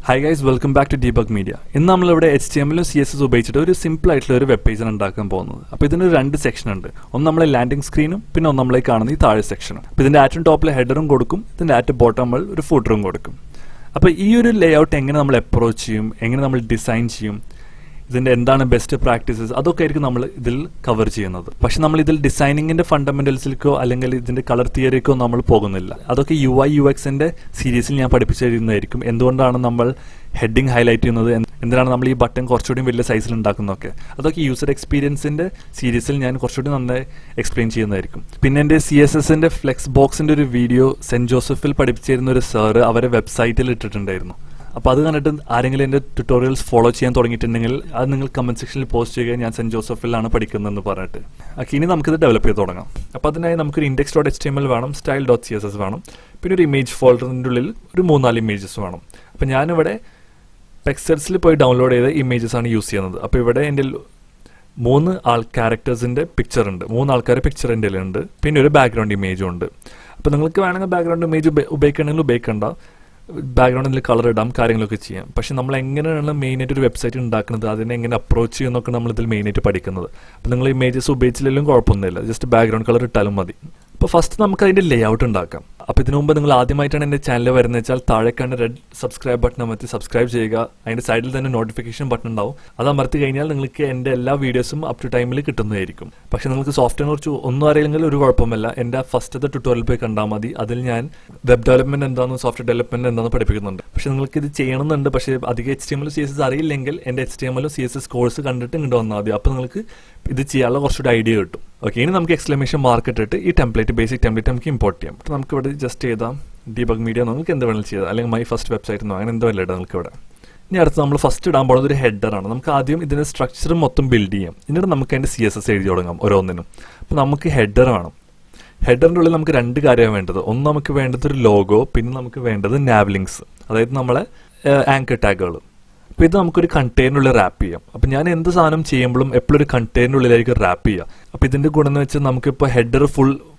Hi guys, welcome back to debugmedia. ഇന്ന് നമ്മൾ ഇവിടെ HTML CSS ഉപയോഗിച്ചിട്ട് ഒരു സിമ്പിൾ ആയിട്ടുള്ള ഒരു വെബ് പേജ് ഉണ്ടാക്കാൻ പോകുന്നത്. അപ്പോൾ ഇതിന് രണ്ട് സെക്ഷൻ ഉണ്ട്. ഒന്ന് നമ്മളെ ലാൻഡിംഗ് സ്ക്രീനും പിന്നെ ഒന്ന് നമ്മളെ കാണുന്ന ഈ താഴെ സെക്ഷനും. അപ്പോൾ ഇതിന്റെ ആറ്റം ടോപ്പിൽ ഹെഡറും കൊടുക്കും, ഇതിന്റെ ആറ്റം ബോട്ടം നമ്മൾ ഒരു ഫൂട്ടറും കൊടുക്കും. അപ്പോൾ ഈ ഒരു ലേഔട്ട് എങ്ങനെ നമ്മൾ അപ്രോച്ച് ചെയ്യും, എങ്ങനെ നമ്മൾ ഡിസൈൻ ചെയ്യും, ഇതിന്റെ എന്താണ് ബെസ്റ്റ് പ്രാക്ടീസസ്, അതൊക്കെ ആയിരിക്കും നമ്മൾ ഇതിൽ കവർ ചെയ്യുന്നത്. പക്ഷെ നമ്മൾ ഇതിൽ ഡിസൈനിങ്ങിന്റെ ഫണ്ടമെന്റൽസിലേക്കോ അല്ലെങ്കിൽ ഇതിന്റെ കളർ തിയറിക്കോ നമ്മൾ പോകുന്നില്ല. അതൊക്കെ UI/UXന്റെ സീരീസിൽ ഞാൻ പഠിപ്പിച്ചു തരുന്നതായിരിക്കും. എന്തുകൊണ്ടാണ് നമ്മൾ ഹെഡിങ് ഹൈലൈറ്റ് ചെയ്യുന്നത്, എന്തിനാണ് നമ്മൾ ഈ ബട്ടൺ കുറച്ചുകൂടി വലിയ സൈസിൽ ഉണ്ടാക്കുന്നതൊക്കെ, അതൊക്കെ യൂസർ എക്സ്പീരിയൻസിന്റെ സീരീസിൽ ഞാൻ കുറച്ചുകൂടി നന്നായി എക്സ്പ്ലെയിൻ ചെയ്യുന്നതായിരിക്കും. പിന്നെ എൻ്റെ CSSന്റെ ഫ്ലെക്സ്ബോക്സിന്റെ ഒരു വീഡിയോ സെന്റ് ജോസഫിൽ പഠിപ്പിച്ചു തരുന്ന ഒരു സാറ് അവരെ വെബ്സൈറ്റിൽ ഇട്ടിട്ടുണ്ടായിരുന്നു. അപ്പോൾ അത് കണ്ടിട്ട് ആരെങ്കിലും എൻ്റെ ട്യൂട്ടോറിയൽസ് ഫോളോ ചെയ്യാൻ തുടങ്ങിയിട്ടുണ്ടെങ്കിൽ അത് നിങ്ങൾ കമന്റ് സെക്ഷനിൽ പോസ്റ്റ് ചെയ്യുക, ഞാൻ സെന്റ് ജോസഫിലാണ് പഠിക്കുന്നതെന്ന് പറഞ്ഞിട്ട്. ഇനി നമുക്കിത് ഡെവലപ്പ് ചെയ്ത് തുടങ്ങാം. അപ്പോൾ അതിനായി നമുക്കൊരു index.html വേണം, style.css വേണം, പിന്നെ ഒരു ഇമേജ് ഫോൾഡറിൻ്റെ ഉള്ളിൽ ഒരു 3-4 ഇമേജസ് വേണം. അപ്പോൾ ഞാനിവിടെ പെക്സൽസിൽ പോയി ഡൗൺലോഡ് ചെയ്ത ഇമേജസ് ആണ് യൂസ് ചെയ്യുന്നത്. അപ്പോൾ ഇവിടെ എൻ്റെ 3 ക്യാരക്ടേഴ്സിൻ്റെ പിക്ചർ ഉണ്ട്, 3 ആൾക്കാരുടെ പിക്ചർ എൻ്റെ ഉണ്ട്, പിന്നെ ഒരു ബാക്ക്ഗ്രൗണ്ട് ഇമേജും ഉണ്ട്. അപ്പോൾ നിങ്ങൾക്ക് വേണമെങ്കിൽ ബാക്ക്ഗ്രൗണ്ട് ഇമേജ് ഉപയോഗിക്കണമെങ്കിൽ ഉപയോഗിക്കേണ്ട, ബാക്ക്ഗ്രൗണ്ടിൽ കളർ ഇടാം, കാര്യങ്ങളൊക്കെ ചെയ്യാം. പക്ഷെ നമ്മൾ എങ്ങനെയാണ് മെയിനായിട്ട് ഒരു വെബ്സൈറ്റ് ഉണ്ടാക്കുന്നത്, അതിനെ എങ്ങനെ അപ്രോച്ച് ചെയ്യുന്നൊക്കെ നമ്മളിതിൽ മെയിനായിട്ട് പഠിക്കുന്നത്. അപ്പോൾ നിങ്ങൾ ഇമേജസ് ഉപയോഗിച്ചില്ലെങ്കിലും കുഴപ്പമൊന്നുമില്ല, ജസ്റ്റ് ബാക്ക്ഗ്രൗണ്ട് കളർ ഇട്ടാലും മതി. അപ്പോൾ ഫസ്റ്റ് നമുക്ക് അതിൻ്റെ ലേഔട്ട് ഉണ്ടാക്കാം. അപ്പോൾ ഇതിനു മുമ്പ് നിങ്ങൾ ആദ്യമായിട്ടാണ് എൻ്റെ ചാനൽ വരുന്നത് വെച്ചാൽ താഴെ കണ്ട റെഡ് സബ്സ്ക്രൈബ് ബട്ടൺ അമർത്തി സബ്സ്ക്രൈബ് ചെയ്യുക. അതിൻ്റെ സൈഡിൽ തന്നെ നോട്ടിഫിക്കേഷൻ ബട്ടൺ ഉണ്ടാവും, അത് അമർത്തി കഴിഞ്ഞാൽ നിങ്ങൾക്ക് എൻ്റെ എല്ലാ വീഡിയോസും അപ് ടു ടൈമിൽ കിട്ടുന്നതായിരിക്കും. പക്ഷേ നിങ്ങൾക്ക് സോഫ്റ്റ്വെയറിനെ കുറിച്ച് ഒന്നും അറിയില്ലെങ്കിൽ ഒരു കുഴപ്പമില്ല, എൻ്റെ ഫസ്റ്റത്തെ ട്യൂട്ടോറിയൽ പോയി കണ്ടാൽ മതി. അതിൽ ഞാൻ വെബ് ഡെവലപ്മെൻറ്റ് എന്താണെന്ന് സോഫ്റ്റ്വെയർ ഡെവലപ്മെൻറ്റ് എന്താണെന്ന് പഠിപ്പിക്കുന്നുണ്ട്. പക്ഷേ നിങ്ങൾക്ക് ഇത് ചെയ്യണമെന്നുണ്ട്, പക്ഷേ അധികം HTML CSS അറിയില്ലെങ്കിൽ എൻ്റെ HTML CSS കോഴ്സ് കണ്ടിട്ട് ഇങ്ങോട്ട് വന്നാൽ മതി. അപ്പോൾ നിങ്ങൾക്ക് ഇത് ചെയ്യാനുള്ള കുറച്ചുകൂടി ഐഡിയ കിട്ടും. ഓക്കെ, ഇനി നമുക്ക് എക്സ്ക്ലമേഷൻ മാർക്ക് ഇട്ടിട്ട് ഈ ബേസിക് ടെംപ്ലേറ്റ് നമുക്ക് ഇമ്പോർട്ട് ചെയ്യാം. അപ്പോൾ നമുക്ക് ഇവിടെ ജസ്റ്റ് ചെയ്താൽ debugmedia നിങ്ങൾക്ക് എന്ത് വേണമെങ്കിലും ചെയ്താൽ, അല്ലെങ്കിൽ മൈ ഫസ്റ്റ് വെബ്സൈറ്റ് എന്നോ അങ്ങനെ എന്തോ അല്ല നിങ്ങൾക്ക് ഇവിടെ. ഇനി അടുത്ത് നമ്മൾ ഫസ്റ്റ് ഇടാൻ പോകുന്നത് ഒരു ഹെഡറാണ്. നമുക്ക് ആദ്യം ഇതിൻ്റെ സ്ട്രക്ചർ മൊത്തം ബിൽഡ് ചെയ്യാം, എന്നിട്ട് നമുക്ക് അതിൻ്റെ CSS എഴുതി തുടങ്ങാം ഓരോന്നിനും. അപ്പോൾ നമുക്ക് ഹെഡർ വേണം. ഹെഡറിൻ്റെ ഉള്ളിൽ നമുക്ക് 2 കാര്യമാണ് വേണ്ടത്. ഒന്ന് നമുക്ക് വേണ്ടത് ഒരു ലോഗോ, പിന്നെ നമുക്ക് വേണ്ടത് nav links, അതായത് നമ്മളെ ആങ്കർ ടാഗുകൾ. അപ്പോൾ ഇത് നമുക്കൊരു കണ്ടെയ്നറിനുള്ളിൽ റാപ്പ് ചെയ്യാം. അപ്പോൾ ഞാൻ എന്ത് സാധനം ചെയ്യുമ്പോഴും എപ്പോഴും ഒരു കണ്ടെയ്നറിനുള്ളിലായിരിക്കും റാപ്പ് ചെയ്യുക. അപ്പോൾ ഇതിൻ്റെ ഗുണം എന്ന് വെച്ചാൽ നമുക്കിപ്പോൾ ഹെഡർ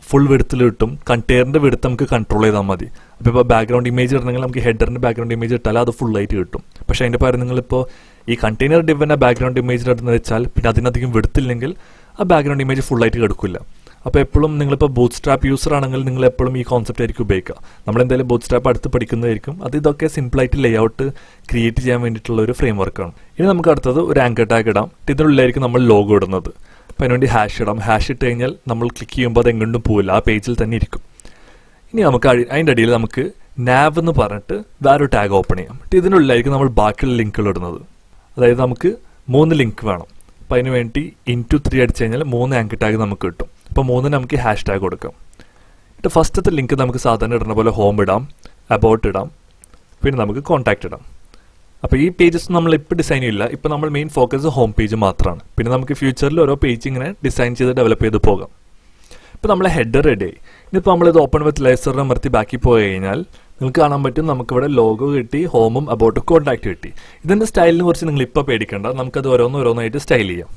ഫുൾ വിഡ്ത്തിൽ കിട്ടും, കണ്ടെയ്നറിൻ്റെ വിഡ്ത്ത് നമുക്ക് കൺട്രോൾ ചെയ്താൽ മതി. അപ്പോൾ ഇപ്പോൾ ബാക്ക്ഗ്രൗണ്ട് ഇമേജ് ഇടണമെങ്കിൽ നമുക്ക് ഹെഡറിൻ്റെ ബാക്ക്ഗ്രൗണ്ട് ഇമേജ് ഇട്ടാൽ അത് ഫുള്ളായിട്ട് കിട്ടും. പക്ഷേ അതിൻ്റെ പകരം നിങ്ങളിപ്പോൾ ഈ കണ്ടെയ്നർ ഡിവൻ്റെ ബാക്ക്ഗ്രൗണ്ട് ഇമേജ് ഇടുന്നത് വെച്ചാൽ പിന്നെ അതിനധികം വിഡ്ത്തില്ലെങ്കിൽ ആ ബാക്ക്ഗ്രൗണ്ട് ഇമേജ് ഫുള്ളായിട്ട് കിടക്കില്ല. അപ്പോൾ എപ്പോഴും നിങ്ങളിപ്പോൾ ബൂട്ട് സ്ട്രാപ്പ് യൂസർ ആണെങ്കിൽ നിങ്ങൾ എപ്പോഴും ഈ കോൺസെപ്റ്റ് ആയിരിക്കും ഉപയോഗിക്കുക. നമ്മളെന്തായാലും ബൂട്ട് സ്ട്രാപ്പ് അടുത്ത് പഠിക്കുന്നതായിരിക്കും. ഇതൊക്കെ സിമ്പിളായിട്ട് ലേഔട്ട് ക്രിയേറ്റ് ചെയ്യാൻ വേണ്ടിയിട്ടുള്ള ഒരു ഫ്രെയിം വർക്കാണ്. ഇനി നമുക്ക് അടുത്തത് ഒരു ആങ്കർ ടാഗ് ഇടാം. ഇതിനുള്ളിലായിരിക്കും നമ്മൾ ലോഗോ ഇടുന്നത്. അപ്പോൾ അതിനുവേണ്ടി ഹാഷ് ഇടാം. ഹാഷ് ഇട്ട് കഴിഞ്ഞാൽ നമ്മൾ ക്ലിക്ക് ചെയ്യുമ്പോൾ അത് എങ്ങോട്ടും പോവില്ല, ആ പേജിൽ തന്നെ ഇരിക്കും. ഇനി നമുക്ക് അതിൻ്റെ അടിയിൽ നമുക്ക് nav എന്ന് പറഞ്ഞിട്ട് വേറൊരു ടാഗ് ഓപ്പൺ ചെയ്യാം. ഇതിനുള്ളിലായിരിക്കും നമ്മൾ ബാക്കിയുള്ള ലിങ്കുകൾ ഇടുന്നത്. അതായത് നമുക്ക് 3 ലിങ്ക് വേണം. അപ്പോൾ അതിന് വേണ്ടി *3 അടിച്ചു കഴിഞ്ഞാൽ 3 ആങ്കർ ടാഗ് നമുക്ക് കിട്ടും. അപ്പോൾ 3 നമുക്ക് ഹാഷ് ടാഗ് കൊടുക്കാം. എന്നിട്ട് ഫസ്റ്റത്തെ ലിങ്ക് നമുക്ക് സാധാരണ ഇടുന്ന പോലെ ഹോം ഇടാം, അബൌട്ട് ഇടാം, പിന്നെ നമുക്ക് കോൺടാക്റ്റ് ഇടാം. അപ്പോൾ ഈ പേജസ് നമ്മൾ ഇപ്പോൾ ഡിസൈൻ ചെയ്യില്ല, ഇപ്പോൾ നമ്മൾ മെയിൻ ഫോക്കസ് ഹോം പേജ് മാത്രമാണ്. പിന്നെ നമുക്ക് ഫ്യൂച്ചറിൽ ഓരോ പേജ് ഇങ്ങനെ ഡിസൈൻ ചെയ്ത് ഡെവലപ്പ് ചെയ്ത് പോകാം. ഇപ്പോൾ നമ്മളെ ഹെഡർ റെഡി ആയി. ഇനിയിപ്പോൾ നമ്മളിത് ഓപ്പൺ വിത്ത് ലേസറിനെ അമർത്തി ബാക്കി പോയി കഴിഞ്ഞാൽ നിങ്ങൾക്ക് കാണാൻ പറ്റും, നമുക്കിവിടെ ലോഗോ കിട്ടി, ഹോമും അബൌട്ടും കോൺടാക്റ്റ് കിട്ടി. ഇതിൻ്റെ സ്റ്റൈലിനെ കുറിച്ച് നിങ്ങൾ ഇപ്പോൾ പേടിക്കേണ്ട, നമുക്കത് ഓരോന്നായിട്ട് സ്റ്റൈൽ ചെയ്യാം.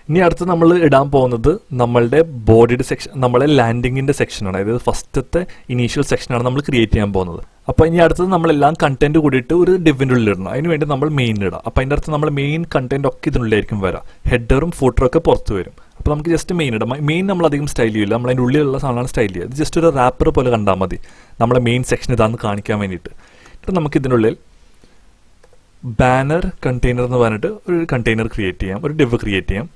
ഇനി അടുത്ത് നമ്മൾ ഇടാൻ പോകുന്നത് നമ്മളുടെ ബോഡിയുടെ സെക്ഷൻ, നമ്മളെ ലാൻഡിങ്ങിൻ്റെ സെക്ഷനാണ്. അതായത് ഫസ്റ്റത്തെ ഇനീഷ്യൽ സെക്ഷനാണ് നമ്മൾ ക്രിയേറ്റ് ചെയ്യാൻ പോകുന്നത്. അപ്പോൾ ഇനി അടുത്തത് നമ്മളെല്ലാം കണ്ടന്റ് കൂടിയിട്ട് ഒരു ഡിവിൻ്റെ ഉള്ളിൽ ഇടണം. അതിന് വേണ്ടി നമ്മൾ മെയിൻ ഇടാം. അപ്പോൾ അതിൻ്റെ അടുത്ത് നമ്മൾ മെയിൻ കണ്ടന്റ് ഒക്കെ ഇതിനുള്ളിലായിരിക്കും വരാം, ഹെഡറും ഫൂട്ടറും ഒക്കെ പുറത്ത് വരും. അപ്പോൾ നമുക്ക് ജസ്റ്റ് മെയിൻ ഇടാം. മെയിൻ നമ്മൾ അധികം സ്റ്റൈൽ ചെയ്യില്ല, നമ്മൾ അതിൻ്റെ ഉള്ളിലുള്ള സാധനമാണ് സ്റ്റൈൽ ചെയ്യുക. ഇത് ജസ്റ്റ് ഒരു റാപ്പർ പോലെ കണ്ടാൽ മതി, നമ്മളെ മെയിൻ സെക്ഷൻ ഇതാണെന്ന് കാണിക്കാൻ വേണ്ടിയിട്ട്. എന്നിട്ട് നമുക്ക് ഇതിനുള്ളിൽ ബാനർ കണ്ടെയ്നർ എന്ന് പറഞ്ഞിട്ട് ഒരു കണ്ടെയ്നർ ക്രിയേറ്റ് ചെയ്യാം, ഒരു ഡിവ് ക്രിയേറ്റ് ചെയ്യാം.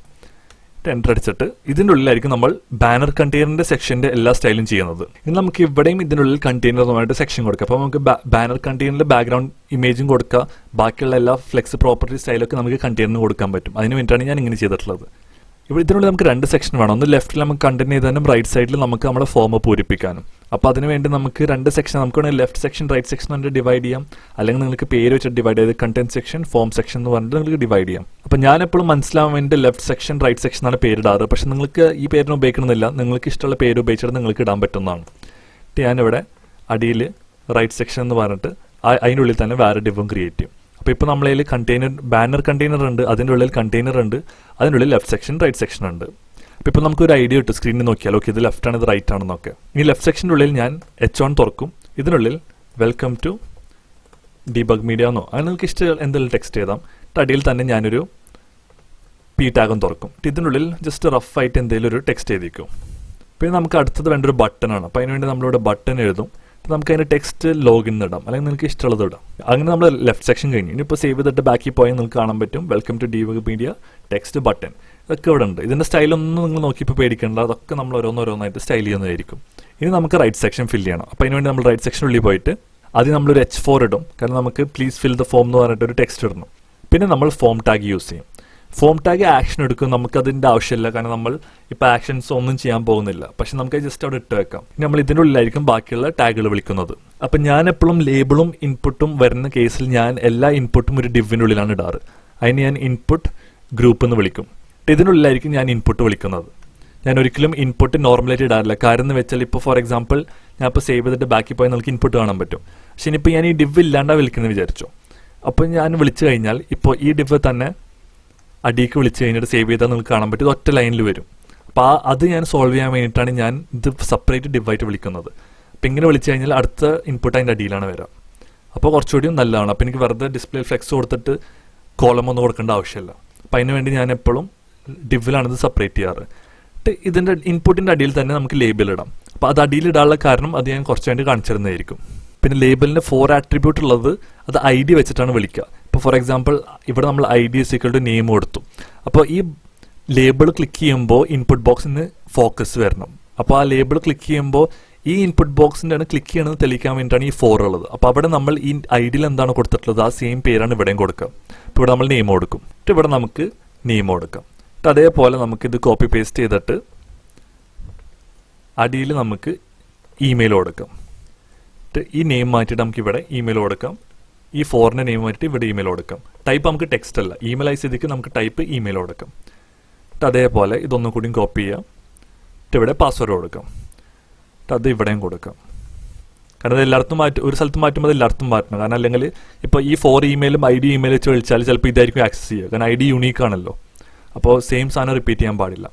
എൻ്റർ അടിച്ചിട്ട് ഇതിൻ്റെ ഉള്ളിലായിരിക്കും നമ്മൾ ബാനർ കണ്ടെയ്നറിൻ്റെ സെക്ഷൻ്റെ എല്ലാ സ്റ്റൈലും ചെയ്യുന്നത്. ഇനി നമുക്ക് ഇവിടെയും ഇതിനുള്ളിൽ കണ്ടെയ്നർ എന്ന് പറഞ്ഞിട്ട് സെക്ഷൻ കൊടുക്കാം. അപ്പോൾ നമുക്ക് ബാനർ കണ്ടെയ്നറിൽ ബാക്ക്ഗ്രൗണ്ട് ഇമേജും കൊടുക്കുക, ബാക്കിയുള്ള എല്ലാ ഫ്ലെക്സ് പ്രോപ്പർട്ടി സ്റ്റൈലൊക്കെ നമുക്ക് കണ്ടെയ്നറിന് കൊടുക്കാൻ പറ്റും. അതിന് വേണ്ടിയിട്ടാണ് ഞാൻ ഇങ്ങനെ ചെയ്തിട്ടുള്ളത്. ഇവിടെ ഇതിനുള്ളിൽ നമുക്ക് 2 സെക്ഷൻ വേണം. ഒന്ന് ലെഫ്റ്റിൽ നമുക്ക് കണ്ടന്റ് ചെയ്താലും റൈറ്റ് സൈഡിൽ നമുക്ക് നമ്മുടെ ഫോം പൂരിപ്പിക്കാനും. അപ്പോൾ അതിന് വേണ്ടി നമുക്ക് 2 സെക്ഷൻ, നമുക്ക് വേണമെങ്കിൽ ലെഫ്റ്റ് സെക്ഷൻ റൈറ്റ് സെക്ഷൻ എന്ന് ഡിവൈഡ് ചെയ്യാം, അല്ലെങ്കിൽ നിങ്ങൾക്ക് പേര് വെച്ചിട്ട് ഡിവൈഡ് ചെയ്ത് കണ്ടന്റ് സെക്ഷൻ ഫോം സെക്ഷൻ എന്ന് പറഞ്ഞിട്ട് നിങ്ങൾക്ക് ഡിവൈഡ് ചെയ്യാം. അപ്പോൾ ഞാൻ എപ്പോഴും മനസ്സിലാവാൻ വേണ്ടി ലെഫ്റ്റ് സെക്ഷൻ റൈറ്റ് സെക്ഷൻ ആണ് പേരിടാറ്. പക്ഷേ നിങ്ങൾക്ക് ഈ പേരിന് ഉപയോഗിക്കണമെന്നില്ല, നിങ്ങൾക്ക് ഇഷ്ടമുള്ള പേര് ഉപയോഗിച്ചിട്ട് നിങ്ങൾക്ക് ഇടാൻ പറ്റുന്നതാണ്. ഞാനിവിടെ അടിയിൽ റൈറ്റ് സെക്ഷൻ എന്ന് പറഞ്ഞിട്ട് അതിനുള്ളിൽ തന്നെ വേറെ ഡിവും ക്രിയേറ്റ് ചെയ്യും. അപ്പോൾ ഇപ്പോൾ നമ്മളതിൽ ബാനർ കണ്ടെയ്നർ ഉണ്ട്, അതിൻ്റെ ഉള്ളിൽ കണ്ടെയ്നർ ഉണ്ട്, അതിൻ്റെ ഉള്ളിൽ ലെഫ്റ്റ് സെക്ഷൻ റൈറ്റ് സെക്ഷൻ ഉണ്ട്. അപ്പോൾ ഇപ്പോൾ നമുക്കൊരു ഐഡിയ കിട്ടും, സ്ക്രീനിൽ നോക്കിയാൽ ഓക്കെ ഇത് ലെഫ്റ്റ് ആണ് ഇത് റൈറ്റ് ആണെന്നൊക്കെ. ഇനി ലെഫ്റ്റ് സെക്ഷൻ്റെ ഉള്ളിൽ ഞാൻ H1 തുറക്കും, ഇതിനുള്ളിൽ വെൽക്കം ടു debugmedia എന്നോ അങ്ങനെ നിങ്ങൾക്ക് ഇഷ്ടം എന്തെങ്കിലും ടെക്സ്റ്റ് എഴുതാം. അടിയിൽ തന്നെ ഞാനൊരു പി ടാഗും തുറക്കും. ഇതിനുള്ളിൽ ജസ്റ്റ് റഫായിട്ട് എന്തെങ്കിലും ഒരു ടെക്സ്റ്റ് എഴുതിക്കും. പിന്നെ നമുക്ക് അടുത്തത് വേണ്ട ഒരു ബട്ടണാണ്. അപ്പോൾ അതിനുവേണ്ടി നമ്മളിവിടെ ബട്ടൺ എഴുതും. നമുക്ക് അതിൻ്റെ ടെക്സ്റ്റ് ലോഗിൻ ഇടാം, അല്ലെങ്കിൽ നിങ്ങൾക്ക് ഇഷ്ടമുള്ളത് ഇടാം. അങ്ങനെ നമ്മൾ ലെഫ്റ്റ് സെക്ഷൻ കഴിഞ്ഞു. ഇനിയിപ്പോൾ സേവ് ചെയ്തിട്ട് ബാക്കി പോയാൽ നിങ്ങൾക്ക് കാണാൻ പറ്റും welcome to debugmedia text button. ഇതൊക്കെ ഇവിടെ ഉണ്ട്. ഇതിൻ്റെ സ്റ്റൈലൊന്നും നിങ്ങൾ നോക്കിയപ്പോൾ പേടിക്കേണ്ട, അതൊക്കെ നമ്മൾ ഓരോന്നോരോന്നായിട്ട് സ്റ്റൈൽ ചെയ്യുന്നതായിരിക്കും. ഇനി നമുക്ക് റൈറ്റ് സെക്ഷൻ ഫില്ല് ചെയ്യണം. അപ്പോൾ അതിനുവേണ്ടി നമ്മൾ റൈറ്റ് സെക്ഷനുള്ളിൽ പോയിട്ട് ആദ്യം നമ്മളൊരു H4 ഇടും, കാരണം നമുക്ക് പ്ലീസ് ഫിൽ ദ ഫോം എന്ന് പറഞ്ഞിട്ടൊരു ടെക്സ്റ്റ് ഇടണം. പിന്നെ നമ്മൾ ഫോം ടാഗ് യൂസ് ചെയ്യും. ഫോം ടാഗ് ആക്ഷൻ എടുക്കും, നമുക്കതിൻ്റെ ആവശ്യമില്ല, കാരണം നമ്മൾ ഇപ്പോൾ ആക്ഷൻസ് ഒന്നും ചെയ്യാൻ പോകുന്നില്ല. പക്ഷെ നമുക്ക് ജസ്റ്റ് അവിടെ ഇട്ട് വെക്കാം. ഇനി നമ്മൾ ഇതിൻ്റെ ഉള്ളിലായിരിക്കും ബാക്കിയുള്ള ടാഗുകൾ വിളിക്കുന്നത്. അപ്പം ഞാൻ എപ്പോഴും ലേബിളും ഇൻപുട്ടും വരുന്ന കേസിൽ ഞാൻ എല്ലാ ഇൻപുട്ടും ഒരു ഡിവിൻ്റെ ഉള്ളിലാണ് ഇടാറ്. അതിന് ഞാൻ ഇൻപുട്ട് ഗ്രൂപ്പ് എന്ന് വിളിക്കും. ഇതിനുള്ളിലായിരിക്കും ഞാൻ ഇൻപുട്ട് വിളിക്കുന്നത്. ഞാൻ ഒരിക്കലും ഇൻപുട്ട് നോർമലായിട്ട് ഇടാറില്ല. കാരണം എന്ന് വെച്ചാൽ ഇപ്പോൾ ഫോർ എക്സാമ്പിൾ ഞാൻ ഇപ്പോൾ സേവ് ചെയ്തിട്ട് ബാക്കി പോയാൽ നമുക്ക് ഇൻപുട്ട് കാണാൻ പറ്റും. പക്ഷെ ഇനിയിപ്പോൾ ഞാൻ ഈ ഡിവ് ഇല്ലാണ്ടാണ് വിളിക്കുന്നത് വിചാരിച്ചു. അപ്പോൾ ഞാൻ വിളിച്ചു കഴിഞ്ഞാൽ ഇപ്പോൾ ഈ ഡിവ് തന്നെ അടിക്ക് വിളിച്ച് കഴിഞ്ഞിട്ട് സേവ് ചെയ്താൽ നിങ്ങൾക്ക് കാണാൻ പറ്റും, ഇത് ഒറ്റ ലൈനിൽ വരും. അപ്പോൾ അത് ഞാൻ സോൾവ് ചെയ്യാൻ വേണ്ടിയിട്ടാണ് ഞാൻ ഇത് സെപ്പറേറ്റ് ഡിവായിട്ട് വിളിക്കുന്നത്. അപ്പോൾ ഇങ്ങനെ വിളിച്ചു കഴിഞ്ഞാൽ അടുത്ത ഇൻപുട്ട് അതിൻ്റെ അടിയിലാണ് വരിക. അപ്പോൾ കുറച്ചുകൂടി നല്ലതാണ്. അപ്പോൾ എനിക്ക് വെറുതെ ഡിസ്പ്ലേ ഫ്ലെക്സ് കൊടുത്തിട്ട് കോളം ഒന്നും കൊടുക്കേണ്ട ആവശ്യമില്ല. അപ്പോൾ അതിന് വേണ്ടി ഞാൻ എപ്പോഴും ഡിവിലാണ് ഇത് സെപ്പറേറ്റ് ചെയ്യാറ്. ഇതിൻ്റെ ഇൻപുട്ടിൻ്റെ അടിയിൽ തന്നെ നമുക്ക് ലേബിൾ ഇടാം. അപ്പോൾ അത് അടിയിൽ ഇടാനുള്ള കാരണം അത് ഞാൻ കുറച്ച് വേണ്ടി കാണിച്ചു തരുന്നതായിരിക്കും. പിന്നെ ലേബിളിന് 4 ആട്രിബ്യൂട്ട് ഉള്ളത് അത് ID വെച്ചിട്ടാണ് വിളിക്കുക. ഇപ്പോൾ ഫോർ എക്സാമ്പിൾ ഇവിടെ നമ്മൾ ID = നെയിം കൊടുത്തു. അപ്പോൾ ഈ ലേബിൾ ക്ലിക്ക് ചെയ്യുമ്പോൾ ഇൻപുട്ട് ബോക്സിന് ഫോക്കസ് വരണം. അപ്പോൾ ആ ലേബിൾ ക്ലിക്ക് ചെയ്യുമ്പോൾ ഈ ഇൻപുട്ട് ബോക്സിൻ്റെ ആണ് ക്ലിക്ക് ചെയ്യണമെന്ന് തെളിയിക്കാൻ വേണ്ടിയിട്ടാണ് ഈ 4 ഉള്ളത്. അപ്പോൾ അവിടെ നമ്മൾ ഈ ID എന്താണ് കൊടുത്തിട്ടുള്ളത് ആ സെയിം പേരാണ് ഇവിടെയും കൊടുക്കുക. ഇപ്പോൾ ഇവിടെ നമ്മൾ നെയിം കൊടുക്കും, ഇവിടെ നമുക്ക് നെയിം കൊടുക്കാം. അതേപോലെ നമുക്കിത് കോപ്പി പേസ്റ്റ് ചെയ്തിട്ട് അടിയിൽ നമുക്ക് ഇമെയിൽ കൊടുക്കാം. ഈ നെയിം മാറ്റിയിട്ട് നമുക്ക് ഇവിടെ ഇമെയിൽ കൊടുക്കാം. ഈ 4ന്റെ നെയിം മാറ്റിയിട്ട് ഇവിടെ ഇമെയിൽ കൊടുക്കാം. ടൈപ്പ് നമുക്ക് ടെക്സ്റ്റ് അല്ല, ഇമെയിൽ ആയി സ്ഥിതിക്ക് നമുക്ക് ടൈപ്പ് ഇമെയിൽ കൊടുക്കാം. അതേപോലെ ഇതൊന്നും കൂടി കോപ്പി ചെയ്യാം. ഇവിടെ പാസ്വേഡ് കൊടുക്കാം. അത് ഇവിടെയും കൊടുക്കാം. കാരണം അത് എല്ലായിടത്തും ഒരു സ്ഥലത്ത് മാറ്റുമ്പോൾ അത് എല്ലായിടത്തും മാറ്റണം. കാരണം അല്ലെങ്കിൽ ഇപ്പോൾ ഈ 4 ഇമെയിലും ID ഇമെയിൽ വെച്ച് വിളിച്ചാൽ ചിലപ്പോൾ ഇതായിരിക്കും ആക്സസ് ചെയ്യുക. കാരണം ID യൂണീക്ക് ആണല്ലോ. അപ്പോൾ സെയിം സാധനം റിപ്പീറ്റ് ചെയ്യാൻ പാടില്ല.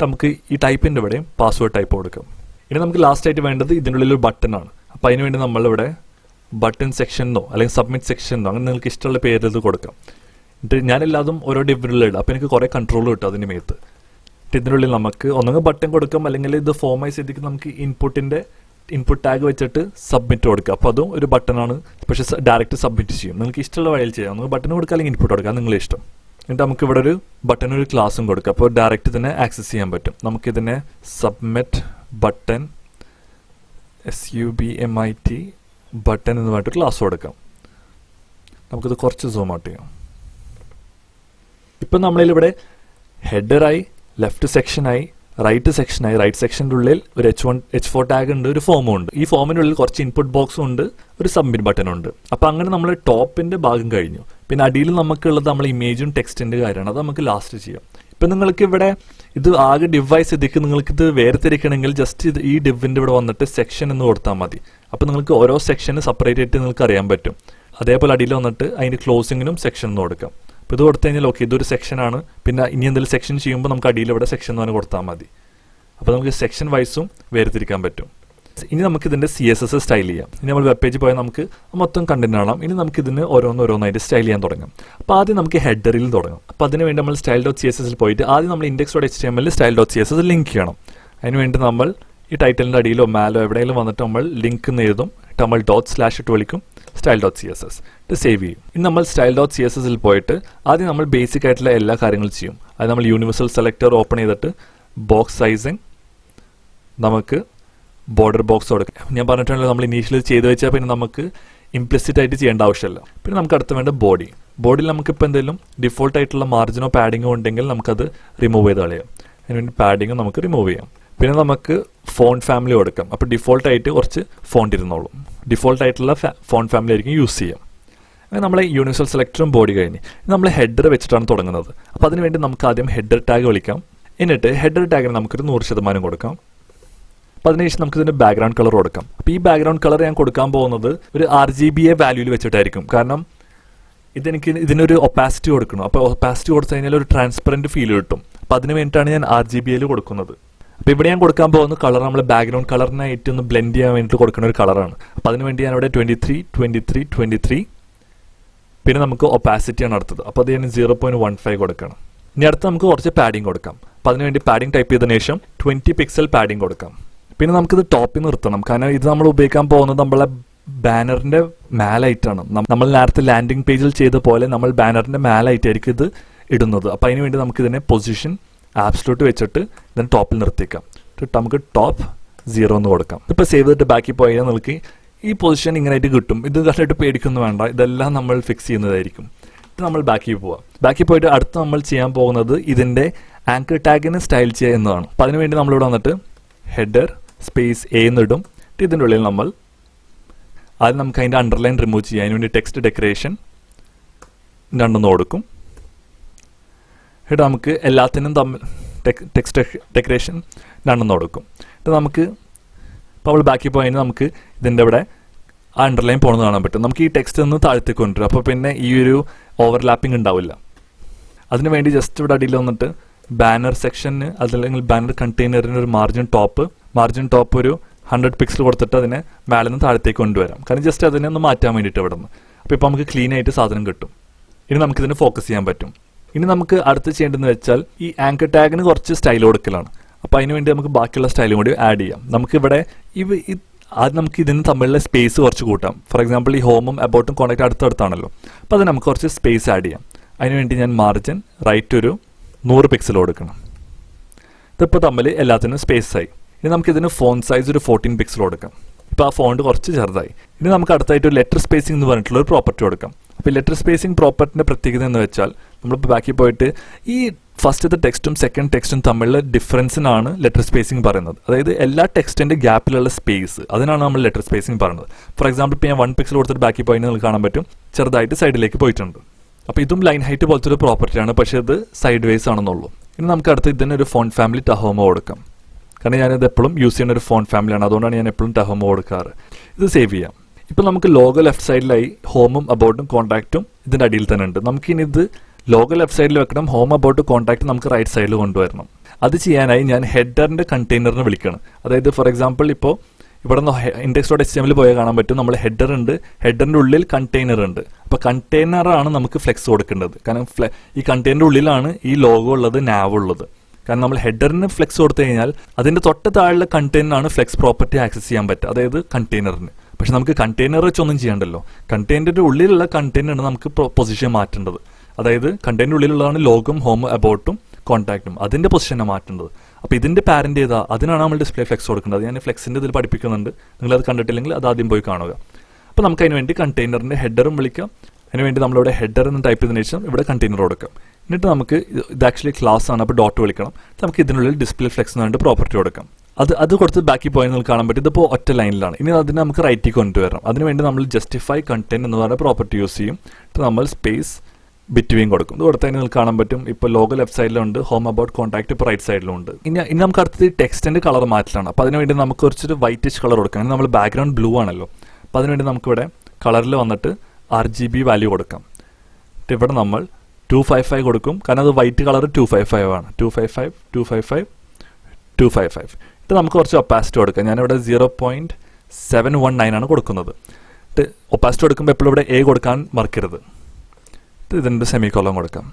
നമുക്ക് ഈ ടൈപ്പിൻ്റെ ഇവിടെയും പാസ്വേഡ് ടൈപ്പ് കൊടുക്കാം. ഇനി നമുക്ക് ലാസ്റ്റ് ആയിട്ട് വേണ്ടത് ഇതിൻ്റെ ഉള്ളിൽ ഒരു ബട്ടണാണ്. അപ്പോൾ അതിന് വേണ്ടി നമ്മളിവിടെ ബട്ടൺ സെക്ഷനോ അല്ലെങ്കിൽ സബ്മിറ്റ് സെക്ഷനോ അങ്ങനെ നിങ്ങൾക്ക് ഇഷ്ടമുള്ള പേരിൽ ഇത് കൊടുക്കാം. എന്നിട്ട് ഞാനെല്ലാതും ഓരോ ഡിവിഡിലിടും. അപ്പോൾ എനിക്ക് കുറേ കൺട്രോൾ കിട്ടും അതിന് മേത്ത്. ഇതിനുള്ളിൽ നമുക്ക് ഒന്നെങ്കിൽ ബട്ടൺ കൊടുക്കാം, അല്ലെങ്കിൽ ഇത് ഫോമായി സ്ഥിതിക്ക് നമുക്ക് ഇൻപുട്ട് ടാഗ് വെച്ചിട്ട് സബ്മിറ്റ് കൊടുക്കുക. അപ്പോൾ അതും ഒരു ബട്ടണാണ്, പക്ഷേ ഡയറക്റ്റ് സബ്മിറ്റ് ചെയ്യും. നിങ്ങൾക്ക് ഇഷ്ടമുള്ള വഴിയിൽ ചെയ്യാം. നമുക്ക് ബട്ടൺ കൊടുക്കുക അല്ലെങ്കിൽ ഇൻപുട്ട് കൊടുക്കുക, നിങ്ങളുടെ ഇഷ്ടം. എന്നിട്ട് നമുക്ക് ഇവിടെ ഒരു ബട്ടൺ ഒരു ക്ലാസ്സും കൊടുക്കാം. അപ്പോൾ ഡയറക്റ്റ് തന്നെ ആക്സസ് ചെയ്യാൻ പറ്റും. നമുക്കിതിനെ സബ്മിറ്റ് ബട്ടൺ SUBMIT ബട്ടൺ എന്ന് പറഞ്ഞിട്ട് ക്ലാസ് കൊടുക്കാം. നമുക്കിത് കുറച്ച് സൂം ഔട്ട് ചെയ്യാം. ഇപ്പം നമ്മളിവിടെ ഹെഡറായി, ലെഫ്റ്റ് സെക്ഷനായി, റൈറ്റ് സെക്ഷനായി. റൈറ്റ് സെക്ഷൻ്റെ ഉള്ളിൽ ഒരു H4 ടാഗ് ഉണ്ട്, ഒരു ഫോമും ഉണ്ട്. ഈ ഫോമിനുള്ളിൽ കുറച്ച് ഇൻപുട്ട് ബോക്സും ഉണ്ട്, ഒരു സബ്മിറ്റ് ബട്ടനും ഉണ്ട്. അപ്പോൾ അങ്ങനെ നമ്മൾ ടോപ്പിൻ്റെ ഭാഗം കഴിഞ്ഞു. പിന്നെ അടിയിൽ നമുക്കുള്ളത് നമ്മൾ ഇമേജും ടെക്സ്റ്റിൻ്റെ കാര്യമാണ്. അത് നമുക്ക് ലാസ്റ്റ് ചെയ്യാം. ഇപ്പം നിങ്ങൾക്ക് ഇവിടെ ഇത് ആകെ ഡിവൈസ് ഇതിക്ക് നിങ്ങൾക്കിത് വേർതിരിക്കണമെങ്കിൽ ജസ്റ്റ് ഈ ഡിവിൻ്റെ ഇവിടെ വന്നിട്ട് സെക്ഷൻ എന്ന് കൊടുത്താൽ മതി. അപ്പോൾ നിങ്ങൾക്ക് ഓരോ സെക്ഷന് സെപ്പറേറ്റ് ആയിട്ട് നിങ്ങൾക്ക് അറിയാൻ പറ്റും. അതേപോലെ അടിയിൽ വന്നിട്ട് അതിൻ്റെ ക്ലോസിങ്ങിനും സെക്ഷൻ എന്ന് കൊടുക്കാം. അപ്പോൾ ഇത് കൊടുത്തു കഴിഞ്ഞാൽ ഓക്കെ ഇതൊരു സെക്ഷനാണ്. പിന്നെ ഇനി എന്തെങ്കിലും സെക്ഷൻ ചെയ്യുമ്പോൾ നമുക്ക് അടിയിൽ ഇവിടെ സെക്ഷൻ എന്ന് പറഞ്ഞാൽ കൊടുത്താൽ മതി. അപ്പോൾ നമുക്ക് സെക്ഷൻ വൈസും വേർതിരിക്കാൻ പറ്റും. ഇനി നമുക്ക് ഇതിൻ്റെ CSS സ്റ്റൈൽ ചെയ്യാം. ഇനി നമ്മൾ വെബ് പേജ് പോയാൽ നമുക്ക് മൊത്തം കണ്ടന്റ് കാണാം. ഇനി നമുക്ക് ഇതിന് ഓരോന്നോരോന്നായിട്ട് സ്റ്റൈൽ ചെയ്യാൻ തുടങ്ങാം. അപ്പോൾ ആദ്യം നമുക്ക് ഹെഡറിൽ തുടങ്ങാം. അപ്പോൾ അതിന് വേണ്ടി നമ്മൾ style.css പോയിട്ട് ആദ്യം നമ്മൾ index.html style.css ലിങ്ക് ചെയ്യണം. അതിനുവേണ്ടി നമ്മൾ ഈ ടൈറ്റിലിൻ്റെ അടിയിലോ മാലോ എവിടെയെങ്കിലും വന്നിട്ട് നമ്മൾ ലിങ്ക് എന്ന് എഴുതും. നമ്മൾ ./ ഇട്ട് വിളിക്കും style.css സേവ് ചെയ്യും. ഇനി നമ്മൾ style.css പോയിട്ട് ആദ്യം നമ്മൾ ബേസിക് ആയിട്ടുള്ള എല്ലാ കാര്യങ്ങളും ചെയ്യും. അത് നമ്മൾ യൂണിവേഴ്സൽ സെലക്ടർ ഓപ്പൺ ചെയ്തിട്ട് ബോക്സ് സൈസിങ്, നമുക്ക് ബോർഡർ ബോക്സ് കൊടുക്കാം. ഞാൻ പറഞ്ഞിട്ടുണ്ടല്ലോ നമ്മൾ ഇനീഷ്യലി ചെയ്ത് വെച്ചാൽ പിന്നെ നമുക്ക് ഇംപ്ലിസിറ്റ് ആയിട്ട് ചെയ്യേണ്ട ആവശ്യമില്ല. പിന്നെ നമുക്ക് അടുത്ത് വേണ്ട ബോഡിയിൽ നമുക്കിപ്പോൾ എന്തെങ്കിലും ഡിഫോൾട്ട് ആയിട്ടുള്ള മാർജിനോ പാഡിങ്ങോ ഉണ്ടെങ്കിൽ നമുക്കത് റിമൂവ് ചെയ്ത് കളയാം. അതിനുവേണ്ടി പാഡിങ്ങും നമുക്ക് റിമൂവ് ചെയ്യാം. പിന്നെ നമുക്ക് ഫോണ്ട് ഫാമിലി കൊടുക്കാം. അപ്പോൾ ഡിഫോൾട്ടായിട്ട് കുറച്ച് ഫോണ്ട് ഇരുന്നോളും. ഡിഫോൾട്ട് ആയിട്ടുള്ള ഫോണ്ട് ഫാമിലി ആയിരിക്കും യൂസ് ചെയ്യാം. അങ്ങനെ നമ്മളെ യൂണിവേഴ്സൽ സെലക്ടറും ബോഡി കഴിഞ്ഞ് നമ്മൾ ഹെഡർ വെച്ചിട്ടാണ് തുടങ്ങുന്നത്. അപ്പോൾ അതിനുവേണ്ടി നമുക്ക് ആദ്യം ഹെഡർ ടാഗ് വിളിക്കാം. എന്നിട്ട് ഹെഡർ ടാഗിന് നമുക്കൊരു 100% കൊടുക്കാം. അപ്പോൾ അതിനുശേഷം നമുക്ക് ഇതിൻ്റെ ബാക്ക്ഗ്രൗണ്ട് കളർ കൊടുക്കാം. അപ്പോൾ ഈ ബാക്ക്ഗ്രൗണ്ട് കളർ ഞാൻ കൊടുക്കാൻ പോകുന്നത് ഒരു RGBA വാല്യൂവിൽ വെച്ചിട്ടായിരിക്കും. കാരണം ഇതിനൊരു ഒപ്പാസിറ്റി കൊടുക്കണം. അപ്പോൾ ഒപ്പാസിറ്റി കൊടുത്തു കഴിഞ്ഞാൽ ഒരു ട്രാൻസ്പെറൻറ്റ് ഫീൽ കിട്ടും. അപ്പോൾ അതിന് വേണ്ടിയിട്ടാണ് ഞാൻ RGBAയിൽ കൊടുക്കുന്നത്. അപ്പോൾ ഇവിടെ ഞാൻ കൊടുക്കാൻ പോകുന്ന കളർ നമ്മൾ ബാക്ക്ഗ്രൗണ്ട് കളറിനായിട്ട് ഒന്ന് ബ്ലെൻഡ് ചെയ്യാൻ വേണ്ടിയിട്ട് കൊടുക്കുന്ന ഒരു കളറാണ്. അപ്പോൾ അതിന് വേണ്ടി ഞാൻ ഇവിടെ 23, 23, 23 പിന്നെ നമുക്ക് ഒപ്പാസിറ്റി ആണ് അടുത്തത്. അപ്പോൾ അത് ഞാൻ 0.15 കൊടുക്കണം. ഇനി അടുത്ത് നമുക്ക് കുറച്ച് പാഡിങ് കൊടുക്കാം. അപ്പോൾ അതിനുവേണ്ടി പാഡിങ് ടൈപ്പ് ചെയ്തതിനു ശേഷം 20 പിക്സൽ പാഡിങ് കൊടുക്കാം. പിന്നെ നമുക്കിത് ടോപ്പിൽ നിർത്തണം, കാരണം ഇത് നമ്മൾ ഉപയോഗിക്കാൻ പോകുന്നത് നമ്മളെ ബാനറിന്റെ മേലായിട്ടാണ്. നമ്മൾ നേരത്തെ ലാൻഡിംഗ് പേജിൽ ചെയ്ത പോലെ നമ്മൾ ബാനറിന്റെ മേലായിട്ടായിരിക്കും ഇത് ഇടുന്നത്. അപ്പോൾ അതിന് വേണ്ടി നമുക്കിതിനെ പൊസിഷൻ ആബ്സലൂട്ട് വെച്ചിട്ട് ഇതിനെ ടോപ്പിൽ നിർത്തിക്കാം. നമുക്ക് ടോപ്പ് 0 എന്ന് കൊടുക്കാം. ഇപ്പോൾ സേവ് ചെയ്തിട്ട് ബാക്കി പോയാൽ നമുക്ക് ഈ പൊസിഷൻ ഇങ്ങനെയായിട്ട് കിട്ടും. ഇത് കണ്ടിട്ട് പേടിക്കൊന്നും വേണ്ട, ഇതെല്ലാം നമ്മൾ ഫിക്സ് ചെയ്യുന്നതായിരിക്കും. ഇത് നമ്മൾ ബാക്കി പോവാം. ബാക്കി പോയിട്ട് അടുത്ത് നമ്മൾ ചെയ്യാൻ പോകുന്നത് ഇതിൻ്റെ ആങ്കർ ടാഗിന് സ്റ്റൈൽ ചെയ്യുക എന്നതാണ്. അപ്പോൾ അതിനുവേണ്ടി നമ്മളിവിടെ വന്നിട്ട് ഹെഡർ സ്പേസ് എ എന്നിടും. ഇതിൻ്റെ ഉള്ളിൽ നമ്മൾ ആദ്യം നമുക്ക് അതിൻ്റെ അണ്ടർലൈൻ റിമൂവ് ചെയ്യാം. അതിനുവേണ്ടി ടെക്സ്റ്റ് ഡെക്കറേഷൻ 2 കൊടുക്കും. എന്നിട്ട് നമുക്ക് എല്ലാത്തിനും തമ്മിൽ ടെക്സ്റ്റ് ഡെക്കറേഷൻ 2 കൊടുക്കും. ഇത് നമുക്ക് ഇപ്പോൾ നമ്മൾ ബാക്കി പോയതിന് നമുക്ക് ഇതിൻ്റെ ഇവിടെ ആ അണ്ടർലൈൻ പോകുന്നത് കാണാൻ പറ്റും. നമുക്ക് ഈ ടെക്സ്റ്റ് ഒന്ന് താഴ്ത്തി കൊണ്ടുവരും. അപ്പോൾ പിന്നെ ഈ ഒരു ഓവർലാപ്പിംഗ് ഉണ്ടാവില്ല. അതിനുവേണ്ടി ജസ്റ്റ് ഇവിടെ അടിയിൽ വന്നിട്ട് ബാനർ സെക്ഷന് അതല്ലെങ്കിൽ ബാനർ കണ്ടെയ്നറിന് ഒരു മാർജിൻ ടോപ്പ് ഒരു 100 പിക്സൽ കൊടുത്തിട്ട് അതിനെ മേലെ നിന്ന് താഴത്തേക്ക് കൊണ്ടുവരാം. കാരണം ജസ്റ്റ് അതിനെ ഒന്ന് മാറ്റാൻ വേണ്ടിയിട്ട് ഇവിടെ നിന്ന്. അപ്പോൾ ഇപ്പോൾ നമുക്ക് ക്ലീൻ ആയിട്ട് സാധനം കിട്ടും. ഇനി നമുക്കിതിന് ഫോക്കസ് ചെയ്യാൻ പറ്റും. ഇനി നമുക്ക് അടുത്ത് ചെയ്യേണ്ടതെന്ന് വെച്ചാൽ ഈ ആങ്കർ ടാഗിന് കുറച്ച് സ്റ്റൈൽ കൊടുക്കലാണ്. അപ്പോൾ അതിന് വേണ്ടി നമുക്ക് ബാക്കിയുള്ള സ്റ്റൈലും കൂടി ആഡ് ചെയ്യാം. നമുക്കിവിടെ ആദ്യം നമുക്ക് ഇതിന് തമ്മിലുള്ള സ്പേസ് കുറച്ച് കൂട്ടാം. ഫോർ എക്സാമ്പിൾ ഈ ഹോമും അബൌട്ടും കോൺടാക്ട് അടുത്തടുത്താണല്ലോ. അപ്പോൾ അത് നമുക്ക് കുറച്ച് സ്പേസ് ആഡ് ചെയ്യാം. അതിനുവേണ്ടി ഞാൻ മാർജിൻ റൈറ്റ് ഒരു 100 പിക്സൽ കൊടുക്കണം. ഇതിപ്പോൾ തമ്മിൽ എല്ലാത്തിനും സ്പേസ് ആയി. ഇനി നമുക്കിതിന് ഫോൺ സൈസ് ഒരു 14 പിക്സൽ കൊടുക്കാം. ഇപ്പോൾ ആ ഫോണ്ട് കുറച്ച് ചെറുതായി. ഇനി നമുക്ക് അടുത്തായിട്ട് ഒരു ലെറ്റർ സ്പേസിംഗ് എന്ന് പറഞ്ഞിട്ടുള്ള ഒരു പ്രോപ്പർട്ടി കൊടുക്കാം. അപ്പോൾ ലെറ്റർ സ്പേസിംഗ് പ്രോപ്പർട്ടിൻ്റെ പ്രത്യേകത എന്ന് വെച്ചാൽ നമ്മളിപ്പോൾ ബാക്കി പോയിട്ട് ഈ ഫസ്റ്റത്തെ ടെക്സ്റ്റും സെക്കൻഡ് ടെക്സ്റ്റും തമ്മിലുള്ള ഡിഫറൻസിനാണ് ലെറ്റർ സ്പേസിംഗ് പറയുന്നത്. അതായത് എല്ലാ ടെക്സ്റ്റിൻ്റെ ഗ്യാപ്പിലുള്ള സ്പേസ്, അതിനാണ് നമ്മൾ ലെറ്റർ സ്പേസിംഗ് പറയുന്നത്. ഫോർ എക്സാമ്പിൾ ഇപ്പോൾ ഞാൻ 1 പിക്സൽ കൊടുത്തിട്ട് ബാക്കി പോയിന്റ് നിങ്ങൾക്ക് കാണാൻ പറ്റും ചെറുതായിട്ട് സൈഡിലേക്ക് പോയിട്ടുണ്ട്. അപ്പോൾ ഇതും ലൈൻ ഹൈറ്റ് പോലത്തെ ഒരു പ്രോപ്പർട്ടിയാണ്, പക്ഷേ ഇത് സൈഡ് വേസ് ആണെന്നുള്ളൂ. ഇനി നമുക്ക് അടുത്ത് ഇതിന് ഒരു ഫോണ്ട് ഫാമിലി ടഹോമോ കൊടുക്കാം. കാരണം ഞാനിത് എപ്പോഴും യൂസ് ചെയ്യുന്ന ഒരു ഫോണ്ട് ഫാമിലിയാണ്, അതുകൊണ്ടാണ് ഞാൻ എപ്പോഴും ടഹോമോ കൊടുക്കാറ്. ഇത് സേവ് ചെയ്യാം. ഇപ്പോൾ നമുക്ക് ലോഗോ ലെഫ്റ്റ് സൈഡിലായി ഹോമും അബൌട്ടും കോൺടാക്റ്റും ഇതിൻ്റെ അടിയിൽ തന്നെ ഉണ്ട്. നമുക്കിനി ഇത് ലോഗോ ലെഫ്റ്റ് സൈഡിൽ വെക്കണം, ഹോം അബൌട്ട് കോൺടാക്ട് നമുക്ക് റൈറ്റ് സൈഡിൽ കൊണ്ടുവരണം. അത് ചെയ്യാനായി ഞാൻ ഹെഡറിൻ്റെ കണ്ടെയ്നറിനെ വിളിക്കണം. അതായത് ഫോർ എക്സാമ്പിൾ ഇപ്പോൾ ഇവിടെ നിന്ന് index.html പോയാൽ കാണാൻ പറ്റും നമ്മൾ ഹെഡർ ഉണ്ട്, ഹെഡറിൻ്റെ ഉള്ളിൽ കണ്ടെയ്നർ ഉണ്ട്. അപ്പോൾ കണ്ടെയ്നറാണ് നമുക്ക് ഫ്ലെക്സ് കൊടുക്കേണ്ടത്. കാരണം ഈ കണ്ടെയ്നറിൻ്റെ ഉള്ളിലാണ് ഈ ലോഗോ ഉള്ളത്, നാവ് ഉള്ളത്. കാരണം നമ്മൾ ഹെഡറിന് ഫ്ലെക്സ് കൊടുത്തു കഴിഞ്ഞാൽ അതിൻ്റെ തൊട്ട് താഴെയുള്ള കണ്ടെയ്നറാണ് ഫ്ലെക്സ് പ്രോപ്പർട്ടി ആക്സസ് ചെയ്യാൻ പറ്റുക, അതായത് കണ്ടെയ്നറിന്. പക്ഷെ നമുക്ക് കണ്ടെയ്നർ വെച്ചൊന്നും ചെയ്യണ്ടല്ലോ. കണ്ടെയ്നറിൻ്റെ ഉള്ളിലുള്ള കണ്ടെയ്നറാണ് നമുക്ക് പൊസിഷൻ മാറ്റേണ്ടത്. അതായത് കണ്ടെയ്നറിൻ്റെ ഉള്ളിലുള്ളതാണ് ലോഗും ഹോം അബൌട്ടും കോൺടാക്റ്റും, അതിൻ്റെ പൊസിഷനാണ് മാറ്റേണ്ടത്. അപ്പോൾ ഇതിൻ്റെ പാരൻ്റ് ഏതാ, അതിനാണ് നമ്മൾ ഡിസ്പ്ലേ ഫ്ലെക്സ് കൊടുക്കേണ്ടത്. ഞാൻ ഫ്ലെക്സിൻ്റെ ഇതിൽ പഠിപ്പിക്കുന്നുണ്ട്, നിങ്ങളത് കണ്ടിട്ടില്ലെങ്കിൽ അത് ആദ്യം പോയി കാണുക. അപ്പോൾ നമുക്ക് അതിന് വേണ്ടി കണ്ടെയ്നറിൻ്റെ ഹെഡറും വിളിക്കാം. അതിനുവേണ്ടി നമ്മളിവിടെ ഹെഡർ എന്ന് ടൈപ്പ് ചെയ്തതിനു ശേഷം ഇവിടെ കണ്ടെയ്നർ കൊടുക്കാം. എന്നിട്ട് നമുക്ക് ഇത് ആക്ച്വലി ക്ലാസ് ആണ്, അപ്പോൾ ഡോട്ട് വിളിക്കണം. നമുക്ക് ഇതിനുള്ളിൽ ഡിസ്പ്ലേ ഫ്ലെക്സ് എന്ന് പറഞ്ഞിട്ട് പ്രോപ്പർട്ടി കൊടുക്കാം. അത് കൊടുത്ത് ബാക്കി പോയിന്റ് നിങ്ങൾക്ക് കാണാൻ പറ്റും. ഇതിപ്പോൾ ഒറ്റ ലൈനിലാണ്. ഇനി അതിനെ നമുക്ക് റൈറ്റിൽ കൊണ്ടുവരണം. അതിനുവേണ്ടി നമ്മൾ ജസ്റ്റിഫൈ കണ്ടെന്റ് എന്ന് പറയുന്ന പ്രോപ്പർട്ടി യൂസ് ചെയ്യും. നമ്മൾ സ്പേസ് ബിറ്റ്വീൻ കൊടുക്കും. ഇത് കൊടുത്താൽ നിങ്ങൾക്ക് കാണാൻ പറ്റും ഇപ്പോൾ ലോഗോ ലെഫ്റ്റ് സൈഡിലുണ്ട്, ഹോം അബൌട്ട് കോൺടാക്ട് ഇപ്പോൾ റൈറ്റ് സൈഡിലുണ്ട്. ഇനി നമുക്ക് അടുത്തത് ടെക്സ്റ്റിൻ്റെ കളർ മാറ്റലാണ്. അപ്പോൾ അതിനുവേണ്ടി നമുക്ക് കുറച്ചൊരു വൈറ്റിഷ് കളർ കൊടുക്കാം. നമ്മൾ ബാക്ക്ഗ്രൗണ്ട് ബ്ലൂ ആണല്ലോ. അപ്പോൾ അതിനുവേണ്ടി നമുക്കിവിടെ കളറിൽ വന്നിട്ട് RGB വാല്യൂ കൊടുക്കാം. ഇവിടെ നമ്മൾ 255 കൊടുക്കും, കാരണം അത് വൈറ്റ് കളർ 255 ആണ്. 255 ഇത് നമുക്ക് കുറച്ച് ഒപ്പാസിറ്റി കൊടുക്കാം. ഞാനിവിടെ 0.719 ആണ് കൊടുക്കുന്നത്. ഒപ്പാസിറ്റി കൊടുക്കുമ്പോൾ എപ്പോഴും ഇവിടെ A കൊടുക്കാൻ മറക്കരുത്. ഇതിൻ്റെ സെമിക്കോളം കൊടുക്കാം.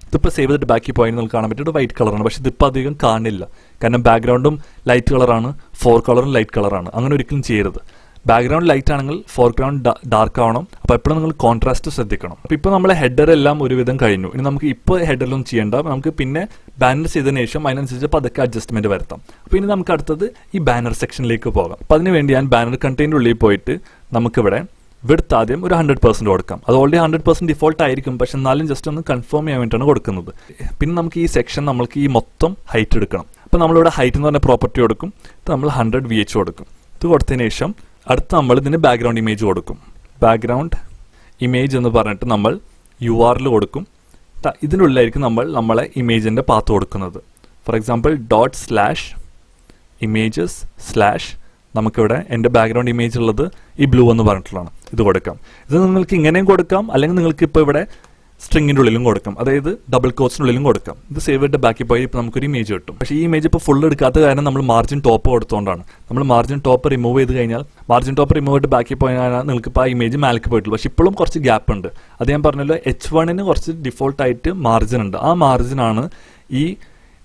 ഇതിപ്പോൾ സേവ് ചെയ്തിട്ട് ബാക്കി പോയിന്റ് നിങ്ങൾക്ക് കാണാൻ പറ്റും വൈറ്റ് കളറാണ്. പക്ഷേ ഇതിപ്പോൾ അധികം കാണില്ല, കാരണം ബാക്ക്ഗ്രൗണ്ടും ലൈറ്റ് കളറാണ്, ഫോർഗ്രൗണ്ടും ലൈറ്റ് കളറാണ്. അങ്ങനെ ഒരിക്കലും ചെയ്യരുത്. ബാക്ക്ഗ്രൗണ്ട് ലൈറ്റ് ആണെങ്കിൽ ഫോർഗ്രൗണ്ട് ഡാർക്ക് ആവണം. അപ്പോൾ എപ്പോഴും നിങ്ങൾ കോൺട്രാസ്റ്റ് ശ്രദ്ധിക്കണം. അപ്പോൾ ഇപ്പോൾ നമ്മളെ ഹെഡർ എല്ലാം ഒരുവിധം കഴിഞ്ഞു. ഇനി നമുക്ക് ഇപ്പോൾ ഹെഡറിലൊന്നും ചെയ്യേണ്ട, നമുക്ക് പിന്നെ ബാനർ ചെയ്തതിനു ശേഷം അതിനനുസരിച്ച് പതുക്കെ അഡ്ജസ്റ്റ്മെന്റ് വരുത്താം. അപ്പോൾ ഇനി നമുക്ക് അടുത്തത് ഈ ബാനർ സെക്ഷനിലേക്ക് പോകാം. അപ്പോൾ അതിനുവേണ്ടി ഞാൻ ബാനർ കണ്ടെയ്നറിൻ്റെ ഉള്ളിൽ പോയിട്ട് നമുക്കിവിടെ വിഡ്ത്ത് ആദ്യം ഒരു 100% കൊടുക്കാം. അത് ഓൾറെഡി 100% ഡിഫോൾട്ട് ആയിരിക്കും, പക്ഷെ എന്നാലും ജസ്റ്റ് ഒന്ന് കൺഫേം ചെയ്യാൻ വേണ്ടിയിട്ടാണ് കൊടുക്കുന്നത്. പിന്നെ നമുക്ക് ഈ സെക്ഷൻ നമ്മൾക്ക് ഈ മൊത്തം ഹൈറ്റ് എടുക്കണം. അപ്പോൾ നമ്മളിവിടെ ഹൈറ്റ് എന്ന് പറഞ്ഞ പ്രോപ്പർട്ടി കൊടുക്കും. ഇത് നമ്മൾ 100 VH കൊടുക്കും. ഇത് കൊടുത്തതിന് ശേഷം അടുത്ത് നമ്മൾ ഇതിന് ബാക്ക്ഗ്രൗണ്ട് ഇമേജ് കൊടുക്കും. ബാക്ക്ഗ്രൗണ്ട് ഇമേജ് എന്ന് പറഞ്ഞിട്ട് നമ്മൾ URL കൊടുക്കും. ഇതിനുള്ളിലായിരിക്കും നമ്മളെ ഇമേജിൻ്റെ പാത്ത് കൊടുക്കുന്നത്. ഫോർ എക്സാമ്പിൾ ./images/ നമുക്കിവിടെ എൻ്റെ ബാക്ക്ഗ്രൗണ്ട് ഇമേജ് ഉള്ളത് ഈ ബ്ലൂ എന്ന് പറഞ്ഞിട്ടുള്ളതാണ്. ഇത് കൊടുക്കാം. ഇത് നിങ്ങൾക്ക് ഇങ്ങനെയും കൊടുക്കാം, അല്ലെങ്കിൽ നിങ്ങൾക്ക് ഇപ്പോൾ ഇവിടെ സ്ട്രിങ്ങിൻ്റെ ഉള്ളിലും കൊടുക്കാം, അതായത് ഡബിൾ കോട്സിനുള്ളിലും കൊടുക്കാം. ഇത് സേവ് ചെയ്തിട്ട് ബാക്കി പോയി ഇപ്പോൾ നമുക്കൊരു ഇമേജ് കിട്ടും. പക്ഷേ ഈ ഇമേജ് ഇപ്പോൾ ഫുൾ എടുക്കാത്ത കാരണം നമ്മൾ മാർജിൻ ടോപ്പ് കൊടുത്തുകൊണ്ടാണ്. നമ്മൾ മാർജിൻ ടോപ്പ് റിമൂവ് ചെയ്ത് കഴിഞ്ഞാൽ മാർജിൻ ടോപ്പ് റിമൂവ് ചെയ്തിട്ട് ബാക്കി പോയാൽ നിങ്ങൾക്ക് ഇപ്പോൾ ആ ഇമേജ് മേലേക്ക് പോയിട്ടുള്ളൂ. പക്ഷേ ഇപ്പോഴും കുറച്ച് ഗ്യാപ്പ് ഉണ്ട്. അത് ഞാൻ പറഞ്ഞല്ലോ, H1 കുറച്ച് ഡിഫോൾട്ടായിട്ട് മാർജിൻ ഉണ്ട്. ആ മാർജിനാണ് ഈ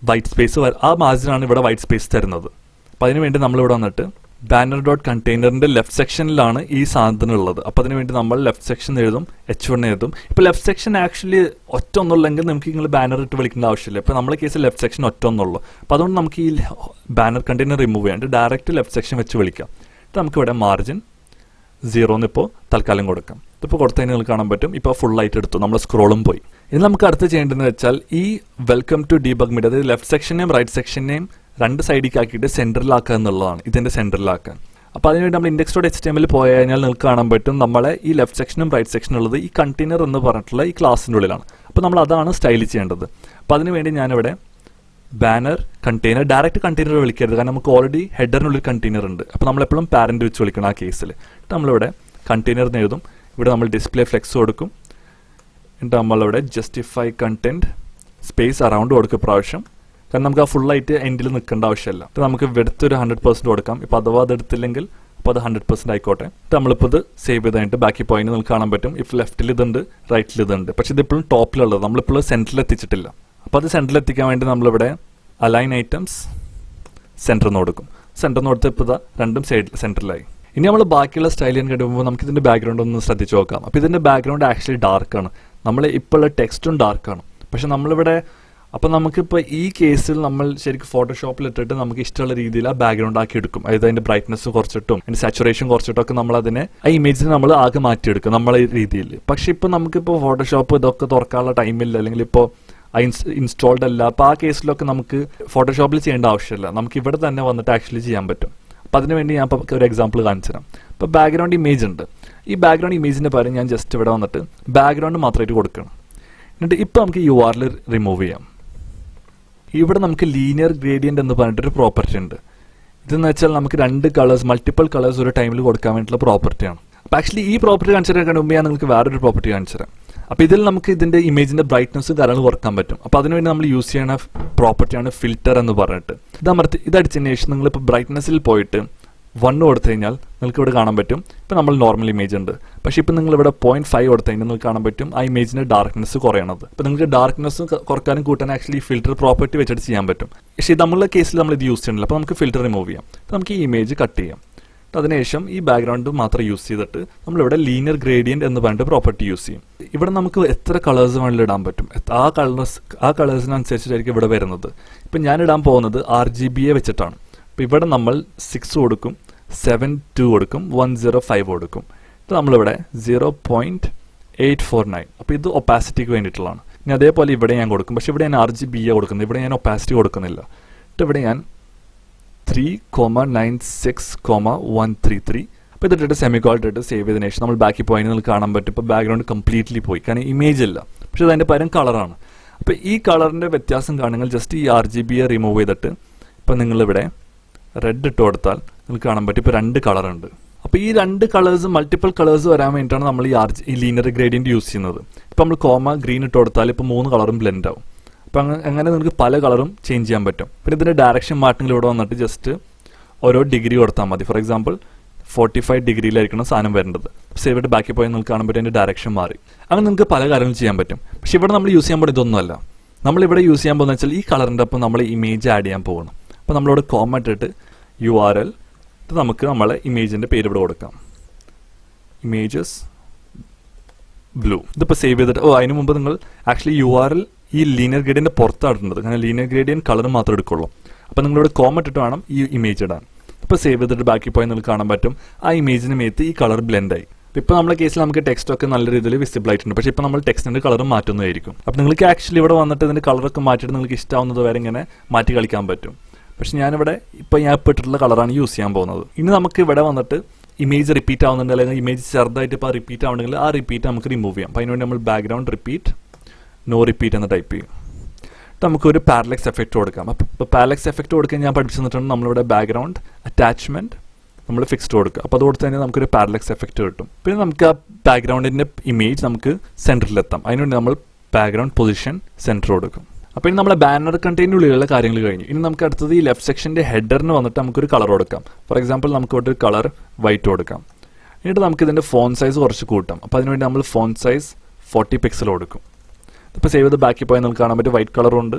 വൈറ്റ് സ്പേസ്, ആ മാർജിനാണ് ഇവിടെ വൈറ്റ് സ്പേസ് തരുന്നത്. അപ്പോൾ അതിന് വേണ്ടി നമ്മളിവിടെ വന്നിട്ട് ബാനർ ഡോട്ട് കണ്ടെയ്നറിൻ്റെ ലെഫ്റ്റ് സെക്ഷനിലാണ് ഈ സാധനം ഉള്ളത്. അപ്പോൾ അതിന് വേണ്ടി നമ്മൾ ലെഫ്റ്റ് സെക്ഷൻ എഴുതും, H1 എഴുതും. ഇപ്പോൾ ലെഫ്റ്റ് സെക്ഷൻ ആക്ച്വലി ഒറ്റ ഒന്നുള്ളെങ്കിൽ നമുക്ക് നിങ്ങൾ ബാനർ ഇട്ട് വിളിക്കേണ്ട ആവശ്യമില്ല. ഇപ്പോൾ നമ്മുടെ കേസിൽ ലെഫ്റ്റ് സെക്ഷൻ ഒറ്റ ഒന്നുള്ളൂ. അപ്പോൾ അതുകൊണ്ട് നമുക്ക് ഈ ബാനർ കണ്ടെയ്നർ റിമൂവ് ചെയ്യാണ്ട് ഡയറക്റ്റ് ലെഫ്റ്റ് സെക്ഷൻ വെച്ച് വിളിക്കാം. ഇത് നമുക്കിവിടെ മാർജിൻ 0 ഇപ്പോൾ തൽക്കാലം കൊടുക്കാം. ഇതിപ്പോൾ കൊടുത്തതിന് നിങ്ങൾക്ക് കാണാൻ പറ്റും ഇപ്പോൾ ഫുള്ളായിട്ട് എടുത്തു, നമ്മൾ സ്ക്രോളും പോയി. ഇനി നമുക്ക് അടുത്ത് ചെയ്യേണ്ടതെന്ന് വെച്ചാൽ ഈ വെൽക്കം ടു ഡീബഗ് മീഡിയ, അതായത് ലെഫ്റ്റ് സെക്ഷനെയും റൈറ്റ് സെക്ഷനെയും രണ്ട് സൈഡിലേക്ക് ആക്കിയിട്ട് സെൻറ്ററിലാക്കുക എന്നുള്ളതാണ്, ഇതിൻ്റെ സെൻറ്ററിലാക്കാൻ. അപ്പോൾ അതിനുവേണ്ടി നമ്മൾ index.html പോയി കഴിഞ്ഞാൽ നിങ്ങൾക്ക് കാണാൻ പറ്റും നമ്മളെ ഈ ലെഫ്റ്റ് സെക്ഷനും റൈറ്റ് സെക്ഷനും ഉള്ളത് ഈ കണ്ടെയ്നർ എന്ന് പറഞ്ഞിട്ടുള്ള ഈ ക്ലാസിൻ്റെ ഉള്ളിലാണ്. അപ്പോൾ നമ്മൾ അതാണ് സ്റ്റൈൽ ചെയ്യേണ്ടത്. അപ്പോൾ അതിനുവേണ്ടി ഞാനിവിടെ ബാനർ കണ്ടെയ്നർ, ഡയറക്റ്റ് കണ്ടെയ്നർ വിളിക്കരുത്, കാരണം നമുക്ക് ഓൾറെഡി ഹെഡറിനുള്ളിൽ കണ്ടെയ്നർ ഉണ്ട്. അപ്പോൾ നമ്മളെപ്പോഴും പാരൻറ്റ് വെച്ച് വിളിക്കണം. ആ കേസിൽ നമ്മളിവിടെ കണ്ടെയ്നർ എന്ന് എഴുതും. ഇവിടെ നമ്മൾ ഡിസ്പ്ലേ ഫ്ലെക്സ് കൊടുക്കും. എന്നിട്ട് നമ്മളിവിടെ ജസ്റ്റിഫൈ കണ്ടന്റ് സ്പേസ് അറൗണ്ട് കൊടുക്കും പ്രാവശ്യം, കാരണം നമുക്ക് ആ ഫുള്ളായിട്ട് എൻഡിൽ നിൽക്കേണ്ട ആവശ്യമില്ല. അപ്പോൾ നമുക്ക് എടുത്തൊരു 100% കൊടുക്കാം. ഇപ്പോൾ അഥവാ അത് എടുത്തില്ലെങ്കിൽ അപ്പോൾ അത് 100% ആയിക്കോട്ടെ. നമ്മളിപ്പോൾ ഇത് സേവ് ചെയ്ത് കഴിഞ്ഞിട്ട് ബാക്കി പോയിന്റ് നിങ്ങൾക്ക് കാണാൻ പറ്റും. ഇപ്പോൾ ലെഫ്റ്റിൽ ഇതുണ്ട്, റൈറ്റിൽ ഇതുണ്ട്. പക്ഷേ ഇതിപ്പോഴും ടോപ്പിലുള്ളത്, നമ്മളിപ്പോൾ സെൻറ്ററിൽ എത്തിച്ചിട്ടില്ല. അപ്പോൾ അത് സെൻറ്ററിൽ എത്തിക്കാൻ വേണ്ടി നമ്മളിവിടെ അലൈൻ ഐറ്റംസ് സെൻറ്ററിൽ നിന്ന് കൊടുക്കും. സെൻറ്ററിൽ നിന്ന് കൊടുത്ത് ഇപ്പോൾ ഇതാ രണ്ടും സെൻറ്ററിലായി. ഇനി നമ്മൾ ബാക്കിയുള്ള സ്റ്റൈൽ ചെയ്യാൻ കഴിയുമ്പോൾ നമുക്ക് ഇതിൻ്റെ ബാക്ക്ഗ്രൗണ്ട് ഒന്ന് ശ്രദ്ധിച്ച് നോക്കാം. അപ്പോൾ ഇതിൻ്റെ ബാക്ക്ഗ്രൗണ്ട് ആക്ച്വലി ഡാർക്കാണ്. നമ്മൾ ഇപ്പോൾ ഉള്ള ടെക്സ്റ്റും ഡാർക്കാണ്. പക്ഷേ നമ്മളിവിടെ അപ്പോൾ നമുക്കിപ്പോൾ ഈ കേസിൽ നമ്മൾ ശരിക്കും ഫോട്ടോഷോപ്പിൽ ഇട്ടിട്ട് നമുക്ക് ഇഷ്ടമുള്ള രീതിയിൽ ആ ബാക്ക്ഗ്രൗണ്ട് ആക്കി എടുക്കും. അതായത് അതിൻ്റെ ബ്രൈറ്റ്നസ് കുറച്ചിട്ടും അതിൻ്റെ സാച്ചുറേഷൻ കുറച്ചിട്ടൊക്കെ നമ്മൾ അതിനെ ആ ഇമേജിനെ നമ്മൾ ആകെ മാറ്റിയെടുക്കും നമ്മളെ രീതിയിൽ. പക്ഷേ ഇപ്പോൾ നമുക്കിപ്പോൾ ഫോട്ടോഷോപ്പ് ഇതൊക്കെ തുറക്കാനുള്ള ടൈമില്ല, അല്ലെങ്കിൽ ഇപ്പോൾ ഇൻസ്റ്റാൾഡ് അല്ല. അപ്പോൾ ആ കേസിലൊക്കെ നമുക്ക് ഫോട്ടോഷോപ്പിൽ ചെയ്യേണ്ട ആവശ്യമില്ല, നമുക്ക് ഇവിടെ തന്നെ വന്നിട്ട് ആക്ച്വലി ചെയ്യാൻ പറ്റും. അപ്പോൾ അതിനുവേണ്ടി ഞാൻ ഇപ്പോൾ ഒരു എക്സാമ്പിൾ കാണിച്ചു തരാം. ഇപ്പോൾ ബാക്ക്ഗ്രൗണ്ട് ഇമേജ് ഉണ്ട്. ഈ ബാക്ക്ഗ്രൗണ്ട് ഇമേജിൻ്റെ പകരം ഞാൻ ജസ്റ്റ് ഇവിടെ വന്നിട്ട് ബാക്ക്ഗ്രൗണ്ട് മാത്രമായിട്ട് കൊടുക്കണം. എന്നിട്ട് ഇപ്പോൾ നമുക്ക് URL റിമൂവ് ചെയ്യാം. ഇവിടെ നമുക്ക് ലീനിയർ ഗ്രേഡിയൻ്റ് എന്ന് പറഞ്ഞിട്ടൊരു പ്രോപ്പർട്ടി ഉണ്ട്. ഇതെന്ന് വെച്ചാൽ നമുക്ക് രണ്ട് കളേഴ്സ്, മൾട്ടിപ്പിൾ കളേഴ്സ് ഒരു ടൈമിൽ കൊടുക്കാൻ വേണ്ടിയിട്ടുള്ള പ്രോപ്പർട്ടിയാണ്. അപ്പോൾ ആക്ച്വലി ഈ പ്രോപ്പർട്ടി കാണിച്ചു തരാൻ മുമ്പ് ഞാൻ നിങ്ങൾക്ക് വേറൊരു പ്രോപ്പർട്ടി കാണിച്ചു തരാം. അപ്പോൾ ഇതിൽ നമുക്ക് ഇതിൻ്റെ ഇമേജിൻ്റെ ബ്രൈറ്റ്നസ്സും കാര്യങ്ങൾ കുറക്കാൻ പറ്റും. അപ്പോൾ അതിനുവേണ്ടി നമ്മൾ യൂസ് ചെയ്യുന്ന പ്രോപ്പർട്ടിയാണ് ഫിൽറ്റർ എന്ന് പറഞ്ഞിട്ട്. ഇതടിച്ചതിന് ശേഷം നിങ്ങളിപ്പോൾ ബ്രൈറ്റ്നസ്സിൽ പോയിട്ട് 1 കൊടുത്തു കഴിഞ്ഞാൽ നിങ്ങൾക്ക് ഇവിടെ കാണാൻ പറ്റും ഇപ്പോൾ നമ്മൾ നോർമൽ ഇമേജ് ഉണ്ട്. പക്ഷേ ഇപ്പോൾ നിങ്ങളിവിടെ 0.5 കൊടുത്തു കഴിഞ്ഞാൽ നിങ്ങൾക്ക് കാണാൻ പറ്റും ആ ഇമേജിൻ്റെ ഡാർക്ക്നെസ് കുറയണത്. അപ്പോൾ നിങ്ങൾക്ക് ഡാർക്ക്നെസ് കുറക്കാനും കൂട്ടാനും ആക്ച്വലി ഫിൽറ്റർ പ്രോപ്പർട്ടി വെച്ചിട്ട് ചെയ്യാൻ പറ്റും. പക്ഷേ നമ്മളുടെ കേസിൽ നമ്മൾ ഇത് യൂസ് ചെയ്യണില്ല. അപ്പോൾ നമുക്ക് ഫിൽറ്റർ റിമൂവ് ചെയ്യാം. അപ്പോൾ നമുക്ക് ഈ ഇമേജ് കട്ട് ചെയ്യാം. അതിനുശേഷം ഈ ബാക്ക്ഗ്രൗണ്ട് മാത്രം യൂസ് ചെയ്തിട്ട് നമ്മളിവിടെ ലീനിയർ ഗ്രേഡിയൻ്റ് എന്ന് പറഞ്ഞിട്ട് പ്രോപ്പർട്ടി യൂസ് ചെയ്യും. ഇവിടെ നമുക്ക് എത്ര കളേഴ്സ് വേണമെങ്കിലും ഇടാൻ പറ്റും. ആ കളേഴ്സിനനുസരിച്ചിട്ടായിരിക്കും ഇവിടെ വരുന്നത്. ഇപ്പം ഞാൻ ഇടാൻ പോകുന്നത് RGBA വെച്ചിട്ടാണ്. അപ്പോൾ ഇവിടെ നമ്മൾ 6 കൊടുക്കും, 7.2 കൊടുക്കും, 105 കൊടുക്കും. ഇത് നമ്മളിവിടെ 0.849. അപ്പോൾ ഇത് ഒപ്പാസിറ്റിക്ക് വേണ്ടിയിട്ടുള്ളതാണ്. ഇനി അതേപോലെ ഇവിടെ ഞാൻ കൊടുക്കും. പക്ഷേ ഇവിടെ ഞാൻ RGBA കൊടുക്കുന്നത്, ഇവിടെ ഞാൻ ഒപ്പാസിറ്റി കൊടുക്കുന്നില്ല. ഇവിടെ ഞാൻ 3,96,133. അപ്പോൾ ഇതിട്ടിട്ട് സെമിക്കോൾ ഇട്ടിട്ട് സേവ് ചെയ്തതിനു ശേഷം നമ്മൾ ബാക്കി പോയിന്റ് നിങ്ങൾക്ക് കാണാൻ പറ്റും. ഇപ്പോൾ ബാക്ക്ഗ്രൗണ്ട് കംപ്ലീറ്റ്ലി പോയി, കാരണം ഇമേജ് ഇല്ല. പക്ഷേ അതിൻ്റെ പകരം കളറാണ്. അപ്പോൾ ഈ കളറിൻ്റെ വ്യത്യാസം കാണുമെങ്കിൽ ജസ്റ്റ് ഈ RGBA റിമൂവ് ചെയ്തിട്ട് ഇപ്പോൾ നിങ്ങളിവിടെ റെഡ് ഇട്ട് കൊടുത്താൽ നിങ്ങൾക്ക് കാണാൻ പറ്റും ഇപ്പോൾ 2 കളറുണ്ട്. അപ്പോൾ ഈ 2 കളേഴ്സ് മൾട്ടിപ്പിൾ കളേഴ്സ് വരാൻ വേണ്ടിയിട്ടാണ് നമ്മൾ ഈ ലീനിയർ ഗ്രേഡിയൻ്റ് യൂസ് ചെയ്യുന്നത്. ഇപ്പോൾ നമ്മൾ ഗ്രീൻ ഇട്ട് കൊടുത്താൽ ഇപ്പോൾ 3 കളറും ബ്ലെൻഡ് ആവും. അപ്പോൾ അങ്ങനെ നിങ്ങൾക്ക് പല കളറും ചേഞ്ച് ചെയ്യാൻ പറ്റും. പിന്നെ ഇതിൻ്റെ ഡയറക്ഷൻ മാറ്റങ്ങൾ ഇവിടെ വന്നിട്ട് ജസ്റ്റ് ഓരോ ഡിഗ്രി കൊടുത്താൽ മതി. ഫോർ എക്സാമ്പിൾ 45 ഡിഗ്രിയിലായിരിക്കണം സാധനം വരേണ്ടത്. സേവ് ചെയ്ത് ബാക്കി പോയി നിങ്ങൾക്ക് കാണാൻ പറ്റും അതിൻ്റെ ഡയറക്ഷൻ മാറി. അങ്ങനെ നിങ്ങൾക്ക് പല കാര്യങ്ങളും ചെയ്യാൻ പറ്റും. പക്ഷേ ഇവിടെ നമ്മൾ യൂസ് ചെയ്യാൻ പോകുന്നത് ഇതൊന്നുമല്ല. നമ്മളിവിടെ യൂസ് ചെയ്യാൻ പോകുന്നത് വെച്ചാൽ ഈ കളറിൻ്റെ ഒപ്പം നമ്മൾ ഇമേജ് ആഡ് ചെയ്യാൻ പോകണം. അപ്പോൾ നമ്മളിവിടെ കോമ ഇട്ടിട്ട് URL ഇത് നമുക്ക് നമ്മളെ ഇമേജിൻ്റെ പേര് ഇവിടെ കൊടുക്കാം, ഇമേജസ് ബ്ലൂ. ഇതിപ്പോൾ സേവ് ചെയ്തിട്ട് അതിന് മുമ്പ് നിങ്ങൾ ആക്ച്വലി URL ഈ ലീനിയർ ഗ്രേഡിയൻ്റെ പുറത്താണ് ഇടുന്നത്, കാരണം ലീനിയർ ഗ്രേഡിയൻ കളർ മാത്രമേ എടുക്കുള്ളൂ. അപ്പോൾ നിങ്ങളിവിടെ കോമ ഇട്ടിട്ട് വേണം ഈ ഇമേജ് ഇടാൻ. ഇപ്പോൾ സേവ് ചെയ്തിട്ട് ബാക്കി പോയി നിങ്ങൾക്ക് കാണാൻ പറ്റും ആ ഇമേജിന് മേത്ത് ഈ കളർ ബ്ലെൻഡായി. ഇപ്പോൾ നമ്മുടെ കേസിൽ നമുക്ക് ടെക്സ്റ്റൊക്കെ നല്ല രീതിയിൽ വിസിബിൾ ആയിട്ടുണ്ട്. പക്ഷേ ഇപ്പോൾ നമ്മൾ ടെക്സ്റ്റിൻ്റെ കളർ മാറ്റുന്നതായിരിക്കും. അപ്പോൾ നിങ്ങൾക്ക് ആക്ച്വലി ഇവിടെ വന്നിട്ട് ഇതിൻ്റെ കളറൊക്കെ മാറ്റിയിട്ട് നിങ്ങൾക്ക് ഇഷ്ടമാവുന്നത് വരെ ഇങ്ങനെ മാറ്റി കളിക്കാൻ പറ്റും. പക്ഷേ ഞാനിവിടെ ഇപ്പോൾ ഞാൻ ഇട്ടിട്ടുള്ള കളറാണ് യൂസ് ചെയ്യാൻ പോകുന്നത്. ഇനി നമുക്ക് ഇവിടെ വന്നിട്ട് ഇമേജ് റിപ്പീറ്റ് ആവുന്നുണ്ട്, അല്ലെങ്കിൽ ഇമേജ് ചെറുതായിട്ട് ഇപ്പോൾ റിപ്പീറ്റ് ആവുന്നുണ്ടെങ്കിൽ ആ റിപ്പീറ്റ് നമുക്ക് റിമൂവ് ചെയ്യാം. അപ്പോൾ അതിനുവേണ്ടി നമ്മൾ ബാക്ക്ഗ്രൗണ്ട് റിപ്പീറ്റ് നോ റിപ്പീറ്റ് എന്ന് ടൈപ്പ് ചെയ്യും. നമുക്കൊരു പാരലക്സ് എഫക്റ്റ് കൊടുക്കാം. അപ്പോൾ പാരലക്സ് എഫക്റ്റ് കൊടുക്കാൻ ഞാൻ പഠിച്ചു തന്നിട്ടുണ്ട്. നമ്മളിവിടെ ബാക്ക്ഗ്രൗണ്ട് അറ്റാച്ച്മെൻറ്റ് നമ്മൾ ഫിക്സ്ഡ് കൊടുക്കുക. അപ്പോൾ അത് കൊടുത്തു കഴിഞ്ഞാൽ നമുക്കൊരു പാരലക്സ് എഫക്റ്റ് കിട്ടും. പിന്നെ നമുക്ക് ആ ബാക്ക്ഗ്രൗണ്ടിൻ്റെ ഇമേജ് നമുക്ക് സെൻറ്ററിലെത്താം. അതിനുവേണ്ടി നമ്മൾ ബാക്ക്ഗ്രൗണ്ട് പൊസിഷൻ സെൻറ്റർ കൊടുക്കും. അപ്പോൾ ഇനി നമ്മളെ ബാനർ കണ്ടെയ്നറിൻ്റെ ഉള്ളിലുള്ള കാര്യങ്ങൾ കഴിഞ്ഞു. ഇനി നമുക്ക് അടുത്തത് ഈ ലെഫ്റ്റ് സെക്ഷൻ്റെ ഹെഡറിന് വന്നിട്ട് നമുക്കൊരു കളർ കൊടുക്കാം. ഫോർ എക്സാമ്പിൾ നമുക്ക് ഇവിടെ ഒരു കളർ വൈറ്റ് കൊടുക്കാം. എന്നിട്ട് നമുക്ക് ഇതിൻ്റെ ഫോൺ സൈസ് കുറച്ച് കൂട്ടാം. അപ്പോൾ അതിനുവേണ്ടി നമ്മൾ ഫോൺ സൈസ് 40 പിക്സൽ കൊടുക്കും. ഇപ്പോൾ സേവ് ചെയ്ത് ബാക്കി പോയാൽ നമുക്ക് കാണാൻ പറ്റും വൈറ്റ് കളറുണ്ട്,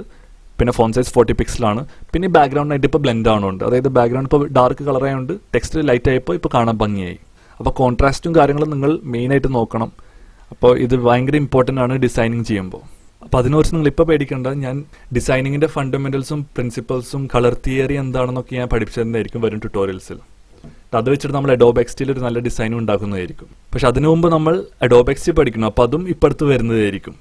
പിന്നെ ഫോൺ സൈസ് 40 പിക്സലാണ്. പിന്നെ ബാക്ക്ഗ്രൗണ്ടായിട്ട് ഇപ്പോൾ ബ്ലെൻഡ് ആവുന്നുണ്ട്, അതായത് ബാക്ക്ഗ്രൗണ്ട് ഇപ്പോൾ ഡാർക്ക് കളറായതുകൊണ്ട് ടെക്സ്റ്റ് ലൈറ്റ് ആയപ്പോൾ ഇപ്പോൾ കാണാൻ ഭംഗിയായി. അപ്പോൾ കോൺട്രാസ്റ്റും കാര്യങ്ങളും നിങ്ങൾ മെയിനായിട്ട് നോക്കണം. അപ്പോൾ ഇത് ഭയങ്കര ഇമ്പോർട്ടൻ്റ് ആണ് ഡിസൈനിങ് ചെയ്യുമ്പോൾ. അപ്പോൾ അതിനെക്കുറിച്ച് നിങ്ങൾ ഇപ്പോൾ പേടിക്കേണ്ട, ഞാൻ ഡിസൈനിങ്ങിൻ്റെ ഫണ്ടമെൻറ്റൽസും പ്രിൻസിപ്പൽസും കളർ തിയറി എന്താണെന്നൊക്കെ ഞാൻ പഠിപ്പിച്ചതായിരിക്കും വരും ട്യൂട്ടോറിയൽസിൽ. അത് വെച്ചിട്ട് നമ്മൾ അഡോബ് എക്സ്റ്റിൽ ഒരു നല്ല ഡിസൈനും ഉണ്ടാക്കുന്നതായിരിക്കും. പക്ഷെ അതിനു മുമ്പ് നമ്മൾ അഡോബ് എക്സ്റ്റി പഠിക്കണം. അപ്പോൾ അതും ഇപ്പോൾ അടുത്ത് വരുന്നതായിരിക്കും.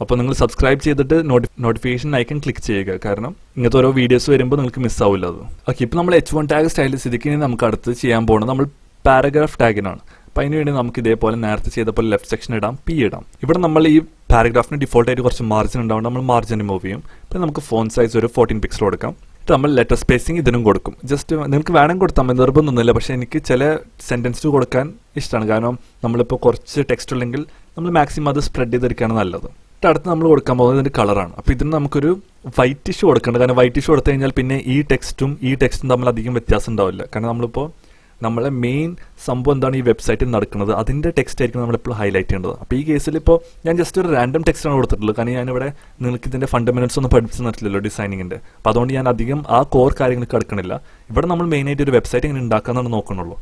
അപ്പോൾ നിങ്ങൾ സബ്സ്ക്രൈബ് ചെയ്തിട്ട് നോട്ടിഫിക്കേഷൻ ഐക്കൺ ക്ലിക്ക് ചെയ്യുക, കാരണം ഇങ്ങനത്തെ ഓരോ വീഡിയോസ് വരുമ്പോൾ നിങ്ങൾക്ക് മിസ്സാവില്ല അത്. ഓക്കെ, ഇപ്പോൾ നമ്മൾ H1 ടാഗ് സ്റ്റൈലിൽ സ്ഥിതിക്ക് നമുക്ക് അടുത്ത് ചെയ്യാൻ പോകുന്നത് നമ്മൾ പാരഗ്രാഫ് ടാഗിനാണ്. അപ്പോൾ അതിന് വേണ്ടി നമുക്ക് ഇതേപോലെ നേരത്തെ ചെയ്തപ്പോൾ ലെഫ്റ്റ് സെക്ഷൻ ഇടാം, P ഇടാം. ഇവിടെ നമ്മൾ ഈ പാരഗ്രാഫിന് ഡിഫോൾട്ടായിട്ട് കുറച്ച് മാർജിൻ ഉണ്ടാവും, നമ്മൾ മാർജിൻ റിമൂവ് ചെയ്യും. പിന്നെ നമുക്ക് ഫോൺ സൈസ് ഒരു 14 പിക്സൽ കൊടുക്കാം. നമ്മൾ ലെറ്റർ സ്പേസിങ് ഇതിനും കൊടുക്കും. ജസ്റ്റ് നിങ്ങൾക്ക് വേണം കൊടുത്താൽ മതി, നിർബന്ധമൊന്നുമില്ല. പക്ഷേ എനിക്ക് ചില സെൻറ്റൻസ് കൊടുക്കാൻ ഇഷ്ടമാണ്, കാരണം നമ്മളിപ്പോൾ കുറച്ച് ടെക്സ്റ്റ് ഉണ്ടെങ്കിൽ നമ്മൾ മാക്സിമം അത് സ്പ്രെഡ് ചെയ്തെടുക്കുകയാണ് നല്ലത്. അടുത്ത് നമ്മൾ കൊടുക്കാൻ പോകുന്നത് ഇതിൻ്റെ കളറാണ്. അപ്പോൾ ഇതിന് നമുക്കൊരു വൈറ്റ് ഇഷ്യൂ കൊടുക്കേണ്ടത്, കാരണം വൈറ്റ് ഇഷ്യൂ കൊടുത്തു കഴിഞ്ഞാൽ പിന്നെ ഈ ടെക്സ്റ്റും തമ്മിൽ അധികം വ്യത്യാസം ഉണ്ടാവില്ല. കാരണം നമ്മളിപ്പോൾ നമ്മളെ മെയിൻ സംഭവം എന്താണ് ഈ വെബ്സൈറ്റിൽ നടക്കുന്നത്, അതിൻ്റെ ടെക്സ്റ്റ് ആയിരിക്കും നമ്മളെപ്പോഴും ഹൈലൈറ്റ് ചെയ്യേണ്ടത്. അപ്പോൾ ഈ കേസിൽ ഇപ്പോൾ ഞാൻ ജസ്റ്റ് ഒരു റാൻഡം ടെക്സ്റ്റാണ് കൊടുത്തിട്ടുള്ളത്, കാരണം ഞാനിവിടെ നിങ്ങൾക്ക് ഇതിൻ്റെ ഫണ്ടമെൻറ്റൽസ് ഒന്നും പഠിപ്പിച്ച് തന്നിട്ടില്ലല്ലോ ഡിസൈനിങ്ങിൻ്റെ. അപ്പോൾ അതുകൊണ്ട് ഞാൻ അധികം ആ കോർ കാര്യങ്ങൾക്ക് എടുക്കണില്ല. ഇവിടെ നമ്മൾ മെയിനായിട്ട് ഒരു വെബ്സൈറ്റ് എങ്ങനെ ഉണ്ടാക്കാമെന്നാണ് നോക്കണുള്ളൂ.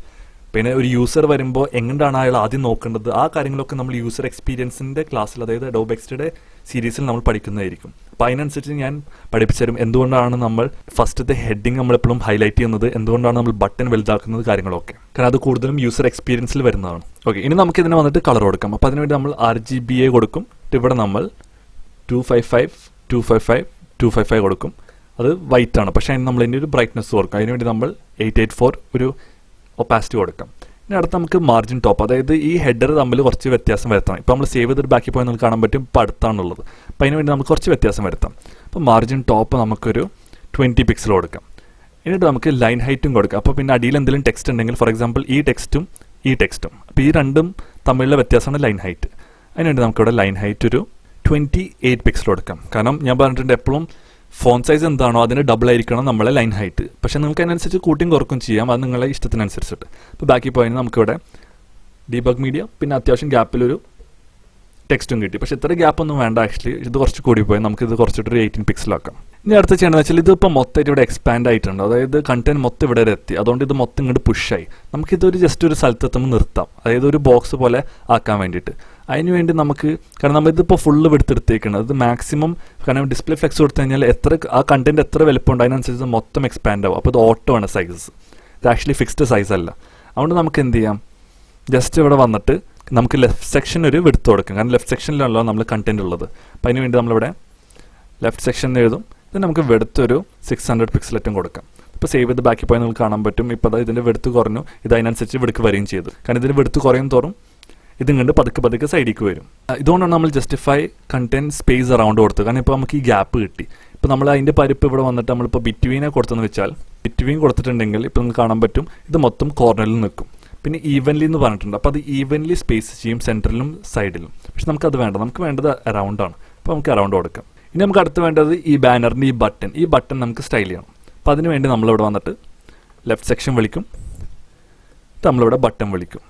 പിന്നെ ഒരു യൂസർ വരുമ്പോൾ എങ്ങനെയാണ് അയാൾ ആദ്യം നോക്കേണ്ടത്, ആ കാര്യങ്ങളൊക്കെ നമ്മൾ യൂസർ എക്സ്പീരിയൻസിൻ്റെ ക്ലാസ്സിൽ, അതായത് അഡോബ് എക്സ്റ്റിയുടെ സീരീസിൽ നമ്മൾ പഠിക്കുന്നതായിരിക്കും. അപ്പോൾ അതിനനുസരിച്ച് ഞാൻ പഠിപ്പിച്ചു തരും എന്തുകൊണ്ടാണ് നമ്മൾ ഫസ്റ്റത്തെ ഹെഡിങ് നമ്മളെപ്പോഴും ഹൈലൈറ്റ് ചെയ്യുന്നത്, എന്തുകൊണ്ടാണ് നമ്മൾ ബട്ടൺ വലുതാക്കുന്നത്, കാര്യങ്ങളൊക്കെ. കാരണം അത് കൂടുതലും യൂസർ എക്സ്പീരിയൻസിൽ വരുന്നതാണ്. ഓക്കെ, ഇനി നമുക്ക് ഇതിന് വന്നിട്ട് കളർ കൊടുക്കാം. അപ്പോൾ അതിനുവേണ്ടി നമ്മൾ RGBA കൊടുക്കും. ഇവിടെ നമ്മൾ 255 കൊടുക്കും. അത് വൈറ്റ് ആണ്, പക്ഷേ അതിന് നമ്മൾ ഇതിൻ്റെ ഒരു ബ്രൈറ്റ്നസ് കൊടുക്കും. അതിനുവേണ്ടി നമ്മൾ 884 ഒരു ഒപ്പാസിറ്റി കൊടുക്കാം. ഇനി അടുത്ത് നമുക്ക് മാർജിൻ ടോപ്പ്, അതായത് ഈ ഹെഡർ തമ്മിൽ കുറച്ച് വ്യത്യാസം വരുത്തണം. ഇപ്പോൾ നമ്മൾ സേവ് ചെയ്തിട്ട് ബാക്കി പോയി നമുക്ക് കാണാൻ പറ്റും ഇപ്പോൾ അടുത്താണുള്ളത്. അപ്പോൾ അതിന് വേണ്ടി നമുക്ക് കുറച്ച് വ്യത്യാസം വരുത്താം. അപ്പോൾ മാർജിൻ ടോപ്പ് നമുക്കൊരു 20 പിക്സൽ കൊടുക്കാം. എന്നിട്ട് നമുക്ക് ലൈൻ ഹൈറ്റും കൊടുക്കാം. അപ്പോൾ പിന്നെ അടിയിൽ എന്തെങ്കിലും ടെക്സ്റ്റ് ഉണ്ടെങ്കിൽ, ഫോർ എക്സാമ്പിൾ ഈ ടെക്സ്റ്റും അപ്പോൾ ഈ രണ്ടും തമ്മിലുള്ള വ്യത്യാസമാണ് ലൈൻ ഹൈറ്റ്. അതിനുവേണ്ടി നമുക്കിവിടെ ലൈൻ ഹൈറ്റ് ഒരു 28 പിക്സൽ കൊടുക്കാം. കാരണം ഞാൻ പറഞ്ഞിട്ടുണ്ട് എപ്പോഴും ഫോൺ സൈസ് എന്താണോ അതിന് ഡബിൾ ആയിരിക്കണം നമ്മളെ ലൈൻ ഹൈറ്റ്. പക്ഷേ നിങ്ങൾക്ക് അതിനനുസരിച്ച് കൂട്ടിയും കുറക്കും ചെയ്യാം, അത് നിങ്ങളെ ഇഷ്ടത്തിനനുസരിച്ചിട്ട്. അപ്പോൾ ബാക്കി പോയിന്റ് നമുക്കിവിടെ ഡീബഗ്മീഡിയ, പിന്നെ അത്യാവശ്യം ഗ്യാപ്പിലൊരു ടെക്സ്റ്റും കിട്ടി. പക്ഷേ ഇത്ര ഗ്യാപ്പൊന്നും വേണ്ട, ആക്ച്വലി ഇത് കുറച്ച് കൂടി പോയി. നമുക്കിത് കുറച്ചിട്ടൊരു 18 പിക്സലാക്കാം. ഇനി അടുത്ത് ചെയ്യണമെന്ന് വെച്ചാൽ ഇതിപ്പോൾ മൊത്തമായിട്ട് ഇവിടെ എക്സ്പാൻഡ് ആയിട്ടുണ്ട്, അതായത് കണ്ടന്റ് മൊത്തം ഇവിടെ വരെ എത്തി. അതുകൊണ്ട് ഇത് മൊത്തം ഇങ്ങോട്ട് പുഷായി. നമുക്കിതൊരു ജസ്റ്റ് ഒരു സ്ഥലത്തെത്തുമ്പോൾ നിർത്താം, അതായത് ഒരു ബോക്സ് പോലെ ആക്കാൻ വേണ്ടിയിട്ട്. അതിനുവേണ്ടി നമുക്ക്, കാരണം നമ്മളിതിപ്പോൾ ഫുള്ള് എടുത്തെടുത്തേക്കാണ്, അത് മാക്സിമം, കാരണം ഡിസ്പ്ലേ ഫ്ലെക്സ് കൊടുത്തു കഴിഞ്ഞാൽ ആ കണ്ടന്റ് എത്ര വലുപ്പമുണ്ട് അതിനനുസരിച്ച് മൊത്തം എക്സ്പാൻഡ് ആവും. അപ്പോൾ ഇത് ഓട്ടോ ആണ് സൈസസ്, ഇത് ആക്ച്വലി ഫിക്സ്ഡ് സൈസ് അല്ല. അതുകൊണ്ട് നമുക്ക് എന്ത് ചെയ്യാം, ജസ്റ്റ് ഇവിടെ വന്നിട്ട് നമുക്ക് ലെഫ്റ്റ് സെക്ഷൻ ഒരു വിടുത്ത് കൊടുക്കാം, കാരണം ലെഫ്റ്റ് സെക്ഷനിലാണല്ലോ നമ്മൾ കണ്ടന്റ് ഉള്ളത്. അപ്പോൾ അതിന് വേണ്ടി നമ്മളിവിടെ ലെഫ്റ്റ് സെക്ഷൻ എഴുതും. ഇത് നമുക്ക് വെടുത്തൊരു 600 പിക്സലേറ്റും കൊടുക്കാം. ഇപ്പോൾ സേവ് ചെയ്ത് ബാക്കി പോയി നിങ്ങൾക്ക് കാണാൻ പറ്റും. ഇപ്പോൾ ഇതിൻ്റെ വെടുത്ത് കുറഞ്ഞു, ഇത് അതിനനുസരിച്ച് വെടുക്ക് വരികയും ചെയ്തു. കാരണം ഇതിൻ്റെ വെടുത്ത് കുറയും തോറും ഇതും കണ്ട് പതുക്കെ സൈഡിലേക്ക് വരും. ഇതുകൊണ്ടാണ് നമ്മൾ ജസ്റ്റിഫൈ കണ്ടന്റ് സ്പേസ് അറൗണ്ട് കൊടുത്തത്, കാരണം ഇപ്പോൾ നമുക്ക് ഈ ഗ്യാപ്പ് കിട്ടി. ഇപ്പോൾ നമ്മൾ അതിൻ്റെ പരിപ്പ് ഇവിടെ വന്നിട്ട് നമ്മളിപ്പോൾ ബിറ്റ്വീനെ കൊടുത്തെന്ന് വെച്ചാൽ, ബിറ്റ്വീൻ കൊടുത്തിട്ടുണ്ടെങ്കിൽ ഇപ്പോൾ നിങ്ങൾക്ക് കാണാൻ പറ്റും ഇത് മൊത്തം കോർണറിൽ നിൽക്കും. പിന്നെ ഈവൻലി എന്ന് പറഞ്ഞിട്ടുണ്ട്, അപ്പോൾ അത് ഈവൻലി സ്പേസ് ചെയ്യും സെൻറ്ററിലും സൈഡിലും. പക്ഷെ നമുക്കത് വേണ്ട, നമുക്ക് വേണ്ടത് അറൗണ്ടാണ്. അപ്പോൾ നമുക്ക് അറൗണ്ട് കൊടുക്കാം. ഇനി നമുക്ക് അടുത്ത് വേണ്ടത് ഈ ബാനറിൻ്റെ ഈ ബട്ടൺ നമുക്ക് സ്റ്റൈൽ ചെയ്യണം. അപ്പോൾ അതിന് വേണ്ടി നമ്മളിവിടെ വന്നിട്ട് ലെഫ്റ്റ് സെക്ഷൻ വിളിക്കും, നമ്മളിവിടെ ബട്ടൺ വിളിക്കും.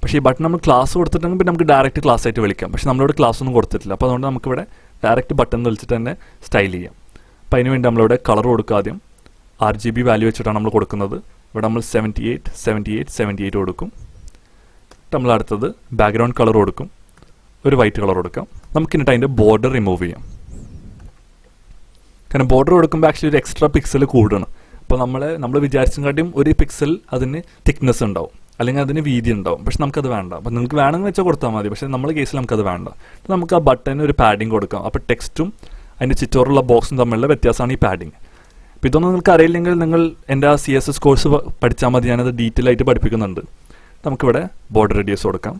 പക്ഷേ ഈ ബട്ടൺ നമ്മൾ ക്ലാസ് കൊടുത്തിട്ടുണ്ടെങ്കിൽ പിന്നെ നമുക്ക് ഡയറക്റ്റ് ക്ലാസ് ആയിട്ട് വിളിക്കാം. പക്ഷേ നമ്മളിവിടെ ക്ലാസ് ഒന്നും കൊടുത്തിട്ടില്ല, അപ്പോൾ അതുകൊണ്ട് നമുക്കിവിടെ ഡയറക്റ്റ് ബട്ടൺ വിളിച്ചിട്ട് തന്നെ സ്റ്റൈൽ ചെയ്യാം. അപ്പോൾ അതിന് വേണ്ടി നമ്മളിവിടെ കളർ കൊടുക്കുക. ആദ്യം RGB വാല്യൂ വെച്ചിട്ടാണ് നമ്മൾ കൊടുക്കുന്നത്. ഇവിടെ നമ്മൾ 78 കൊടുക്കും. നമ്മൾ അടുത്തത് ബാക്ക്ഗ്രൗണ്ട് കളർ കൊടുക്കും, ഒരു വൈറ്റ് കളർ കൊടുക്കാം. നമുക്കിന്നിട്ട് അതിൻ്റെ ബോർഡർ റിമൂവ് ചെയ്യാം. കാരണം ബോർഡർ കൊടുക്കുമ്പോൾ ആക്ച്വലി ഒരു എക്സ്ട്രാ പിക്സൽ കൂടണം. അപ്പോൾ നമ്മൾ വിചാരിച്ചതിനെക്കാട്ടിയും ഒരു പിക്സൽ അതിന് തിക്നെസ് ഉണ്ടാവും, അല്ലെങ്കിൽ അതിന് വീതി ഉണ്ടാവും. പക്ഷെ നമുക്കത് വേണ്ട. അപ്പോൾ നിങ്ങൾക്ക് വേണമെന്ന് വെച്ചാൽ കൊടുത്താൽ മതി, പക്ഷേ നമ്മുടെ കേസിൽ നമുക്കത് വേണ്ട. നമുക്ക് ആ ബട്ടന് ഒരു പാഡിങ് കൊടുക്കാം. അപ്പോൾ ടെക്സ്റ്റും അതിൻ്റെ ചുറ്റോറുള്ള ബോക്സും തമ്മിലുള്ള വ്യത്യാസമാണ് ഈ പാഡിങ്. അപ്പോൾ ഇതൊന്നും നിങ്ങൾക്ക് അറിയില്ലെങ്കിൽ നിങ്ങൾ എൻ്റെ ആ CSS കോഴ്സ് പഠിച്ചാൽ മതി, ഞാനത് ഡീറ്റെയിൽ ആയിട്ട് പഠിപ്പിക്കുന്നുണ്ട്. നമുക്കിവിടെ ബോർഡർ റേഡിയസ് കൊടുക്കാം,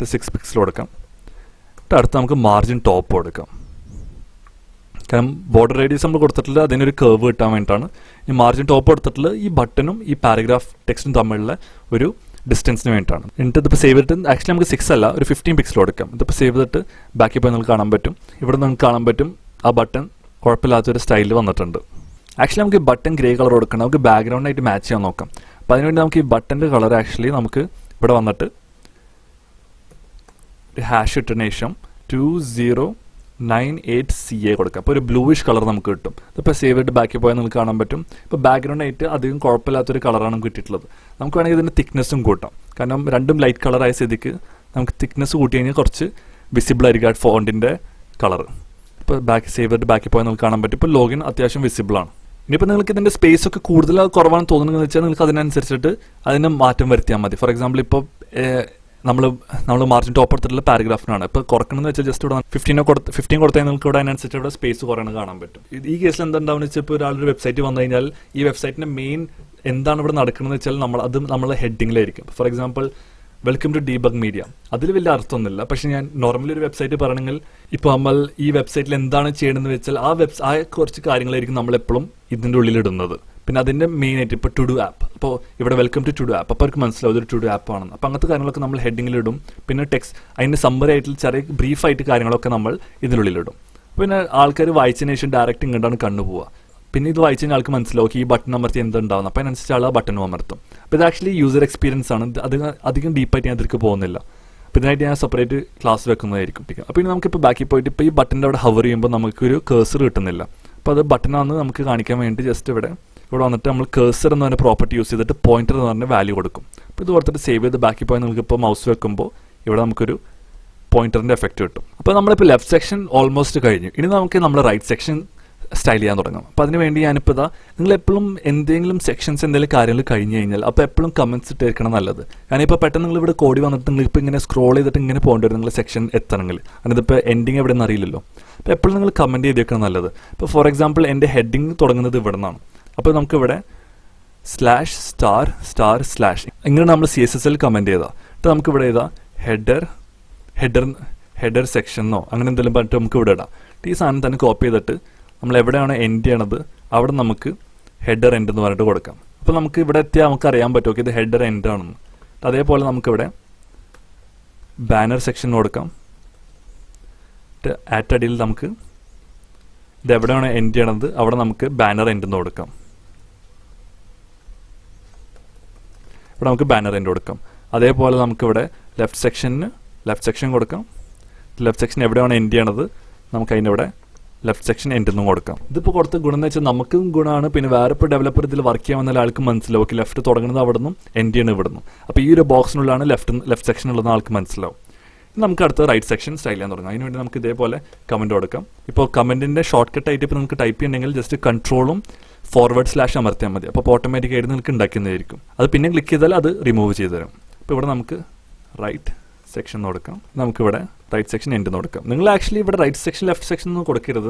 6 പിക്സൽ കൊടുക്കാം. അടുത്ത് നമുക്ക് മാർജിൻ ടോപ്പ് കൊടുക്കാം. കാരണം ബോർഡർ റേഡിയസ് നമ്മൾ കൊടുത്തിട്ടുള്ള അതിനൊരു കർവ് കിട്ടാൻ വേണ്ടിയിട്ടാണ്. ഈ മാർജിൻ ടോപ്പ് കൊടുത്തിട്ടുള്ള ഈ ബട്ടണും ഈ പാരഗ്രാഫ് ടെക്സ്റ്റും തമ്മിലുള്ള ഒരു ഡിസ്റ്റൻസിന് വേണ്ടിയിട്ടാണ്. എന്നിട്ട് ഇതിപ്പോൾ സേവ് ചെയ്തിട്ട് ആക്ച്വലി നമുക്ക് 6 അല്ല ഒരു 15 പിക്സൽ കൊടുക്കാം. ഇതിപ്പോൾ സേവ് ചെയ്തിട്ട് ബാക്കി പോയി നിങ്ങൾക്ക് കാണാൻ പറ്റും. ഇവിടെ നിങ്ങൾക്ക് കാണാൻ പറ്റും ആ ബട്ടൺ കുഴപ്പമില്ലാത്തൊരു സ്റ്റൈലിൽ വന്നിട്ടുണ്ട്. ആക്ച്വലി നമുക്ക് ഈ ബട്ടൺ ഗ്രേ കളർ കൊടുക്കണം, നമുക്ക് ബാക്ക്ഗ്രൗണ്ടായിട്ട് മാച്ച് ചെയ്യാൻ നോക്കാം. അപ്പോൾ അതിനുവേണ്ടി നമുക്ക് ഈ ബട്ടൻ്റെ കളർ ആക്ച്വലി നമുക്ക് ഇവിടെ വന്നിട്ട് ഒരു ഹാഷ് ഇട്ടതിന് ശേഷം 2098CA കൊടുക്കാം. അപ്പോൾ ഒരു ബ്ലൂയിഷ് കളർ നമുക്ക് കിട്ടും. ഇപ്പോൾ സേവ് ചെയ്തിട്ട് ബാക്കി പോയാൽ നിങ്ങൾക്ക് കാണാൻ പറ്റും. ഇപ്പോൾ ബാക്ക്ഗ്രൗണ്ട് ആയിട്ട് അധികം കുഴപ്പമില്ലാത്തൊരു കളറാണ് നമുക്ക് കിട്ടിയിട്ടുള്ളത്. നമുക്ക് വേണമെങ്കിൽ ഇതിൻ്റെ തിക്നെസ്സും കൂട്ടാം, കാരണം രണ്ടും ലൈറ്റ് കളറായ സ്ഥിതിക്ക് നമുക്ക് തിക്നെസ് കൂട്ടി കഴിഞ്ഞാൽ കുറച്ച് വിസിബിൾ ആയിരിക്കും ആ ഫോണ്ടിൻ്റെ കളർ. ഇപ്പോൾ സേവ് ചെയ്തിട്ട് ബാക്കി പോയാൽ നിങ്ങൾക്ക് കാണാൻ പറ്റും. ഇപ്പോൾ ലോഗിൻ അത്യാവശ്യം വിസിബിളാണ്. ഇനിയിപ്പോൾ നിങ്ങൾക്ക് ഇതിൻ്റെ സ്പേസ് ഒക്കെ കൂടുതൽ കുറവാണെന്ന് തോന്നുന്നതെന്ന് വെച്ചാൽ നിങ്ങൾക്ക് അതിനനുസരിച്ചിട്ട് അതിന് മാറ്റം വരുത്തിയാൽ മതി. ഫോർ എക്സാമ്പിൾ ഇപ്പോൾ നമ്മൾ മാർജിൻ ടോപ്പ് എടുത്തിട്ടുള്ള പാരഗ്രാഫിനാണ്. ഇപ്പോൾ കുറക്കണമെന്ന് വെച്ചാൽ ജസ്റ്റ് ഇവിടെ 15 കൊടുത്താൽ നിങ്ങൾക്ക് ഇവിടെ അതിനനുസരിച്ച് ഇവിടെ സ്പേസ് കുറയണം കാണാൻ പറ്റും. ഈ കേസിൽ എന്താണെന്ന് വെച്ചാൽ ഇപ്പോൾ ഒരാളൊരു വെബ്സൈറ്റ് വന്നു കഴിഞ്ഞാൽ ഈ വെബ്സൈറ്റിൻ്റെ മെയിൻ എന്താണ് ഇവിടെ നടക്കുന്നത് വെച്ചാൽ നമ്മളെ ഹെഡിങ്ങിലായിരിക്കും. For example welcome to debugmedia, അതിൽ വലിയ അർത്ഥമൊന്നുമില്ല. പക്ഷേ ഞാൻ നോർമലി ഒരു വെബ്സൈറ്റ് പറയണമെങ്കിൽ ഇപ്പോൾ നമ്മൾ ഈ വെബ്സൈറ്റിൽ എന്താണ് ചെയ്യണമെന്ന് വെച്ചാൽ ആ കുറച്ച് കാര്യങ്ങളായിരിക്കും നമ്മളെപ്പോഴും ഇതിൻ്റെ ഉള്ളിലിടുന്നത്. പിന്നെ അതിൻ്റെ മെയിൻ ആയിട്ട് ഇപ്പോൾ ടു ഡു ആപ്പ്, അപ്പോൾ ഇവിടെ വെൽക്കം ടു ഡു ആപ്പ്, അപ്പോൾ അവർക്ക് മനസ്സിലാവും ഇതൊരു ടു ഡു ആപ്പ് ആണെന്ന്. അപ്പോൾ അങ്ങനത്തെ കാര്യങ്ങളൊക്കെ നമ്മൾ ഹെഡിങ്ങിലിടും. പിന്നെ അതിൻ്റെ സമ്മറി ആയിട്ട് ചെറിയ ബ്രീഫായിട്ട് കാര്യങ്ങളൊക്കെ നമ്മൾ ഇതിനുള്ളിലിടും. പിന്നെ ആൾക്കാർ വായിച്ചതിന് ശേഷം ഡയറക്റ്റ് ഇങ്ങോട്ടാണ് കണ്ണു പോവുക. പിന്നെ ഇത് വായിച്ചു കഴിഞ്ഞാൽ ആൾക്ക് മനസ്സിലാവും ഈ ബട്ടൺ അമർത്തി എന്തുണ്ടാവുന്നു. അപ്പോൾ അതിനനുസരിച്ച് ആൾ ആ ബട്ടൺ അമർത്തും. അപ്പോൾ ഇത് ആക്ച്വലി യൂസർ എക്സ്പീരിയൻസ് ആണ്. അത് അധികം ഡീപ്പായിട്ട് ഞാൻ അതിലേക്ക് പോകുന്നില്ല. അപ്പോൾ ഇതിനായിട്ട് ഞാൻ സെപ്പറേറ്റ് ക്ലാസ് വെക്കുന്നതായിരിക്കും. അപ്പോൾ ഇനി നമുക്കിപ്പോൾ ബാക്കി പോയിട്ട് ഇപ്പോൾ ഈ ബട്ടൻ്റെ അവിടെ ഹവർ ചെയ്യുമ്പോൾ നമുക്കൊരു കേഴ്സർ കിട്ടുന്നില്ല. അപ്പോൾ അത് ബട്ടനാണെന്ന് നമുക്ക് കാണിക്കാൻ വേണ്ടി ജസ്റ്റ് ഇവിടെ വന്നിട്ട് നമ്മൾ കേഴ്സർ എന്ന് പറഞ്ഞ പ്രോപ്പർട്ടി യൂസ് ചെയ്തിട്ട് പോയിന്റർ എന്ന് പറഞ്ഞ വാല്യൂ കൊടുക്കും. അപ്പോൾ ഇത് കൊടുത്തിട്ട് സേവ് ചെയ്ത് ബാക്കി പോയി നമുക്കിപ്പോൾ മൗസ് വെക്കുമ്പോൾ ഇവിടെ നമുക്കൊരു പോയിന്ററിൻ്റെ എഫക്റ്റ് കിട്ടും. അപ്പോൾ നമ്മളിപ്പോൾ ലെഫ്റ്റ് സെക്ഷൻ ഓൾമോസ്റ്റ് കഴിഞ്ഞു. ഇനി നമുക്ക് നമ്മൾ റൈറ്റ് സെക്ഷൻ സ്റ്റൈൽ ചെയ്യാൻ തുടങ്ങാം. അപ്പോൾ അതിന് വേണ്ടി ഞാനിപ്പോൾ നിങ്ങളെപ്പോഴും എന്തെങ്കിലും സെക്ഷൻസ് എന്തെങ്കിലും കാര്യങ്ങൾ കഴിഞ്ഞ് കഴിഞ്ഞാൽ അപ്പോൾ എപ്പോഴും കമൻറ്റ്സ് ഇട്ടേക്കണം നല്ലത്. കാരണം ഇപ്പോൾ പെട്ടെന്ന് നിങ്ങൾ ഇവിടെ കോടി വന്നിട്ട് നിങ്ങളിപ്പോൾ ഇങ്ങനെ സ്ക്രോൾ ചെയ്തിട്ട് ഇങ്ങനെ പോകേണ്ടി വരും നിങ്ങൾ സെക്ഷൻ എത്തണമെങ്കിൽ. കാരണം ഇതിപ്പോൾ എൻഡിങ് എവിടെ നിന്ന് അറിയില്ലല്ലോ. അപ്പോൾ എപ്പോഴും നിങ്ങൾ കമൻറ്റ് ചെയ്തേക്കണം നല്ലത്. ഇപ്പോൾ ഫോർ എക്സാമ്പിൾ എൻ്റെ ഹെഡിങ് തുടങ്ങുന്നത് ഇവിടെ നിന്നാണ്. അപ്പോൾ നമുക്കിവിടെ /*/ ഇങ്ങനെ നമ്മൾ CSSൽ കമൻറ്റ് ചെയ്താൽ അപ്പോൾ നമുക്കിവിടെ ചെയ്താൽ ഹെഡർ സെക്ഷനോ അങ്ങനെ എന്തെങ്കിലും പറഞ്ഞിട്ട് നമുക്ക് ഇവിടെ ഇടാം. ഈ സാധനം തന്നെ കോപ്പി ചെയ്തിട്ട് നമ്മൾ എവിടെയാണ് എൻഡ് ചെയ്യണത് അവിടെ നമുക്ക് ഹെഡർ എൻഡ് എന്ന് പറഞ്ഞിട്ട് കൊടുക്കാം. അപ്പോൾ നമുക്ക് ഇവിടെ എത്തിയാൽ നമുക്ക് അറിയാൻ പറ്റും ഇത് ഹെഡർ എൻഡ് ആണെന്ന്. അതേപോലെ നമുക്കിവിടെ ബാനർ സെക്ഷൻ കൊടുക്കാം. ആറ്റ് അടിയിൽ നമുക്ക് ഇത് എവിടെയാണ് എൻഡ് ചെയ്യണത് അവിടെ നമുക്ക് ബാനർ എൻഡ് എന്ന് കൊടുക്കാം. ഇവിടെ നമുക്ക് ബാനർ എൻഡ് കൊടുക്കാം. അതേപോലെ നമുക്കിവിടെ ലെഫ്റ്റ് സെക്ഷൻ കൊടുക്കാം. ലെഫ്റ്റ് സെക്ഷൻ എവിടെയാണ് എൻഡ് ചെയ്യണത് നമുക്ക് അതിൻ്റെ ലെഫ്റ്റ് സെക്ഷൻ എൻഡ് എന്നും കൊടുക്കാം. ഇതിപ്പോൾ കൊടുത്ത ഗുണം എന്ന് വെച്ചാൽ നമുക്കും ഗുണമാണ്. പിന്നെ വേറെ ഇപ്പോൾ ഡെവലപ്പർ ഇതിൽ വർക്ക് ചെയ്യാൻ വന്നാൽ ആൾക്ക് മനസ്സിലാവും ഓക്കെ ലെഫ്റ്റ് തുടങ്ങുന്നത് അവിടെ നിന്നും എൻഡ് ചെയ്യണം ഇവിടെ നിന്നും. അപ്പോൾ ഈ ഒരു ബോക്സിനുള്ളിലാണ് ലെഫ്റ്റ് സെക്ഷൻ ഉള്ളതെന്ന് ആൾക്ക് മനസ്സിലാവും. നമുക്ക് അടുത്ത റൈറ്റ് സെക്ഷൻ സ്റ്റൈൽ ചെയ്യാൻ തുടങ്ങാം. അതിനുവേണ്ടി നമുക്ക് ഇതേപോലെ കമൻറ്റ് കൊടുക്കാം. ഇപ്പോൾ കമൻറ്റിൻ്റെ ഷോർട്ട് കട്ട് ആയിട്ട് ഇപ്പോൾ നിങ്ങൾക്ക് ടൈപ്പ് ചെയ്യണമെങ്കിൽ ജസ്റ്റ് കൺട്രോളും / അമർത്തിയാൽ മതി. അപ്പോൾ ഓട്ടോമാറ്റിക്കായിട്ട് നിങ്ങൾക്ക് ഉണ്ടാക്കുന്നതായിരിക്കും. അത് പിന്നെ ക്ലിക്ക് ചെയ്താൽ അത് റിമൂവ് ചെയ്ത് തരും. അപ്പോൾ ഇവിടെ നമുക്ക് റൈറ്റ് സെക്ഷൻ കൊടുക്കാം. നമുക്കിവിടെ റൈറ്റ് സെക്ഷൻ എൻഡ് കൊടുക്കാം. നിങ്ങൾ ആക്ച്വലി ഇവിടെ റൈറ്റ് സെക്ഷൻ ലെഫ്റ്റ് സെക്ഷൻ ഒന്നും കൊടുക്കരുത്.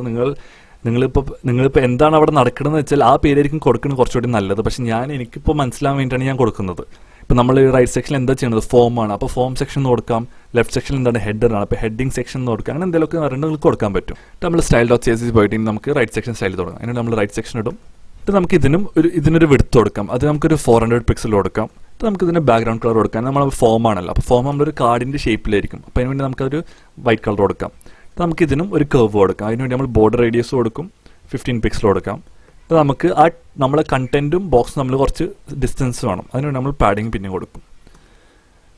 നിങ്ങളിപ്പോൾ എന്താണ് അവിടെ നടക്കണമെന്ന് വെച്ചാൽ ആ പേരായിരിക്കും കൊടുക്കുന്നത് കുറച്ചുകൂടി നല്ലത്. പക്ഷേ എനിക്കിപ്പോൾ മനസ്സിലാൻ വേണ്ടിയിട്ടാണ് ഞാൻ കൊടുക്കുന്നത്. ഇപ്പോൾ നമ്മൾ റൈറ്റ് സെക്ഷനിൽ എന്താ ചെയ്യുന്നത് ഫോമാണ്. അപ്പോൾ ഫോം സെക്ഷൻ എന്ന് കൊടുക്കാം. ലെഫ്റ്റ് സെക്ഷനിൽ എന്താണ് ഹെഡറാണ്. അപ്പോൾ ഹെഡിങ് സെക്ഷൻ എന്ന് കൊടുക്കാം. അങ്ങനെ എന്തെങ്കിലുമൊക്കെ നിങ്ങൾക്ക് കൊടുക്കാൻ പറ്റും. നമ്മൾ style.css പോയിട്ട് നമുക്ക് റൈറ്റ് സെക്ഷൻ സ്റ്റൈൽ തുടങ്ങാം. അതിന് നമ്മൾ റൈറ്റ് സെക്ഷൻ ഇടും. നമുക്ക് ഇതിനൊരു വിഡ്ത്ത് കൊടുക്കാം. അത് നമുക്കൊരു 400 പിക്സൽ കൊടുക്കാം. നമുക്ക് ഇതിന് ബാക്ക്ഗ്രൗണ്ട് കളർ കൊടുക്കാം. നമ്മൾ ഫോം ആണല്ലോ. അപ്പോൾ ഫോം നമ്മളൊരു കാർഡിൻ്റെ ഷേപ്പിലായിരിക്കും. അപ്പോൾ അതിന് വേണ്ടി നമുക്കൊരു വൈറ്റ് കളർ കൊടുക്കാം. നമുക്ക് ഇതിനും ഒരു കർവ് കൊടുക്കാം. അതിനുവേണ്ടി നമ്മൾ ബോർഡർ റേഡിയസ് കൊടുക്കും. 15 പിക്സൽ കൊടുക്കാം. അപ്പോൾ നമുക്ക് നമ്മളെ കണ്ടന്റും ബോക്സും നമ്മൾ കുറച്ച് ഡിസ്റ്റൻസ് വേണം. അതിനുവേണ്ടി നമ്മൾ പാഡിങ് പിന്നെ കൊടുക്കും.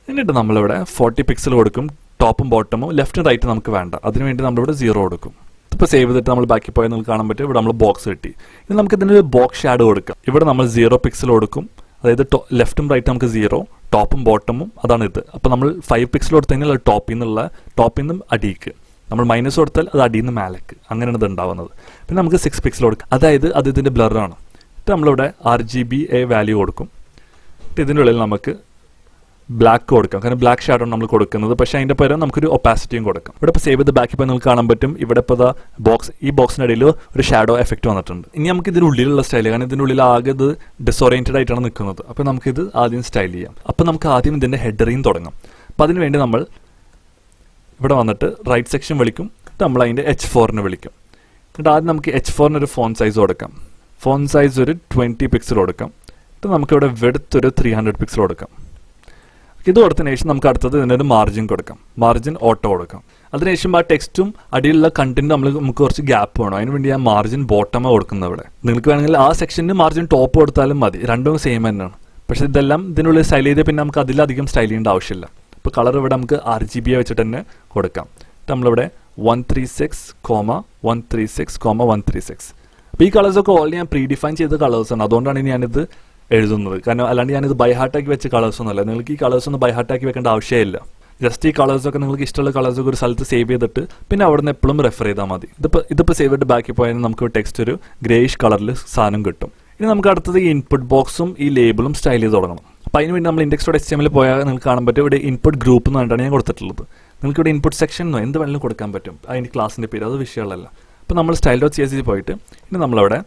എന്നിട്ട് നമ്മളിവിടെ 40 പിക്സൽ കൊടുക്കും. ടോപ്പും ബോട്ടമും ലെഫ്റ്റും റൈറ്റും നമുക്ക് വേണ്ട. അതിനുവേണ്ടി നമ്മളിവിടെ 0 കൊടുക്കും. ഇപ്പോൾ സേവ് ചെയ്തിട്ട് നമ്മൾ ബാക്കി പോയാൽ നിങ്ങൾക്ക് കാണാൻ പറ്റും ഇവിടെ നമ്മൾ ബോക്സ് കിട്ടി. ഇനി നമുക്ക് ഇതിനൊരു ബോക്സ് ഷാഡോ കൊടുക്കാം. ഇവിടെ നമ്മൾ 0 പിക്സൽ കൊടുക്കും. അതായത് ലെഫ്റ്റും റൈറ്റും നമുക്ക് 0, ടോപ്പും ബോട്ടമും അതാണ് ഇത്. അപ്പോൾ നമ്മൾ 5 പിക്സൽ കൊടുത്തു കഴിഞ്ഞാൽ അത് ടോപ്പിൽ നിന്നും അടിയിക്ക്, നമ്മൾ മൈനസ് കൊടുത്താൽ അത് അടിയിൽ നിന്ന് മേലേക്ക്, അങ്ങനെയാണ് ഇത് ഉണ്ടാവുന്നത്. പിന്നെ നമുക്ക് 6 പിക്സൽ കൊടുക്കാം. അതായത് അത് ഇതിൻ്റെ ബ്ലറാണ്. എന്നിട്ട് നമ്മളിവിടെ RGBA വാല്യൂ കൊടുക്കും. എന്നിട്ട് ഇതിൻ്റെ ഉള്ളിൽ നമുക്ക് ബ്ലാക്ക് കൊടുക്കാം. കാരണം ബ്ലാക്ക് ഷാഡോ നമ്മൾ കൊടുക്കുന്നത്. പക്ഷേ അതിൻ്റെ പകരം നമുക്കൊരു ഒപ്പാസിറ്റിയും കൊടുക്കാം. ഇവിടെ ഇപ്പോൾ സേവ് ചെയ്ത് ബാക്കി ഇപ്പോൾ നിങ്ങൾക്ക് കാണാൻ പറ്റും. ഇവിടെ ഇപ്പോൾ ഈ ബോക്സിനിടയിൽ ഒരു ഷാഡോ എഫക്റ്റ് വന്നിട്ടുണ്ട്. ഇനി നമുക്ക് ഇതിനുള്ളിലുള്ള സ്റ്റൈൽ, കാരണം ഇതിനുള്ളിൽ ആകെ ഇത് ഡിസോറിയൻറ്റഡ് ആയിട്ടാണ് നിൽക്കുന്നത്. അപ്പോൾ നമുക്കിത് ആദ്യം സ്റ്റൈൽ ചെയ്യാം. അപ്പോൾ നമുക്ക് ആദ്യം ഇതിൻ്റെ ഹെഡറിയും തുടങ്ങാം. അപ്പോൾ അതിന് വേണ്ടി നമ്മൾ ഇവിടെ വന്നിട്ട് റൈറ്റ് സെക്ഷൻ വിളിക്കും. നമ്മൾ അതിൻ്റെ H4 വിളിക്കും. എന്നിട്ട് ആദ്യം നമുക്ക് H4 ഒരു ഫോണ്ട് സൈസ് കൊടുക്കാം. ഫോണ്ട് സൈസ് ഒരു 20 പിക്സൽ കൊടുക്കാം. എന്നിട്ട് നമുക്കിവിടെ വിഡ്ത്ത് ഒരു 300 പിക്സൽ കൊടുക്കാം. ഇത് കൊടുത്തതിന് ശേഷം നമുക്ക് അടുത്തത് ഇതിനൊരു മാർജിൻ കൊടുക്കാം. മാർജിൻ ഓട്ടോ കൊടുക്കാം. അതിനുശേഷം ആ ടെക്സ്റ്റും അടിയിലുള്ള കണ്ടന്റ് നമുക്ക് കുറച്ച് ഗ്യാപ്പ് വേണം. അതിന് വേണ്ടി ഞാൻ മാർജിൻ ബോട്ടമ കൊടുക്കുന്നത് ഇവിടെ. നിങ്ങൾക്ക് വേണമെങ്കിൽ ആ സെക്ഷനിൽ മാർജിൻ ടോപ്പ് കൊടുത്താലും മതി. രണ്ടും സെയിം തന്നെയാണ്. പക്ഷേ ഇതെല്ലാം ഇതിനുള്ളിൽ സ്റ്റൈൽ ചെയ്ത് പിന്നെ നമുക്ക് അതിലധികം സ്റ്റൈൽ ചെയ്യേണ്ട ആവശ്യമില്ല. ഇപ്പോൾ കളർ ഇവിടെ നമുക്ക് RGB വെച്ചിട്ട് തന്നെ കൊടുക്കാം. നമ്മളിവിടെ 136,136,136. അപ്പോൾ ഈ കളേഴ്സൊക്കെ ഓൾറെഡി ഞാൻ പ്രീഡിഫൈൻ ചെയ്ത കളേഴ്സാണ്. അതുകൊണ്ടാണ് ഞാനിത് എഴുതുന്നത്. കാരണം അല്ലാണ്ട് ഞാനിത് ബൈ ഹാർട്ടാക്കി വെച്ച കളേഴ്സൊന്നുമല്ല. നിങ്ങൾക്ക് ഈ കളേഴ്സൊന്നും ബൈ ഹാർട്ടാക്കി വെക്കേണ്ട ആവശ്യമില്ല. ജസ്റ്റ് ഈ കളേഴ്സൊക്കെ നിങ്ങൾക്ക് ഇഷ്ടമുള്ള കളേഴ്സൊക്കെ ഒരു സ്ഥലത്ത് സേവ് ചെയ്തിട്ട് പിന്നെ അവിടെ നിന്ന് എപ്പോഴും റെഫർ ചെയ്താൽ മതി. ഇതിപ്പോൾ സേവ് ചെയ്തിട്ട് ബാക്കി പോയാൽ നമുക്ക് ടെക്സ്റ്റ് ഒരു ഗ്രേയിഷ് കളറിൽ സാധനം കിട്ടും. ഇനി നമുക്ക് അടുത്തത് ഈ ഇൻപുട്ട് ബോക്സും ഈ ലേബിളും സ്റ്റൈൽ ചെയ്ത് തുടങ്ങണം. അപ്പോൾ അതിന് വേണ്ടി നമ്മൾ index.html പോയാൽ നിങ്ങൾക്ക് കാണാൻ പറ്റും ഇവിടെ ഇൻപുട്ട് ഗ്രൂപ്പ് എന്ന് പറഞ്ഞിട്ടാണ് ഞാൻ കൊടുത്തിട്ടുള്ളത്. നിങ്ങൾക്ക് ഇവിടെ ഇൻപുട്ട് സെക്ഷൻ എന്നോ എന്ത് വേണമെങ്കിലും കൊടുക്കാൻ പറ്റും. അതിൻ്റെ ക്ലാസിൻ്റെ പേര് അത് വിഷയമുള്ളതല്ല. അപ്പോൾ നമ്മൾ style.css പോയിട്ട് ഇനി നമ്മളവിടെ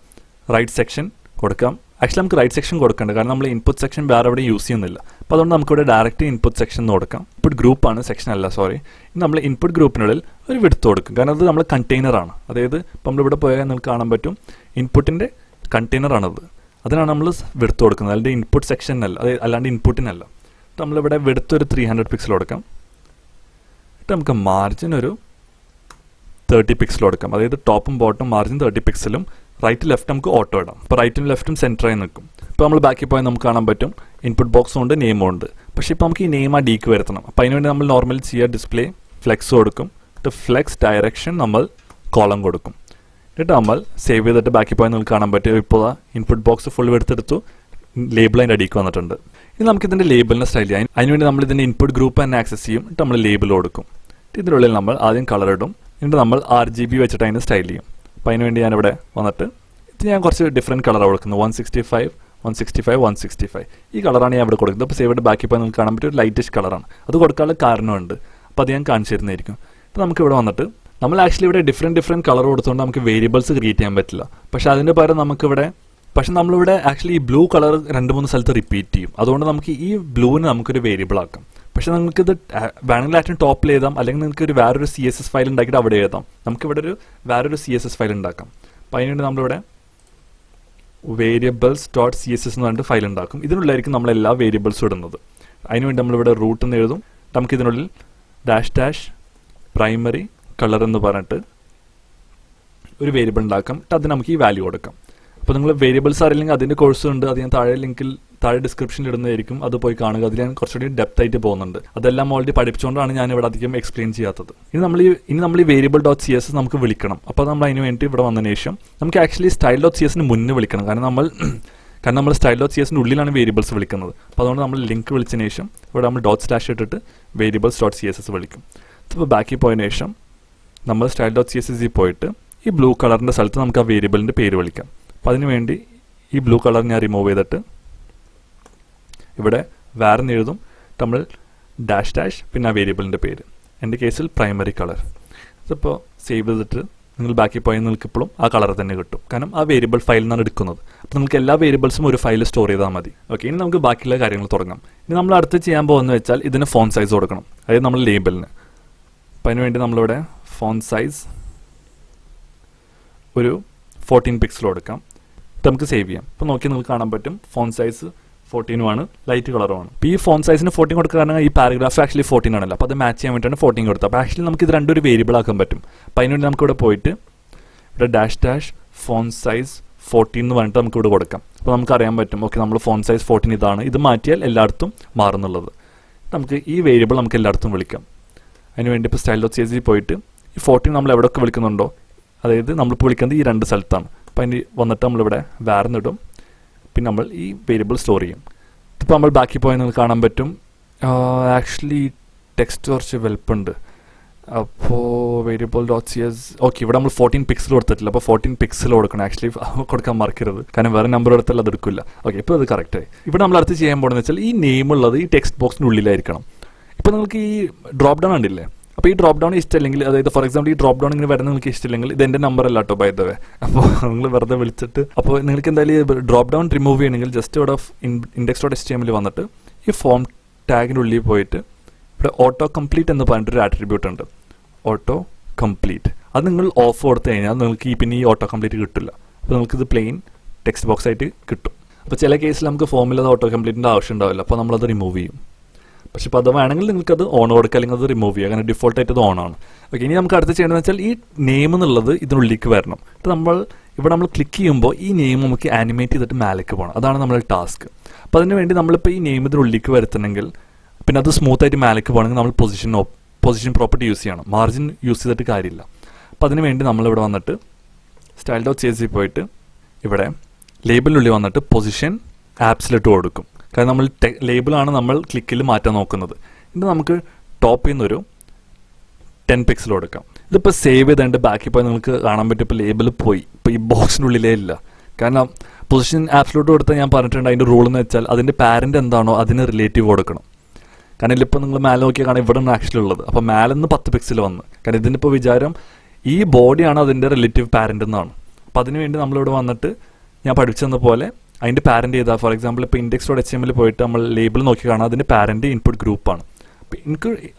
റൈറ്റ് സെക്ഷൻ കൊടുക്കാം. ആക്ച്വലി നമുക്ക് റൈറ്റ് സെക്ഷൻ കൊടുക്കേണ്ട, കാരണം നമ്മൾ ഇൻപുട്ട് സെക്ഷൻ വേറെ എവിടെ യൂസ് ചെയ്യുന്നില്ല. അപ്പോൾ അതുകൊണ്ട് നമുക്കിവിടെ ഡയറക്റ്റ് ഇൻപുട്ട് സെക്ഷൻ എന്ന് കൊടുക്കാം. ഇൻപുട്ട് ഗ്രൂപ്പാണ്, സെക്ഷൻ അല്ല, സോറി. ഇനി നമ്മൾ ഇൻപുട്ട് ഗ്രൂപ്പിനുള്ളിൽ ഒരു വിഡ്ത്ത് കൊടുക്കും, കാരണം അത് നമ്മൾ കണ്ടെയ്നറാണ്. അതായത് ഇപ്പം നമ്മളിവിടെ പോയാൽ നിങ്ങൾക്ക് കാണാൻ പറ്റും ഇൻപുട്ടിൻ്റെ കണ്ടെയ്നറാണത്. അതിനാണ് നമ്മൾ വിഡ്ത്ത് കൊടുക്കുന്നത്, അതിൻ്റെ ഇൻപുട്ട് സെക്ഷനല്ല, അല്ലാണ്ട് ഇൻപുട്ടിനല്ല. നമ്മളിവിടെ വിഡ്ത്ത് ഒരു 300 പിക്സൽ കൊടുക്കാം. എന്നിട്ട് നമുക്ക് മാർജിൻ ഒരു 30 പിക്സൽ കൊടുക്കാം. അതായത് ടോപ്പും ബോട്ടും മാർജിൻ 30 പിക്സലും റൈറ്റ് ലെഫ്റ്റ് നമുക്ക് ഓട്ടോ ഇടാം. അപ്പോൾ റൈറ്റും ലെഫ്റ്റും സെൻറ്ററായി നിൽക്കും. ഇപ്പോൾ നമ്മൾ ബാക്കി പോയാൽ നമുക്ക് കാണാൻ പറ്റും ഇൻപുട്ട് ബോക്സും ഉണ്ട്, നെയിമും ഉണ്ട്. പക്ഷേ ഇപ്പോൾ നമുക്ക് ഈ നെയിം ആ ഡീക്ക് വരുത്തണം. അപ്പോൾ അതിനുവേണ്ടി നമ്മൾ നോർമൽ ചെയ്യുക ഡിസ്പ്ലേ ഫ്ലെക്സ് കൊടുക്കും. എന്നിട്ട് ഫ്ലെക്സ് ഡയറക്ഷൻ നമ്മൾ കോളം കൊടുക്കും. എന്നിട്ട് നമ്മൾ സേവ് ചെയ്തിട്ട് ബാക്കി പോയാൽ നിങ്ങൾക്ക് കാണാൻ പറ്റും ഇപ്പോൾ ഇൻപുട്ട് ബോക്സ് ഫുൾ എടുത്തെടുത്തു, ലേബിൾ അതിൻ്റെ അടിക്ക് വന്നിട്ടുണ്ട്. ഇനി നമുക്ക് ഇതിൻ്റെ ലേബിളിനെ സ്റ്റൈൽ ചെയ്യാം. അതിനുവേണ്ടി നമ്മൾ ഇതിൻ്റെ ഇൻപുട്ട് ഗ്രൂപ്പ് തന്നെ ആക്സസ് ചെയ്യും. എന്നിട്ട് നമ്മൾ ലേബിൾ കൊടുക്കും. ഇതിനുള്ളിൽ നമ്മൾ ആദ്യം കളർ ഇടും. എന്നിട്ട് നമ്മൾ RGB വെച്ചിട്ട് അതിന് സ്റ്റൈൽ ചെയ്യും. അപ്പോൾ അതിനുവേണ്ടി ഞാനിവിടെ വന്നിട്ട് ഇത് ഞാൻ കുറച്ച് ഡിഫറെൻറ്റ് കളറാണ് കൊടുക്കുന്നത്. 165, 165, 165 ഈ കളറാണ് ഞാൻ ഇവിടെ കൊടുക്കുന്നത്. അപ്പോൾ സേവ് ചെയ്ത് ബാക്കി പോയി നിങ്ങൾക്ക് കാണാൻ പറ്റും ഒരു ലൈറ്റിഷ് കളറാണ്. അത് കൊടുക്കാനുള്ള കാരണമുണ്ട്. അപ്പോൾ അത് ഞാൻ കാണിച്ചു തരുന്നതായിരിക്കും. അപ്പോൾ നമുക്ക് ഇവിടെ വന്നിട്ട് നമ്മൾ ആക്ച്വലി ഇവിടെ ഡിഫറെൻറ്റ് കളർ കൊടുത്തുകൊണ്ട് നമുക്ക് വേരിയബിൾസ് ക്രിയേറ്റ് ചെയ്യാൻ പറ്റില്ല. പക്ഷേ അതിൻ്റെ പകരം നമുക്കിവിടെ നമ്മളിവിടെ ആക്ച്വലി ഈ ബ്ലൂ കളർ 2-3 സ്ഥലത്ത് റിപ്പീറ്റ് ചെയ്യും. അതുകൊണ്ട് നമുക്ക് ഈ ബ്ലൂവിന് നമുക്കൊരു വേരിയബിൾ ആക്കാം. പക്ഷേ നമുക്കിത് വേണമെങ്കിൽ ആറ്റും ടോപ്പിൽ എഴുതാം, അല്ലെങ്കിൽ നിങ്ങൾക്ക് ഒരു വേറൊരു CSS ഫയൽ ഉണ്ടാക്കിയിട്ട് അവിടെ എഴുതാം. നമുക്കിവിടെ വേറൊരു CSS ഫയൽ ഉണ്ടാക്കാം. അപ്പോൾ അതിനുവേണ്ടി നമ്മളിവിടെ variables.css എന്ന് പറഞ്ഞിട്ട് ഫയൽ ഉണ്ടാക്കും. ഇതിനുള്ളിലായിരിക്കും നമ്മൾ എല്ലാ വേരിയബിൾസും ഇടുന്നത്. അതിനുവേണ്ടി നമ്മളിവിടെ റൂട്ട് എന്ന് എഴുതും. നമുക്കിതിനുള്ളിൽ -primary കളർ എന്ന് പറഞ്ഞിട്ട് ഒരു വേരിയബിൾ ഉണ്ടാക്കാം. അത് നമുക്ക് ഈ വാല്യൂ കൊടുക്കാം. അപ്പോൾ നിങ്ങൾ വേരിയബിൾസ് അറിയില്ലെങ്കിൽ അതിൻ്റെ കോഴ്സ് ഉണ്ട്, അത് ഞാൻ താഴെ ഡിസ്ക്രിപ്ഷനിൽ ഇടുന്നതായിരിക്കും. അത് പോയി കാണുക. അതിൽ ഞാൻ കുറച്ചുകൂടി ഡെപ്ത് ആയിട്ട് പോകുന്നുണ്ട്. അതെല്ലാം ഓൾറെഡി പഠിച്ചുകൊണ്ടാണ് ഞാൻ ഇവിടെ അധികം എക്സ്പ്ലെയിൻ ചെയ്യാത്തത്. ഇനി നമ്മൾ ഈ variable.css നമുക്ക് വിളിക്കണം. അപ്പോൾ നമ്മൾ അതിന് വേണ്ടി ഇവിടെ വന്നതിന് ശേഷം നമുക്ക് ആക്ച്വലി style.csന് മുന്നേ വിളിക്കണം. കാരണം നമ്മൾ style.csന്റെ ഉള്ളിലാണ് വേരിയബിൾസ് വിളിക്കുന്നത്. അപ്പോൾ അതുകൊണ്ട് നമ്മൾ ലിങ്ക് വിളിച്ചതിന് ശേഷം ഇവിടെ നമ്മൾ // ഇട്ടിട്ട് variables.css വിളിക്കും. അപ്പോൾ ബാക്കി പോയതിനു ശേഷം നമ്മൾ style.css പോയിട്ട് ഈ ബ്ലൂ കളറിൻ്റെ സ്ഥലത്ത് നമുക്ക് ആ വേരിയബിളിൻ്റെ പേര് വിളിക്കാം. അപ്പോൾ അതിന് വേണ്ടി ഈ ബ്ലൂ കളർ ഞാൻ റിമൂവ് ചെയ്തിട്ട് ഇവിടെ വേറെന്ന് എഴുതും. നമ്മൾ -- പിന്നെ ആ വേരിയബിളിൻ്റെ പേര്, എൻ്റെ കേസിൽ പ്രൈമറി കളർ. ഇതിപ്പോൾ സേവ് ചെയ്തിട്ട് നിങ്ങൾ ബാക്കി പോയാൽ നിങ്ങൾക്ക് ഇപ്പോഴും ആ കളർ തന്നെ കിട്ടും, കാരണം ആ വേരിയബിൾ ഫയലിൽ നിന്നാണ് എടുക്കുന്നത്. അപ്പോൾ നിങ്ങൾക്ക് എല്ലാ വേരിയബിൾസും ഒരു ഫയൽ സ്റ്റോർ ചെയ്താൽ മതി. ഓക്കെ, ഇനി നമുക്ക് ബാക്കിയുള്ള കാര്യങ്ങൾ തുടങ്ങാം. ഇനി നമ്മൾ അടുത്ത് ചെയ്യാൻ പോകുന്നത് വെച്ചാൽ ഇതിന് ഫോണ്ട് സൈസ് കൊടുക്കണം, അതായത് നമ്മൾ ലേബലിന്. അപ്പോൾ അതിന് വേണ്ടി നമ്മളിവിടെ ഫോണ്ട് സൈസ് ഒരു 14 പിക്സൽ കൊടുക്കാം. നമുക്ക് സേവ് ചെയ്യാം. ഇപ്പോൾ നോക്കി നിങ്ങൾക്ക് കാണാൻ പറ്റും ഫോണ്ട് സൈസ് 14 ലൈറ്റ് കളറുമാണ്. ഇപ്പോൾ ഈ ഫോണ്ട് സൈസിന് 14 കൊടുക്കുക, കാരണം ഈ പാരഗ്രാഫ് ആക്ച്വലി 14 ആണല്ലോ. അപ്പോൾ അത് മാച്ച് ചെയ്യാൻ വേണ്ടിയിട്ടാണ് 14 കൊടുത്തത്. അപ്പോൾ ആക്ച്വലി നമുക്ക് ഇത് രണ്ടും ഒരു വേരിയബിൾ ആക്കാൻ പറ്റും. അപ്പോൾ അതിനുവേണ്ടി നമുക്കിവിടെ പോയിട്ട് ഇവിടെ -- ഫോണ്ട് സൈസ് 14 എന്ന് പറഞ്ഞിട്ട് നമുക്കിവിടെ കൊടുക്കാം. അപ്പോൾ നമുക്ക് അറിയാൻ പറ്റും, ഓക്കെ, നമ്മൾ ഫോണ്ട് സൈസ് 14 ഇതാണ്, ഇത് മാറ്റിയാൽ എല്ലായിടത്തും മാറുന്നുള്ളത്. നമുക്ക് ഈ വേരിയബിൾ നമുക്ക് എല്ലായിടത്തും വിളിക്കാം. അതിനുവേണ്ടി ഇപ്പോൾ style.css പോയിട്ട് ഈ 14 നമ്മൾ എവിടെയൊക്കെ വിളിക്കുന്നുണ്ടോ, അതായത് നമ്മളിപ്പോൾ വിളിക്കുന്നത് ഈ 2 സ്ഥലത്താണ്. അപ്പോൾ അതിന് വന്നിട്ട് നമ്മളിവിടെ വേറെന്നിടും, പിന്നെ നമ്മൾ ഈ വേരിയബിൾ സ്റ്റോർ ചെയ്യും. ഇപ്പോൾ നമ്മൾ ബാക്കി പോയാൽ നിങ്ങൾക്ക് കാണാൻ പറ്റും ആക്ച്വലി ടെക്സ്റ്റ് കുറച്ച് വലുപ്പമുണ്ട്. അപ്പോൾ variable.cs ഓക്കെ, ഇവിടെ നമ്മൾ 14 പിക്സൽ കൊടുത്തിട്ടില്ല. അപ്പോൾ 14 പിക്സൽ കൊടുക്കണം. ആക്ച്വലി കൊടുക്കാൻ മറക്കരുത്, കാരണം വേറെ നമ്പർ എടുത്താൽ അത് എടുക്കില്ല. ഓക്കെ, ഇപ്പോൾ അത് കറക്റ്റായി. ഇവിടെ നമ്മൾ അടുത്ത് ചെയ്യാൻ പോകുന്നത് വെച്ചാൽ ഈ നെയിം ഉള്ളത് ഈ ടെക്സ്റ്റ് ബോക്സിൻ്റെ ഉള്ളിലായിരിക്കണം. ഇപ്പോൾ നിങ്ങൾക്ക് ഈ ഡ്രോപ്പ് ഡൗൺ ഉണ്ടില്ലേ, അപ്പോൾ ഈ ഡ്രോപ്പ് ഡൗൺ ഇഷ്ടമില്ലെങ്കിൽ, അതായത് ഫോർ എക്സാമ്പിൾ ഈ ഡ്രോപ്പ് ഡൗൺ ഇങ്ങനെ വരുന്നത് നിങ്ങൾക്ക് ഇഷ്ടമില്ലെങ്കിൽ, ഇത് എൻ്റെ നമ്പർ അല്ല കേട്ടോ ബൈ ദ വേ. അപ്പോൾ നിങ്ങൾ വെറുതെ വിളിച്ചിട്ട്, അപ്പോൾ നിങ്ങൾക്ക് എന്തായാലും ഡ്രോപ്പ് ഡൗൺ റിമൂവ് ചെയ്യണമെങ്കിൽ ജസ്റ്റ് ഇവിടെ index.html വന്നിട്ട് ഈ ഫോം ടാഗിൻ്റെ ഉള്ളിൽ പോയിട്ട് ഇവിടെ ഓട്ടോ കംപ്ലീറ്റ് എന്ന് പറഞ്ഞിട്ടൊരു ആട്രിബ്യൂട്ട് ഉണ്ട്, ഓട്ടോ കംപ്ലീറ്റ്. അത് നിങ്ങൾ ഓഫ് കൊടുത്തു കഴിഞ്ഞാൽ നിങ്ങൾക്ക് പിന്നെ ഈ ഓട്ടോ കംപ്ലീറ്റ് കിട്ടില്ല. അപ്പോൾ നമുക്കിത് പ്ലെയിൻ ടെക്സ്റ്റ് ബോക്സ് ആയിട്ട് കിട്ടും. അപ്പോൾ ചില കേസിൽ നമുക്ക് ഫോമിൽ അത് ഓട്ടോ കംപ്ലീറ്റിൻ്റെ ആവശ്യം ഉണ്ടാവില്ല, അപ്പോൾ നമ്മളത് റിമൂവ് ചെയ്യും. പക്ഷേ ഇപ്പോൾ അത് വേണമെങ്കിൽ നിങ്ങൾക്കത് ഓൺ കൊടുക്കുക, അല്ലെങ്കിൽ അത് റിമൂവ് ചെയ്യുക. അങ്ങനെ ഡിഫോൾട്ടായിട്ട് അത് ഓൺ ആണ്. ഓക്കെ, ഇനി നമുക്ക് അടുത്ത് ചെയ്യേണ്ടതെന്ന് വെച്ചാൽ ഈ നെയിം എന്നുള്ളത് ഇതിനുള്ളിലേക്ക് വരണം. ഇവിടെ നമ്മൾ ക്ലിക്ക് ചെയ്യുമ്പോൾ ഈ നെയിം നമുക്ക് ആനിമേറ്റ് ചെയ്തിട്ട് മേലേക്ക് പോകണം. അതാണ് നമ്മുടെ ടാസ്ക്. അപ്പോൾ അതിന് വേണ്ടി നമ്മളിപ്പോൾ ഈ നെയിം ഇതിനുള്ളിലേക്ക് വരുത്തണമെങ്കിൽ, പിന്നെ അത് സ്മൂത്തായിട്ട് മേലേക്ക് പോകണമെങ്കിൽ നമ്മൾ പൊസിഷൻ പ്രോപ്പർട്ടി യൂസ് ചെയ്യണം. മാർജിൻ യൂസ് ചെയ്തിട്ട് കാര്യമില്ല. അപ്പോൾ അതിന് വേണ്ടി നമ്മളിവിടെ വന്നിട്ട് style.csv പോയിട്ട് ഇവിടെ ലേബിളിനുള്ളിൽ വന്നിട്ട് പൊസിഷൻ ആപ്സിലിട്ട് കൊടുക്കും. കാരണം നമ്മൾ ലേബിളാണ് നമ്മൾ ക്ലിക്കിൽ മാറ്റാൻ നോക്കുന്നത്. ഇത് നമുക്ക് ടോപ്പിൽ നിന്നൊരു 10 പിക്സൽ കൊടുക്കാം. ഇതിപ്പോൾ സേവ് ചെയ്തതിൻ്റെ ബാക്കി പോയി നിങ്ങൾക്ക് കാണാൻ പറ്റും. ഇപ്പോൾ ലേബിൾ പോയി, ഇപ്പോൾ ഈ ബോക്സിൻ്റെ ഉള്ളിലേ ഇല്ല. കാരണം പൊസിഷൻ ആപ്സിലോട്ട് കൊടുത്താൽ ഞാൻ പറഞ്ഞിട്ടുണ്ട് അതിൻ്റെ റൂൾ എന്ന് വെച്ചാൽ അതിൻ്റെ പാരൻ്റ് എന്താണോ അതിന് റിലേറ്റീവ് കൊടുക്കണം. കാരണം ഇതിലിപ്പോൾ നിങ്ങൾ മേലെ നോക്കിയാൽ കാണാൻ ഇവിടെ നിന്ന് ആക്ച്വലി ഉള്ളത്. അപ്പോൾ മേലെ നിന്ന് 10 പിക്സൽ വന്ന്, കാരണം ഇതിനിപ്പോൾ വിചാരം ഈ ബോഡിയാണ് അതിൻ്റെ റിലേറ്റീവ് പാരൻ്റ് എന്നാണ്. അപ്പോൾ അതിന് വേണ്ടി നമ്മളിവിടെ വന്നിട്ട് ഞാൻ പഠിച്ചെന്ന പോലെ അതിൻ്റെ പാരൻ്റ് ചെയ്താൽ, ഫോർ എക്സാമ്പിൾ ഇപ്പോൾ index.html പോയിട്ട് നമ്മൾ ലേബിൾ നോക്കി കാണാം, അതിൻ്റെ പാരൻ്റ് ഇൻപുട്ട് ഗ്രൂപ്പാണ്.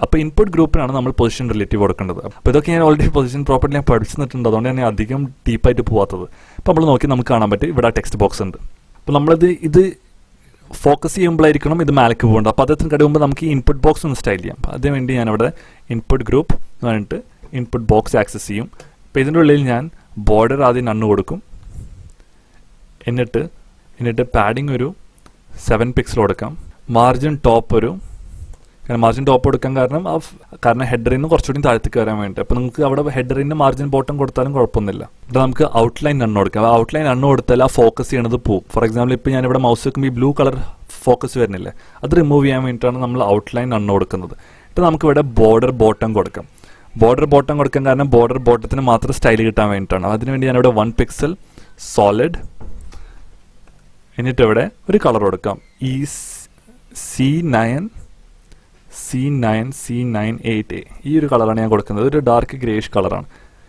അപ്പോൾ ഇൻപുട്ട് ഗ്രൂപ്പിനാണ് നമ്മൾ പൊസിഷൻ റിലേറ്റീവ് കൊടുക്കേണ്ടത്. അപ്പോൾ ഇതൊക്കെ ഞാൻ ഓൾറെഡി പൊസിഷൻ പ്രോപ്പർട്ടി ഞാൻ പഠിച്ചിട്ടുണ്ട്, അതുകൊണ്ട് ഞാൻ അധികം ഡീപ്പായിട്ട് പോകാത്തത്. അപ്പോൾ നമ്മൾ നോക്കി നമുക്ക് കാണാൻ പറ്റും ഇവിടെ ടെക്സ്റ്റ് ബോക്സ് ഉണ്ട്. അപ്പോൾ ഇത് ഫോക്കസ് ചെയ്യുമ്പോഴായിരിക്കണം ഇത് മേലേക്ക് പോകേണ്ടത്. അപ്പോൾ അതിന് കഴിയുമ്പോൾ നമുക്ക് ഈ ഇൻപുട്ട് ബോക്സ് ഒന്ന് സ്റ്റൈൽ ചെയ്യാം. അപ്പോൾ അതിനുവേണ്ടി ഞാനിവിടെ ഇൻപുട്ട് ഗ്രൂപ്പ് എന്ന് പറഞ്ഞിട്ട് ഇൻപുട്ട് ബോക്സ് ആക്സസ് ചെയ്യും. അപ്പോൾ ഇതിൻ്റെ ഉള്ളിൽ ഞാൻ ബോർഡർ ആദ്യം നണ്ണ് കൊടുക്കും. എന്നിട്ട് പാഡിങ് ഒരു 7 പിക്സൽ കൊടുക്കാം. മാർജിൻ ടോപ്പ് മാർജിൻ ടോപ്പ് കൊടുക്കാൻ കാരണം ഹെഡറിൽ നിന്ന് കുറച്ചുകൂടി താഴത്തേക്ക് വരാൻ വേണ്ടി. അപ്പോൾ നിങ്ങൾക്ക് അവിടെ ഹെഡറിൻ്റെ മാർജിൻ ബോട്ടം കൊടുത്താലും കുഴപ്പമൊന്നുമില്ല. ഇവിടെ നമുക്ക് ഔട്ട്ലൈൻ നണ്ണ് കൊടുക്കാം. ആ ഔട്ട്ലൈൻ നണ്ണ് കൊടുത്താൽ ആ ഫോക്കസ് ചെയ്യണത് പോവും. ഫോർ എക്സാമ്പിൾ ഇപ്പോൾ ഞാനിവിടെ മൗസ് വെക്കുമ്പോൾ ഈ ബ്ലൂ കളർ ഫോക്കസ് വരുന്നില്ലേ, അത് റിമൂവ് ചെയ്യാൻ വേണ്ടിയിട്ടാണ് നമ്മൾ ഔട്ട്ലൈൻ നണ്ണ് കൊടുക്കുന്നത്. എന്നിട്ട് നമുക്കിവിടെ ബോർഡർ ബോട്ടം കൊടുക്കാം. ബോർഡർ ബോട്ടം കൊടുക്കാൻ കാരണം ബോർഡർ ബോട്ടത്തിന് മാത്രം സ്റ്റൈൽ കിട്ടാൻ വേണ്ടിയിട്ടാണ്. അതിനുവേണ്ടി ഞാനിവിടെ 1 പിക്സൽ സോളിഡ്, എന്നിട്ട് ഇവിടെ ഒരു കളർ കൊടുക്കാം. ഈ C988A ഈ ഒരു കളറാണ് ഞാൻ കൊടുക്കുന്നത്. ഒരു ഡാർക്ക് ഗ്രേഷ് കളറാണ്.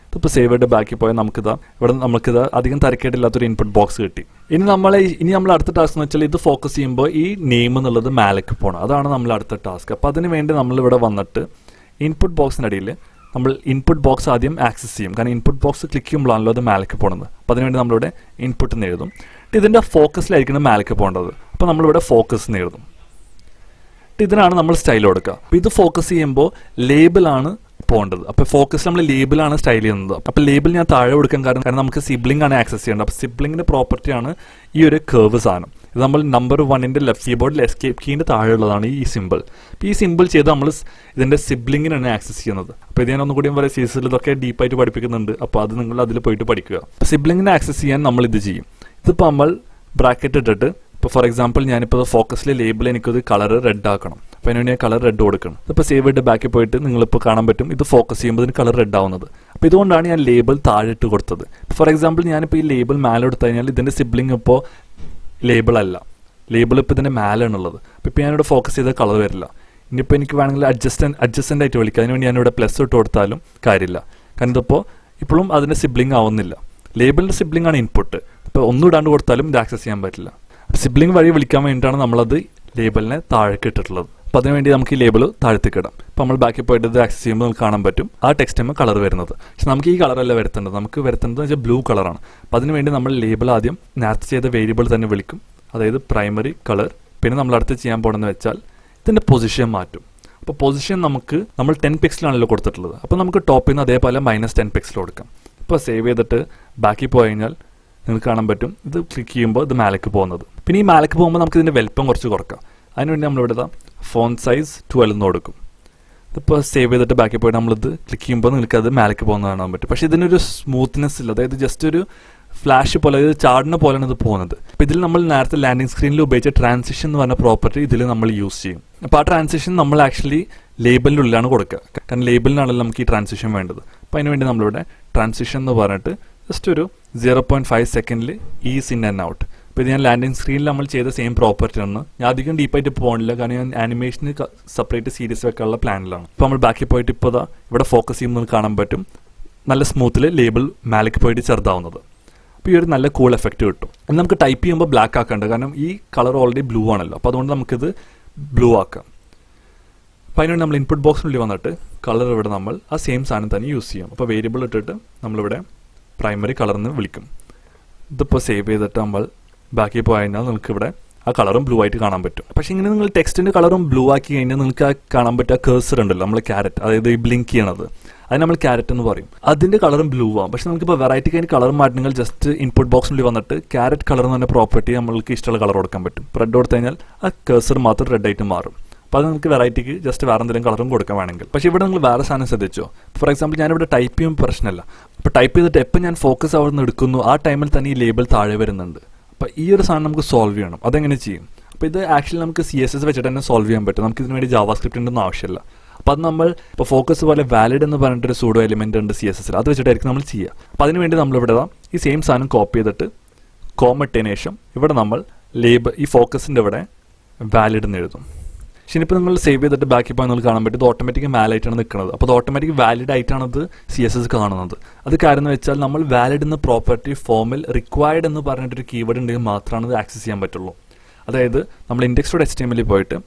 ഇതിപ്പോൾ സേവ് ചെയ്ത് ബാക്കി പോയാൽ നമുക്കിത് അധികം തരക്കേടില്ലാത്തൊരു ഇൻപുട്ട് ബോക്സ് കിട്ടി. ഇനി നമ്മൾ അടുത്ത ടാസ്ക് എന്ന് വെച്ചാൽ ഇത് ഫോക്കസ് ചെയ്യുമ്പോൾ ഈ നെയിം എന്നുള്ളത് മേലേക്ക് പോകണം. അതാണ് നമ്മൾ അടുത്ത ടാസ്ക്. അപ്പോൾ അതിന് വേണ്ടി നമ്മളിവിടെ വന്നിട്ട് ഇൻപുട്ട് ബോക്സിനടിയിൽ നമ്മൾ ഇൻപുട്ട് ബോക്സ് ആദ്യം ആക്സസ് ചെയ്യും. കാരണം ഇൻപുട്ട് ബോക്സ് ക്ലിക്ക് ചെയ്യുമ്പോഴാണല്ലോ അത് മേലേക്ക് പോകുന്നത്. അപ്പോൾ അതിനുവേണ്ടി നമ്മളിവിടെ ഇൻപുട്ട് എന്ന് എഴുതും. ഇതിൻ്റെ ഫോക്കസിലായിരിക്കണം മേലേക്ക് പോകേണ്ടത്. അപ്പോൾ നമ്മളിവിടെ ഫോക്കസ് എന്ന് എഴുതും. ഇതിനാണ് നമ്മൾ സ്റ്റൈൽ കൊടുക്കുക. അപ്പോൾ ഇത് ഫോക്കസ് ചെയ്യുമ്പോൾ ലേബിളാണ് പോകേണ്ടത്. അപ്പോൾ ഫോക്കസ് നമ്മൾ ലേബിളാണ് സ്റ്റൈൽ ചെയ്യുന്നത്. അപ്പോൾ ലേബിൾ ഞാൻ താഴെ കൊടുക്കാൻ കാരണം നമുക്ക് സിബ്ലിംഗ് ആണ് ആക്സസ് ചെയ്യേണ്ടത്. അപ്പോൾ സിബ്ലിങ്ങിൻ്റെ പ്രോപ്പർട്ടിയാണ് ഈ ഒരു കർവ് സാധനം. ഇത് നമ്മൾ നമ്പർ 1ൻ്റെ ലെഫ്റ്റ് കീബോർഡിൽ എസ്കേപ്പ് കീൻ്റെ താഴെയുള്ളതാണ് ഈ സിമ്പിൾ. അപ്പോൾ ഈ സിമ്പിൾ ചെയ്ത് നമ്മൾ ഇതിൻ്റെ സിബ്ലിങ്ങിനാണ് ആക്സസ് ചെയ്യുന്നത്. അപ്പോൾ ഇത് ഞാൻ ഒന്നുകൂടി പറയാം, CSS ഇതൊക്കെ ഡീപ്പായിട്ട് പഠിപ്പിക്കുന്നുണ്ട്. അപ്പോൾ അത് നിങ്ങൾ അതിൽ പോയിട്ട് പഠിക്കുക. സിബ്ലിങ്ങിനെ ആക്സസ് ചെയ്യാൻ നമ്മൾ ഇത് ചെയ്യും. ഇതിപ്പോൾ നമ്മൾ ബ്രാക്കറ്റ് ഇട്ടിട്ട്, ഇപ്പോൾ ഫോർ എക്സാമ്പിൾ ഞാനിപ്പോൾ ഫോക്കസിലെ ലേബിൾ എനിക്കൊരു കളർ റെഡ് ആക്കണം. അപ്പോൾ അതിനുവേണ്ടി ഞാൻ കളർ റെഡ് കൊടുക്കണം. ഇപ്പോൾ സേവ് ചെയ്ത് ബാക്കിൽ പോയിട്ട് നിങ്ങളിപ്പോൾ കാണാൻ പറ്റും ഇത് ഫോക്കസ് ചെയ്യുമ്പോൾ ഇതിന് കളർ റെഡ് ആവുന്നത്. അപ്പോൾ ഇതുകൊണ്ടാണ് ഞാൻ ലേബിൾ താഴെ ഇട്ട് കൊടുത്തത്. ഫോർ എക്സാമ്പിൾ ഞാനിപ്പോൾ ഈ ലേബിൾ മേലെ എടുത്തു കഴിഞ്ഞാൽ ഇതിൻ്റെ സിബ്ലിംഗ് ഇപ്പോൾ ലേബിൾ അല്ല, ലേബിൾ ഇപ്പോൾ ഇതിൻ്റെ മേലാണുള്ളത്. അപ്പോൾ ഞാനിവിടെ ഫോക്കസ് ചെയ്ത കളർ വരില്ല. ഇനിയിപ്പോൾ എനിക്ക് വേണമെങ്കിൽ അഡ്ജസ്റ്റൻ്റ് ആയിട്ട് വിളിക്കാം. അതിനുവേണ്ടി ഞാനിവിടെ പ്ലസ് ഇട്ട് കൊടുത്താലും കാര്യമില്ല. കാരണം ഇതിപ്പോൾ ഇപ്പോഴും അതിൻ്റെ സിബ്ലിംഗ് ആവുന്നില്ല. ലേബിളിൻ്റെ സിബ്ലിംഗ് ആണ് ഇൻപുട്ട്. ഇപ്പോൾ ഒന്നും ഇടാണ്ട് കൊടുത്താലും ഇത് ആക്സസ് ചെയ്യാൻ പറ്റില്ല. സിബ്ലിംഗ് വഴി വിളിക്കാൻ വേണ്ടിയിട്ടാണ് നമ്മളത് ലേബിളിനെ താഴേക്ക് ഇട്ടിട്ടുള്ളത്. അപ്പോൾ അതിനുവേണ്ടി നമുക്ക് ഈ ലേബിൾ താഴത്തേക്ക് ഇടാം. അപ്പോൾ നമ്മൾ ബാക്കി പോയിട്ട് ഇത് ആക്സസ് ചെയ്യുമ്പോൾ നമുക്ക് കാണാൻ പറ്റും ആ ടെക്സ്റ്റിന് കളർ വരുന്നത്. പക്ഷെ നമുക്ക് ഈ കളറല്ല വരുത്തേണ്ടത്. നമുക്ക് വരുത്തേണ്ടത് വെച്ചാൽ ബ്ലൂ കളറാണ്. അപ്പോൾ അതിനുവേണ്ടി നമ്മൾ ലേബിൾ ആദ്യം നേരത്തെ ചെയ്ത വേരിയബിൾ തന്നെ വിളിക്കും, അതായത് പ്രൈമറി കളർ. പിന്നെ നമ്മൾ അടുത്ത് ചെയ്യാൻ പോകുന്നതെന്ന് വെച്ചാൽ ഇതിൻ്റെ പൊസിഷൻ മാറ്റും. അപ്പോൾ പൊസിഷൻ നമ്മൾ 10 പിക്സലാണല്ലോ കൊടുത്തിട്ടുള്ളത്. അപ്പോൾ നമുക്ക് ടോപ്പിൽ നിന്ന് അതേപോലെ -10 പിക്സൽ കൊടുക്കാം. ഇപ്പോൾ സേവ് ചെയ്തിട്ട് ബാക്കി പോയി കഴിഞ്ഞാൽ നിങ്ങൾക്ക് കാണാൻ പറ്റും ഇത് ക്ലിക്ക് ചെയ്യുമ്പോൾ ഇത് മേലേക്ക് പോകുന്നത്. പിന്നെ ഈ മേലേക്ക് പോകുമ്പോൾ നമുക്ക് ഇതിൻ്റെ വലുപ്പം കുറച്ച് കുറക്കാം. അതിനുവേണ്ടി നമ്മളിവിടെ ഫോണ്ട് സൈസ് 12 എന്ന് കൊടുക്കും. ഇതിപ്പോൾ സേവ് ചെയ്തിട്ട് ബാക്കി പോയിട്ട് നമ്മളിത് ക്ലിക്ക് ചെയ്യുമ്പോൾ നിങ്ങൾക്ക് അത് മേലേക്ക് പോകുന്നത് കാണാൻ പറ്റും. പക്ഷേ ഇതിനൊരു സ്മൂത്ത്നെസ് ഇല്ല, അതായത് ജസ്റ്റ് ഒരു ഫ്ലാഷ് പോലെ, അതായത് ചാടിന പോലെയാണ് ഇത് പോകുന്നത്. അപ്പോൾ ഇതിൽ നമ്മൾ നേരത്തെ ലാൻഡിംഗ് സ്ക്രീനിൽ ഉപയോഗിച്ച ട്രാൻസിഷൻ എന്ന് പറഞ്ഞ പ്രോപ്പർട്ടി ഇതിൽ നമ്മൾ യൂസ് ചെയ്യും. അപ്പോൾ ആ ട്രാൻസിഷൻ നമ്മൾ ആക്ച്വലി ലേബലിൻ്റെ ഉള്ളിലാണ് കൊടുക്കുക. കാരണം ലേബലിനാണല്ലോ നമുക്ക് ഈ ട്രാൻസിഷൻ വേണ്ടത്. അപ്പോൾ അതിനുവേണ്ടി നമ്മളിവിടെ ട്രാൻസിഷൻ എന്ന് പറഞ്ഞിട്ട് ജസ്റ്റ് ഒരു 0.5 സെക്കൻഡിൽ ഈസ് ഇൻ ആൻഡ് ഔട്ട്. അപ്പോൾ ഇത് ഞാൻ ലാൻഡിംഗ് സ്ക്രീനിൽ നമ്മൾ ചെയ്ത സെയിം പ്രോപ്പർട്ടി ആണ്. ഞാൻ അധികം ഡീപ്പായിട്ട് പോകണില്ല, കാരണം ഞാൻ ആനിമേഷന് സെപ്പറേറ്റ് സീരീസ് വെക്കാനുള്ള പ്ലാനിലാണ്. അപ്പോൾ നമ്മൾ ബാക്കി പോയിട്ട് ഇപ്പോൾ ഇവിടെ ഫോക്കസ് ചെയ്യുമ്പോൾ കാണാൻ പറ്റും നല്ല സ്മൂത്തിൽ ലേബിൾ മേലേക്ക് പോയിട്ട് ചെറുതാവുന്നത്. അപ്പോൾ ഈ ഒരു നല്ല കൂൾ എഫക്റ്റ് കിട്ടും. ഇനി നമുക്ക് ടൈപ്പ് ചെയ്യുമ്പോൾ ബ്ലാക്ക് ആക്കേണ്ട, കാരണം ഈ കളർ ഓൾറെഡി ബ്ലൂ ആണല്ലോ. അപ്പോൾ അതുകൊണ്ട് നമുക്കിത് ബ്ലൂ ആക്കാം. അപ്പോൾ അതിനുവേണ്ടി നമ്മൾ ഇൻപുട്ട് ബോക്സിനുള്ളിൽ വന്നിട്ട് കളർ ഇവിടെ നമ്മൾ ആ സെയിം സാധനം തന്നെ യൂസ് ചെയ്യും. അപ്പോൾ വേരിയബിൾ ഇട്ടിട്ട് നമ്മളിവിടെ പ്രൈമറി കളർന്ന് വിളിക്കും. ഇതിപ്പോൾ സേവ് ചെയ്തിട്ട് നമ്മൾ ബാക്കി പോയി കഴിഞ്ഞാൽ നിങ്ങൾക്ക് ഇവിടെ ആ കളറും ബ്ലൂ ആയിട്ട് കാണാൻ പറ്റും. പക്ഷേ ഇങ്ങനെ നിങ്ങൾ ടെക്സ്റ്റിൻ്റെ കളറും ബ്ലൂ ആക്കി കഴിഞ്ഞാൽ നിങ്ങൾക്ക് ആ കാണാൻ പറ്റുക കേഴ്സർ ഉണ്ടല്ലോ, നമ്മൾ ക്യാരറ്റ്, അതായത് ഈ ബ്ലിങ്ക് ചെയ്യണത്, അത് നമ്മൾ ക്യാരറ്റ് എന്ന് പറയും. അതിൻ്റെ കളറും ബ്ലൂ ആവും. പക്ഷേ നമുക്കിപ്പോൾ വെറൈറ്റിക്ക് അതിന് കളർ മാറ്റണമെങ്കിൽ ജസ്റ്റ് ഇൻപുട്ട് ബോക്സിനുള്ളിൽ വന്നിട്ട് ക്യാരറ്റ് കളർ എന്ന് പറഞ്ഞ പ്രോപ്പർട്ടി നമ്മൾക്ക് ഇഷ്ടമുള്ള കളർ കൊടുക്കാൻ പറ്റും. റെഡ് കൊടുത്തു കഴിഞ്ഞാൽ ആ കേഴ്സർ മാത്രം റെഡ് ആയിട്ട് മാറും. അപ്പോൾ അത് നിങ്ങൾക്ക് വെറൈറ്റിക്ക് ജസ്റ്റ് വേറെ എന്തെങ്കിലും കളറും കൊടുക്കാൻ വേണമെങ്കിൽ. പക്ഷേ ഇവിടെ നിങ്ങൾ വേറെ സാധനം ശ്രദ്ധിച്ചോ. ഫോർ എക്സാമ്പിൾ ഞാനിവിടെ ടൈപ്പ് ചെയ്യുമ്പോൾ പ്രശ്നമല്ല. അപ്പോൾ ടൈപ്പ് ചെയ്തിട്ട് എപ്പോൾ ഞാൻ ഫോക്കസ് അവിടെ നിന്ന് എടുക്കുന്നു ആ ടൈമിൽ തന്നെ ഈ ലേബൽ താഴെ വരുന്നുണ്ട്. അപ്പോൾ ഈ ഒരു സാധനം നമുക്ക് സോൾവ് ചെയ്യണം. അതെങ്ങനെ ചെയ്യും? അപ്പോൾ ഇത് ആക്ച്വലി നമുക്ക് CSS വെച്ചിട്ട് തന്നെ സോൾവ് ചെയ്യാൻ പറ്റും. നമുക്ക് ഇതിന് വേണ്ടി ജാവാസ്ക്രിപ്റ്റിൻ്റെ ഒന്നും ആവശ്യമില്ല. അപ്പോൾ അത് നമ്മൾ ഇപ്പോൾ ഫോക്കസ് പോലെ വാലിഡ് എന്ന് പറഞ്ഞിട്ടൊരു സൂഡോ എലിമെൻ്റ് ഉണ്ട് CSS, അത് വെച്ചിട്ടായിരിക്കും നമ്മൾ ചെയ്യുക. അപ്പോൾ അതിന് വേണ്ടി നമ്മളിവിടെ ഈ സെയിം സാധനം കോപ്പി ചെയ്തിട്ട് കോമ ഇട്ടതിന് ശേഷം ഇവിടെ നമ്മൾ ലേബൽ ഈ ഫോക്കസിൻ്റെ ഇവിടെ വാലിഡ് എന്ന് എഴുതും. പക്ഷേ ഇപ്പോൾ നിങ്ങൾ സേവ് ചെയ്തിട്ട് ബാക്കി പോയി നിങ്ങൾക്ക് കാണാൻ പറ്റും ഇത് ഓട്ടോമാറ്റിക് വാലിഡായിട്ടാണ് നിൽക്കുന്നത്. അപ്പോൾ അത് ഓട്ടോമാറ്റിക് വാലിഡ് ആയിട്ടാണ് അത് CSS കാണുന്നത്. അത് കാര്യം എന്ന് വെച്ചാൽ നമ്മൾ വാലിഡ് എന്ന പ്രോപ്പർട്ടി ഫോമിൽ റിക്വയർഡ് എന്ന് പറഞ്ഞിട്ടൊരു കീവേഡ് ഉണ്ടെങ്കിൽ മാത്രമാണ് ഇത് ആക്സസ് ചെയ്യാൻ പറ്റുള്ളൂ. അതായത് നമ്മൾ index.html പോയിട്ട്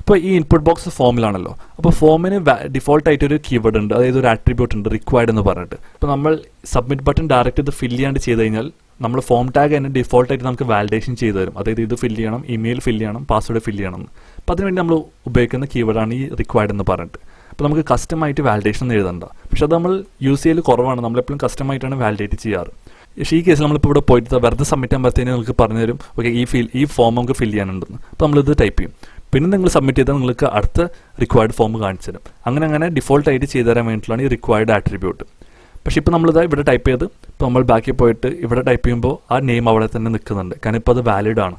ഇപ്പോൾ ഈ ഇൻപുട്ട് ബോക്സ് ഫോമിലാണല്ലോ, അപ്പോൾ ഫോമിന് ഡിഫോൾട്ട് ആയിട്ടൊരു കീവേഡ് ഉണ്ട്, അതായത് ഒരു ആട്രിബ്യൂട്ട് ഉണ്ട് റിക്വയർഡ് എന്ന് പറഞ്ഞിട്ട്. ഇപ്പോൾ നമ്മൾ സബ്മിറ്റ് ബട്ടൺ ഡയറക്റ്റ് ഇത് ഫില്ല് ചെയ്യാണ്ട് ചെയ്ത് കഴിഞ്ഞാൽ നമ്മൾ ഫോം ടാഗ് തന്നെ ഡിഫോൾട്ടായിട്ട് നമുക്ക് വാലിഡേഷൻ ചെയ്തു തരും. അതായത് ഇത് ഫില്ല് ചെയ്യണം, ഇമെയിൽ ഫില്ല് ചെയ്യണം, പാസ്വേഡ് ഫില്ല് ചെയ്യണം. അപ്പോൾ അതിനുവേണ്ടി നമ്മൾ ഉപയോഗിക്കുന്ന കീവേഡാണ് ഈ റിക്വയർഡ് എന്ന് പറഞ്ഞിട്ട്. അപ്പോൾ നമുക്ക് കസ്റ്റമായിട്ട് വാലിഡേഷൻ ഒന്നും എഴുതണ്ട. പക്ഷേ അത് നമ്മൾ യൂസ് ചെയ്യൽ കുറവാണ്. നമ്മളെപ്പോഴും കസ്റ്റമായിട്ടാണ് വാലിഡേറ്റ് ചെയ്യാറ്. പക്ഷേ ഈ കേസിൽ നമ്മളിപ്പോൾ ഇവിടെ പോയിട്ട് വെറുതെ സബ്മിറ്റ് ചെയ്യുമ്പോഴത്തേന് നിങ്ങൾക്ക് പറഞ്ഞു തരും ഓക്കെ ഈ ഫോം നമുക്ക് ഫില്ല് ചെയ്യാനുണ്ടെന്ന്. അപ്പോൾ നമ്മളിത് ടൈപ്പ് ചെയ്യും. പിന്നെ നിങ്ങൾ സബ്മിറ്റ് ചെയ്താൽ നിങ്ങൾക്ക് അടുത്ത റിക്വയർഡ് ഫോം കാണിച്ചു തരും. അങ്ങനെ ഡിഫോൾട്ടായിട്ട് ചെയ്തു തരാൻ വേണ്ടിയിട്ടുള്ള ഈ റിക്വയർഡ് ആട്രിബ്യൂട്ട്. പക്ഷേ ഇപ്പോൾ നമ്മളിത് ഇവിടെ ടൈപ്പ് ചെയ്ത് ഇപ്പോൾ നമ്മൾ ബാക്കി പോയിട്ട് ഇവിടെ ടൈപ്പ് ചെയ്യുമ്പോൾ ആ നെയിം അവിടെ തന്നെ നിൽക്കുന്നുണ്ട്. കാരണം ഇപ്പോൾ അത് വാലിഡ് ആണ്.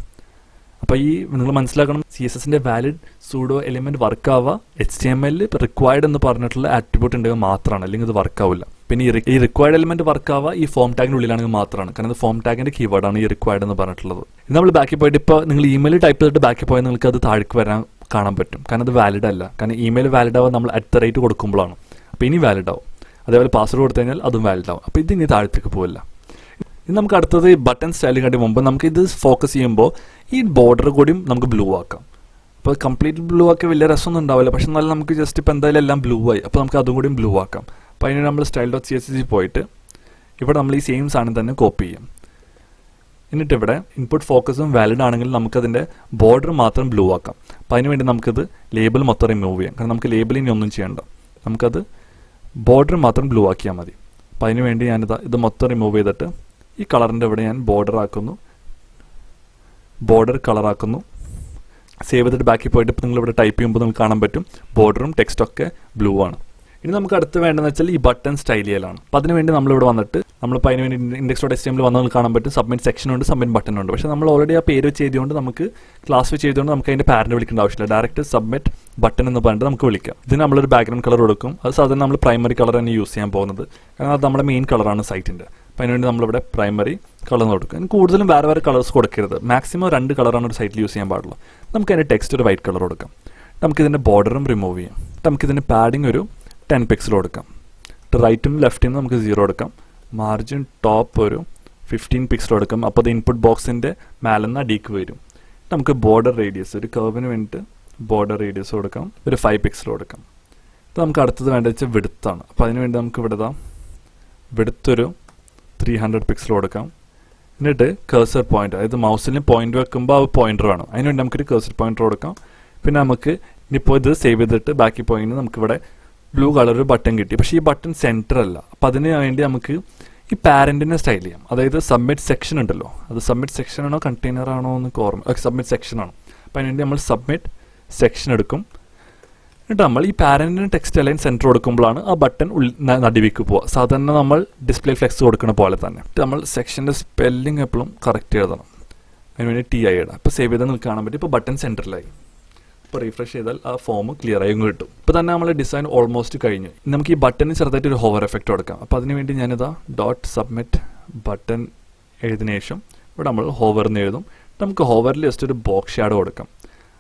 അപ്പോൾ ഈ നിങ്ങൾ മനസ്സിലാക്കണം CSSൻ്റെ വാലിഡ് സൂഡോ എലിമെൻറ്റ് വർക്ക് ആവുക HTML റിക്വയർഡ് എന്ന് പറഞ്ഞിട്ടുള്ള ആട്രിബ്യൂട്ട് ഉണ്ടെങ്കിൽ മാത്രമാണ്, അല്ലെങ്കിൽ ഇത് വർക്ക് ആവില്ല. പിന്നെ ഈ റിക്വയർഡ് എലിമെൻറ്റ് വർക്ക് ആവുക ഈ ഫോം ടാഗിനുള്ളിലാണെങ്കിൽ മാത്രമാണ്. കാരണം ഇത് ഫോം ടാഗിൻ്റെ കീവേഡാണ് ഈ റിക്വയർഡ് എന്ന് പറഞ്ഞിട്ടുള്ളത്. ഇത് നമ്മൾ ബാക്കി പോയിട്ട് ഇപ്പോൾ നിങ്ങൾ ഇമെയിൽ ടൈപ്പ് ചെയ്തിട്ട് ബാക്കി പോയാൽ നിങ്ങൾക്ക് അത് താഴേക്ക് വരാൻ കാണാൻ പറ്റും. കാരണം അത് വാലിഡ് അല്ല. കാരണം ഇമെയിൽ വാലിഡ് ആവുക നമ്മൾ @ കൊടുക്കുമ്പോഴാണ്. അപ്പോൾ ഇനി വാലിഡ് ആവും. അതേപോലെ പാസ്വേഡ് കൊടുത്തു കഴിഞ്ഞാൽ അതും വാലിഡ് ആവും. അപ്പോൾ ഇത് ഇനി താഴത്തേക്ക് പോവില്ല. ഇനി നമുക്ക് അടുത്തത് ബട്ടൺ സ്റ്റൈൽ കണ്ടി മുമ്പ് നമുക്ക് ഇത് ഫോക്കസ് ചെയ്യുമ്പോൾ ഈ ബോർഡർ കൂടിയും നമുക്ക് ബ്ലൂ ആക്കാം. അപ്പോൾ കംപ്ലീറ്റ് ബ്ലൂ ആക്കി വലിയ രസമൊന്നും ഉണ്ടാവില്ല. പക്ഷെ എന്നാലും നമുക്ക് ജസ്റ്റ് ഇപ്പോൾ എന്തായാലും എല്ലാം ബ്ലൂ ആയി. അപ്പോൾ നമുക്ക് അതും കൂടിയും ബ്ലൂ ആക്കാം. അപ്പോൾ അതിന് നമ്മൾ style.css പോയിട്ട് ഇവിടെ നമ്മൾ ഈ സെയിം സാധനം തന്നെ കോപ്പി ചെയ്യും. എന്നിട്ട് ഇവിടെ ഇൻപുട്ട് ഫോക്കസും വാലിഡ് ആണെങ്കിൽ നമുക്കതിൻ്റെ ബോർഡർ മാത്രം ബ്ലൂ ആക്കാം. അപ്പോൾ അതിന് വേണ്ടി നമുക്കിത് ലേബൽ മൊത്തം റിമൂവ് ചെയ്യാം. കാരണം നമുക്ക് ലേബൽ ഇനി ഒന്നും ചെയ്യണ്ട. നമുക്കത് ബോർഡർ മാത്രം ബ്ലൂ ആക്കിയാൽ മതി. അപ്പോൾ അതിന് വേണ്ടി ഇത് മൊത്തം റിമൂവ് ചെയ്തിട്ട് ഈ കളറിൻ്റെ ഇവിടെ ഞാൻ ബോർഡർ കളർ ആക്കുന്നു. സേവ് ചെയ്തിട്ട് ബാക്കി പോയിട്ട് ഇപ്പോൾ നിങ്ങളിവിടെ ടൈപ്പ് ചെയ്യുമ്പോൾ നിങ്ങൾക്ക് കാണാൻ പറ്റും ബോർഡറും ടെക്സ്റ്റൊക്കെ ബ്ലൂ ആണ്. ഇനി നമുക്ക് അടുത്ത് വേണ്ടതെന്ന് വെച്ചാൽ ഈ ബട്ടൺ സ്റ്റൈൽ ചെയ്യലാണ്. അപ്പോൾ അതിനുവേണ്ടി നമ്മളിവിടെ വന്നിട്ട് നമ്മളിപ്പോൾ അതിന് വേണ്ടി index.html വന്നാൽ കാണാൻ പറ്റും സബ്മിറ്റ് സെക്ഷൻ ഉണ്ട്, സബ്മിറ്റ് ബട്ടൺ ഉണ്ട്. പക്ഷേ നമ്മൾ ഓൾറെഡി ആ പേര് വെച്ച് ചെയ്തുകൊണ്ട് നമുക്ക് ക്ലാസ് വെച്ച് ചെയ്തുകൊണ്ട് നമുക്ക് അതിൻ്റെ പാരന്റ് വിളിക്കേണ്ട ആവശ്യമില്ല. ഡയറക്റ്റ് സബ്മിറ്റ് ബട്ടൺ എന്ന് പറഞ്ഞിട്ട് നമുക്ക് വിളിക്കാം. ഇതിന് നമ്മളൊരു ബാക്ക്ഗ്രൗണ്ട് കളർ കൊടുക്കും. അത് സാധാരണ നമ്മൾ പ്രൈമറി കളർ തന്നെ യൂസ് ചെയ്യാൻ പോകുന്നത്. കാരണം അത് നമ്മുടെ മെയിൻ കളറാണ് സൈറ്റിൻ്റെ. അപ്പോൾ അതിനുവേണ്ടി നമ്മളിവിടെ പ്രൈമറി കളർ കൊടുക്കും. അതിന് കൂടുതലും വേറെ കളേഴ്സ് കൊടുക്കരുത്. മാക്സിമം 2 കളറാണ് ഒരു സൈറ്റിൽ യൂസ് ചെയ്യാൻ പാടുള്ളൂ. നമുക്ക് അതിൻ്റെ ടെക്സ്റ്റ് ഒരു വൈറ്റ് കളർ കൊടുക്കാം. നമുക്കിതിൻ്റെ ബോർഡറും റിമൂവ് ചെയ്യാം. നമുക്കിതിൻ്റെ പാഡിങ് ഒരു 10 പിക്സൽ കൊടുക്കാം. റൈറ്റും ലെഫ്റ്റിനും നമുക്ക് 0 കൊടുക്കാം. മാർജിൻ ടോപ്പ് ഒരു 15 പിക്സൽ കൊടുക്കാം. അപ്പോൾ അത് ഇൻപുട്ട് ബോക്സിൻ്റെ മേലെന്ന് അടിക്ക് വരും. നമുക്ക് ബോർഡർ റേഡിയസ് ഒരു കർവിന് വേണ്ടിയിട്ട് ബോർഡർ റേഡിയസ് കൊടുക്കാം. ഒരു 5 പിക്സൽ കൊടുക്കാം. അപ്പോൾ നമുക്ക് അടുത്തത് വേണ്ടത് വെച്ചാൽ വിഡ്ത്താണ്. അപ്പോൾ അതിന് വേണ്ടി നമുക്ക് ഇവിടെ വിഡ്ത്തൊരു 300 പിക്സൽ കൊടുക്കാം. എന്നിട്ട് കേഴ്സർ പോയിന്റ്, അതായത് മൗസിന് പോയിന്റ് വെക്കുമ്പോൾ ആ പോയിന്റർ വേണം. അതിനുവേണ്ടി നമുക്കൊരു കേഴ്സർ പോയിന്റർ കൊടുക്കാം. പിന്നെ നമുക്ക് ഇനിയിപ്പോൾ ഇത് സേവ് ചെയ്തിട്ട് ബാക്കി പോയിന്റ് നമുക്കിവിടെ ബ്ലൂ കളർ ഒരു ബട്ടൺ കിട്ടി. പക്ഷേ ഈ ബട്ടൺ സെൻറ്റർ അല്ല. അപ്പോൾ അതിന് വേണ്ടി നമുക്ക് ഈ പാരൻറ്റിനെ സ്റ്റൈൽ ചെയ്യാം. അതായത് സബ്മിറ്റ് സെക്ഷൻ ഉണ്ടല്ലോ, അത് സബ്മിറ്റ് സെക്ഷൻ ആണോ കണ്ടെയ്നർ ആണോ എന്ന് ഓർമ്മ, സബ്മിറ്റ് സെക്ഷൻ ആണ്. അപ്പോൾ അതിനുവേണ്ടി നമ്മൾ സബ്മിറ്റ് സെക്ഷൻ എടുക്കും. എന്നിട്ട് നമ്മൾ ഈ പാരൻറ്റിന് ടെക്സ്റ്റ് അലൈൻ സെൻറ്റർ കൊടുക്കുമ്പോഴാണ് ആ ബട്ടൺ നടുവിക്ക് പോവുക. സാധാരണ നമ്മൾ ഡിസ്പ്ലേ ഫ്ലെക്സ് കൊടുക്കുന്ന പോലെ തന്നെ നമ്മൾ സെക്ഷൻ്റെ സ്പെല്ലിംഗ് എപ്പോഴും കറക്റ്റ് എഴുതണം. അതിനുവേണ്ടി TI ഇടാം. ഇപ്പോൾ സേവ് ചെയ്താൽ നിങ്ങൾക്ക് കാണാൻ പറ്റും ഇപ്പോൾ ബട്ടൺ സെൻറ്ററിലായി. ഇപ്പോൾ റീഫ്രഷ് ചെയ്താൽ ആ ഫോം ക്ലിയർ ആയും കിട്ടും. ഇപ്പോൾ തന്നെ നമ്മൾ ഡിസൈൻ ഓൾമോസ്റ്റ് കഴിഞ്ഞു. നമുക്ക് ഈ ബട്ടണിന് ചെറുതായിട്ട് ഒരു ഹോവർ എഫക്റ്റ് കൊടുക്കാം. അപ്പോൾ അതിനുവേണ്ടി ഞാനിതാ .submit ബട്ടൺ എഴുതിന ശേഷം ഇവിടെ നമ്മൾ ഹോവർ എന്ന് എഴുതും. നമുക്ക് ഹോവറിൽ ജസ്റ്റ് ഒരു ബോക്സ് ഷാഡോ കൊടുക്കാം.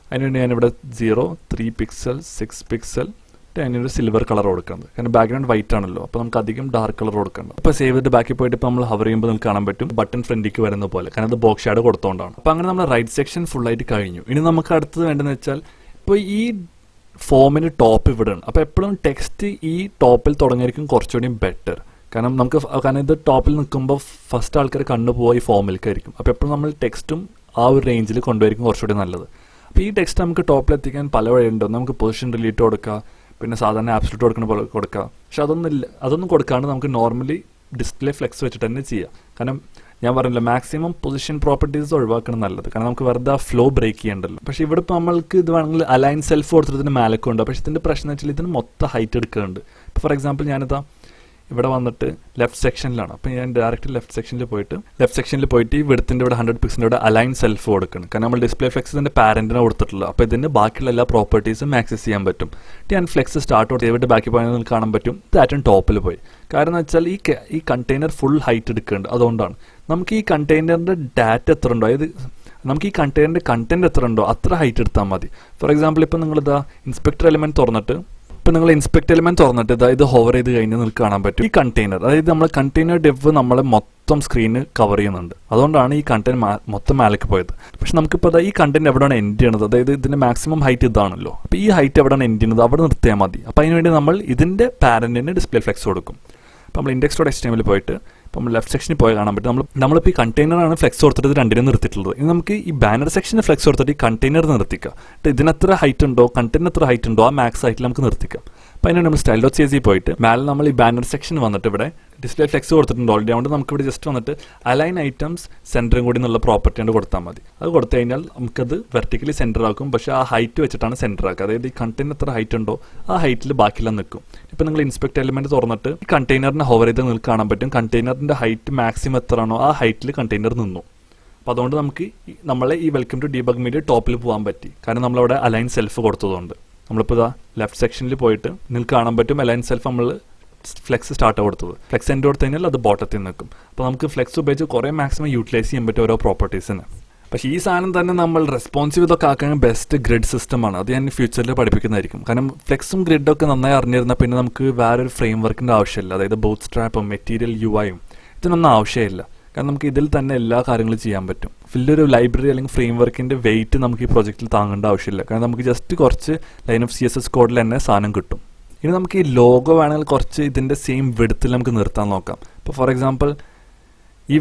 അതിനുവേണ്ടി ഞാനിവിടെ 0, 3 പിക്സൽ, 6 പിക്സൽ അതിനൊരു സിൽവർ കളർ കൊടുക്കുന്നത്. കാരണം ബാക്ക്ഗ്രൗണ്ട് വൈറ്റ് ആണല്ലോ, അപ്പോൾ നമുക്ക് അധികം ഡാർക്ക് കളർ കൊടുക്കണം. അപ്പോൾ സേവ് ചെയ്തിട്ട് ബാക്കി പോയിട്ട് ഇപ്പോൾ നമ്മൾ ഹവർ ചെയ്യുമ്പോൾ നിങ്ങൾക്ക് കാണാൻ പറ്റും ബട്ടൺ ഫ്രണ്ടിലേക്ക് വരുന്ന പോലെ. കാരണം അത് ബോക്സ് ഷാഡോ കൊടുത്തോണ്ടാണ്. അപ്പോൾ അങ്ങനെ നമ്മൾ റൈറ്റ് സെക്ഷൻ ഫുള്ളായിട്ട് കഴിഞ്ഞു. ഇനി നമുക്ക് അടുത്തത് വേണ്ടതെന്ന് വെച്ചാൽ ഇപ്പോൾ ഈ ഫോമിന് ടോപ്പ് ഇവിടെയാണ്. അപ്പോൾ എപ്പോഴും ടെക്സ്റ്റ് ഈ ടോപ്പിൽ തുടങ്ങിയിരിക്കും കുറച്ചുകൂടി ബെറ്റർ. കാരണം ഇത് ടോപ്പിൽ നിൽക്കുമ്പോൾ ഫസ്റ്റ് ആൾക്കാർ കണ്ടുപോകുക ഈ ഫോമിലേക്കായിരിക്കും. അപ്പോൾ എപ്പോഴും നമ്മൾ ടെക്സ്റ്റും ആ ഒരു റേഞ്ചിൽ കൊണ്ടുപോയിരിക്കും കുറച്ചുകൂടി നല്ലത്. അപ്പോൾ ഈ ടെക്സ്റ്റ് നമുക്ക് ടോപ്പിലെത്തിക്കാൻ പല വഴിയുണ്ട്. നമുക്ക് പൊസിഷൻ ഡിലീറ്റ് കൊടുക്കുക, പിന്നെ സാധാരണ ആബ്സൊല്യൂട്ട് കൊടുക്കുന്ന പോലെ കൊടുക്കുക. പക്ഷെ അതൊന്നും കൊടുക്കാണ്ട് നമുക്ക് നോർമലി ഡിസ്പ്ലേ ഫ്ലെക്സ് വെച്ചിട്ട് തന്നെ ചെയ്യാം. കാരണം ഞാൻ പറഞ്ഞില്ല, മാക്സിമം പൊസിഷൻ പ്രോപ്പർട്ടീസ് ഒഴിവാക്കണം നല്ലത്. കാരണം നമുക്ക് വെറുതെ ആ ഫ്ലോ ബ്രേക്ക് ചെയ്യണ്ടല്ലോ. പക്ഷേ ഇവിടെ ഇപ്പോൾ നമ്മൾക്ക് ഇത് വേണമെങ്കിൽ അലൈൻ സെൽഫ് കൊടുത്തിട്ട് ഇതിന് മേലക്കുണ്ട്. പക്ഷേ ഇതിൻ്റെ പ്രശ്നം എന്ന് വെച്ചാൽ ഇതിന് മൊത്തം ഹൈറ്റ് എടുക്കുന്നുണ്ട്. ഇപ്പോൾ ഫോർ എക്സാമ്പിൾ ഞാനിതാ ഇവിടെ വന്നിട്ട് ലെഫ്റ്റ് സെക്ഷനിലാണ്. അപ്പോൾ ഞാൻ ഡയറക്റ്റ് ലെഫ്റ്റ് സെക്ഷനിൽ പോയിട്ട് ഈ വിഡ്ത്തിൻ്റെ ഇവിടെ 100 പിക്സിൻ്റെ ഇവിടെ അലൈൻ സെൽഫ് കൊടുക്കണം. കാരണം നമ്മൾ ഡിസ്പ്ലേ ഫ്ലെക്സ് ഇതിൻ്റെ പാരൻറ്റിനെ കൊടുത്തിട്ടുള്ളത്. അപ്പോൾ ഇതിന് ബാക്കിയുള്ള എല്ലാ പ്രോപ്പർട്ടീസും ആക്സസ് ചെയ്യാൻ പറ്റും. ഞാൻ ഫ്ലെക്സ് സ്റ്റാർട്ട് കൊടുത്ത് ഇവിടെ ബാക്കി പോയാൽ നിങ്ങൾക്ക് കാണാൻ പറ്റും ഇത് ഏറ്റവും ടോപ്പിൽ പോയി. കാരണം എന്ന് വെച്ചാൽ ഈ കണ്ടെയ്നർ ഫുൾ ഹൈറ്റ് എടുക്കുന്നുണ്ട്. അതുകൊണ്ടാണ് നമുക്ക് ഈ കണ്ടെയ്നറിൻ്റെ ഡാറ്റ എത്ര ഉണ്ടോ, അതായത് നമുക്ക് ഈ കണ്ടെയ്നറിൻ്റെ കണ്ടന്റ് എത്ര ഉണ്ടോ അത്ര ഹൈറ്റ് എടുത്താൽ മതി. ഫോർ എക്സാമ്പിൾ ഇപ്പോൾ നിങ്ങളിതാ ഇൻസ്പെക്ടർ എലിമെൻറ്റ് തുറന്നിട്ട് ഇതാ ഇത് ഹോവർ ചെയ്ത് കഴിഞ്ഞാൽ നിങ്ങൾക്ക് കാണാൻ പറ്റും ഈ കണ്ടെയ്നർ, അതായത് നമ്മൾ കണ്ടെയ്നർ ഡെവ് നമ്മളെ മൊത്തം സ്ക്രീന് കവർ ചെയ്യുന്നുണ്ട്. അതുകൊണ്ടാണ് ഈ കണ്ടന്റ് മൊത്തം മേലേക്ക് പോയത്. പക്ഷെ നമുക്കിപ്പോൾ ഈ കണ്ടന്റ് എവിടെയാണ് എൻഡ് ചെയ്യണത്, അതായത് ഇതിന്റെ മാക്സിമം ഹൈറ്റ് ഇതാണല്ലോ. അപ്പോൾ ഈ ഹൈറ്റ് എവിടെയാണ് എൻഡ് ചെയ്യുന്നത് അവിടെ നിർത്തിയാൽ മതി. അപ്പോൾ അതിനുവേണ്ടി നമ്മൾ ഇതിന്റെ പാരന്റിന് ഡിസ്പ്ലേ ഫ്ലെക്സ് കൊടുക്കും. അപ്പോൾ നമ്മൾ index.html പോയിട്ട് നമ്മൾ ലെഫ്റ്റ് സെക്ഷനിൽ പോയി കാണാൻ പറ്റും. നമ്മളിപ്പോൾ ഈ കണ്ടെയ്നറാണ് ഫ്ലെക്സ് കൊടുത്തിട്ട് ഇത് രണ്ടിനും നിർത്തിയിട്ടുള്ളത്. ഇനി നമുക്ക് ഈ ബാനർ സെക്ഷന് ഫ്ലെക്സ് കൊടുത്തിട്ട് ഈ കണ്ടെയ്നർ നിർത്തിക്കാം. ഇതിനെത്ര ഹൈറ്റ് ഉണ്ടോ, കണ്ടെയ്നർ എത്ര ഹൈറ്റ് ഉണ്ടോ ആ മാക്സ് ഹൈറ്റിൽ നമുക്ക് നിർത്തിക്കാം. അപ്പോൾ അതിനാണ് നമ്മൾ style.cse പോയിട്ട് മേലെ നമ്മൾ ഈ ബാനർ സെക്ഷൻ വന്നിട്ട് ഇവിടെ ഡിസ്പ്ലേ ഫ്ലെക്സ് കൊടുത്തിട്ടുണ്ട് ഓൾറെഡി. അതുകൊണ്ട് നമുക്ക് ഇവിടെ ജസ്റ്റ് വന്നിട്ട് അലൈൻ ഐറ്റംസ് സെൻറ്ററും കൂടി എന്നുള്ള പ്രോപ്പർട്ടി കൊണ്ട് കൊടുത്താൽ മതി. അത് കൊടുത്തു കഴിഞ്ഞാൽ നമുക്കത് വെർട്ടിക്കലി സെൻറ്റർ ആക്കും. പക്ഷേ ആ ഹൈറ്റ് വെച്ചിട്ടാണ് സെൻറ്റർ ആക്കുക. അതായത് ഈ കണ്ടെയ്നർ എത്ര ഹൈറ്റ് ഉണ്ടോ ആ ഹൈറ്റിൽ ബാക്കിയെല്ലാം നിൽക്കും. ഇപ്പോൾ നിങ്ങൾ ഇൻസ്പെക്ട് എലിമെന്റ് തുറന്നിട്ട് ഈ കണ്ടെയ്നറിനെ ഹോവർ ചെയ്ത് നിങ്ങൾക്ക് കാണാൻ പറ്റും കണ്ടെയ്നറിന്റെ ഹൈറ്റ് മാക്സിമം എത്രയാണോ ആ ഹൈറ്റിൽ കണ്ടെയ്നർ നിന്നു. അപ്പോൾ അതുകൊണ്ട് നമുക്ക് നമ്മളെ ഈ വെൽക്കം ടു ഡീബഗ് മീഡിയ ടോപ്പിൽ പോകാൻ പറ്റി. കാരണം നമ്മളവിടെ അലൈൻ സെൽഫ് കൊടുത്തതുകൊണ്ട്. നമ്മളിപ്പോൾ ഇതാ ലെഫ്റ്റ് സെക്ഷനിൽ പോയിട്ട് നിങ്ങൾക്ക് കാണാൻ പറ്റും അലൈൻ സെൽഫ് നമ്മൾ ഫ്ലെക്സ് സ്റ്റാർട്ട് കൊടുത്തത്. ഫ്ലെക്സ് എൻഡ് കൊടുത്തു കഴിഞ്ഞാൽ അത് ബോട്ടത്തിൽ നിൽക്കും. അപ്പോൾ നമുക്ക് ഫ്ലെക്സ് ഉപയോഗിച്ച് കുറേ മാക്സിമം യൂട്ടിലൈസ് ചെയ്യാൻ പറ്റും ഓരോ പ്രോപ്പർട്ടീസിന്. പക്ഷേ ഈ സാധനം തന്നെ നമ്മൾ റെസ്പോൺസീവ് ഇതൊക്കെ ആക്കാൻ ബെസ്റ്റ് ഗ്രിഡ് സിസ്റ്റമാണ്. അത് ഞാൻ ഫ്യൂച്ചറിൽ പഠിപ്പിക്കുന്നതായിരിക്കും. കാരണം ഫ്ലെക്സും ഗ്രിഡൊക്കെ നന്നായി അറിഞ്ഞിരുന്നാൽ പിന്നെ നമുക്ക് വേറൊരു ഫ്രെയിം വർക്കിൻ്റെ ആവശ്യമില്ല. അതായത് ബൂട്ട് സ്ട്രാപ്പും മെറ്റീരിയൽ യുഐയും ഇതിനൊന്നും ആവശ്യമില്ല. കാരണം നമുക്ക് ഇതിൽ തന്നെ എല്ലാ കാര്യങ്ങളും ചെയ്യാൻ പറ്റും. വലിയൊരു ലൈബ്രറി അല്ലെങ്കിൽ ഫ്രെയിം വർക്കിൻ്റെ വെയിറ്റ് നമുക്ക് ഈ പ്രൊജക്റ്റിൽ താങ്ങേണ്ട ആവശ്യമില്ല. കാരണം നമുക്ക് ജസ്റ്റ് കുറച്ച് ലൈൻ ഓഫ് CSS കോഡിൽ തന്നെ സാധനം കിട്ടും. ഇനി നമുക്ക് ഈ ലോഗോ വേണമെങ്കിൽ കുറച്ച് ഇതിൻ്റെ സെയിം വിഡ്ത്തിൽ നമുക്ക് നിർത്താൻ നോക്കാം. ഇപ്പോൾ ഫോർ എക്സാമ്പിൾ ഈ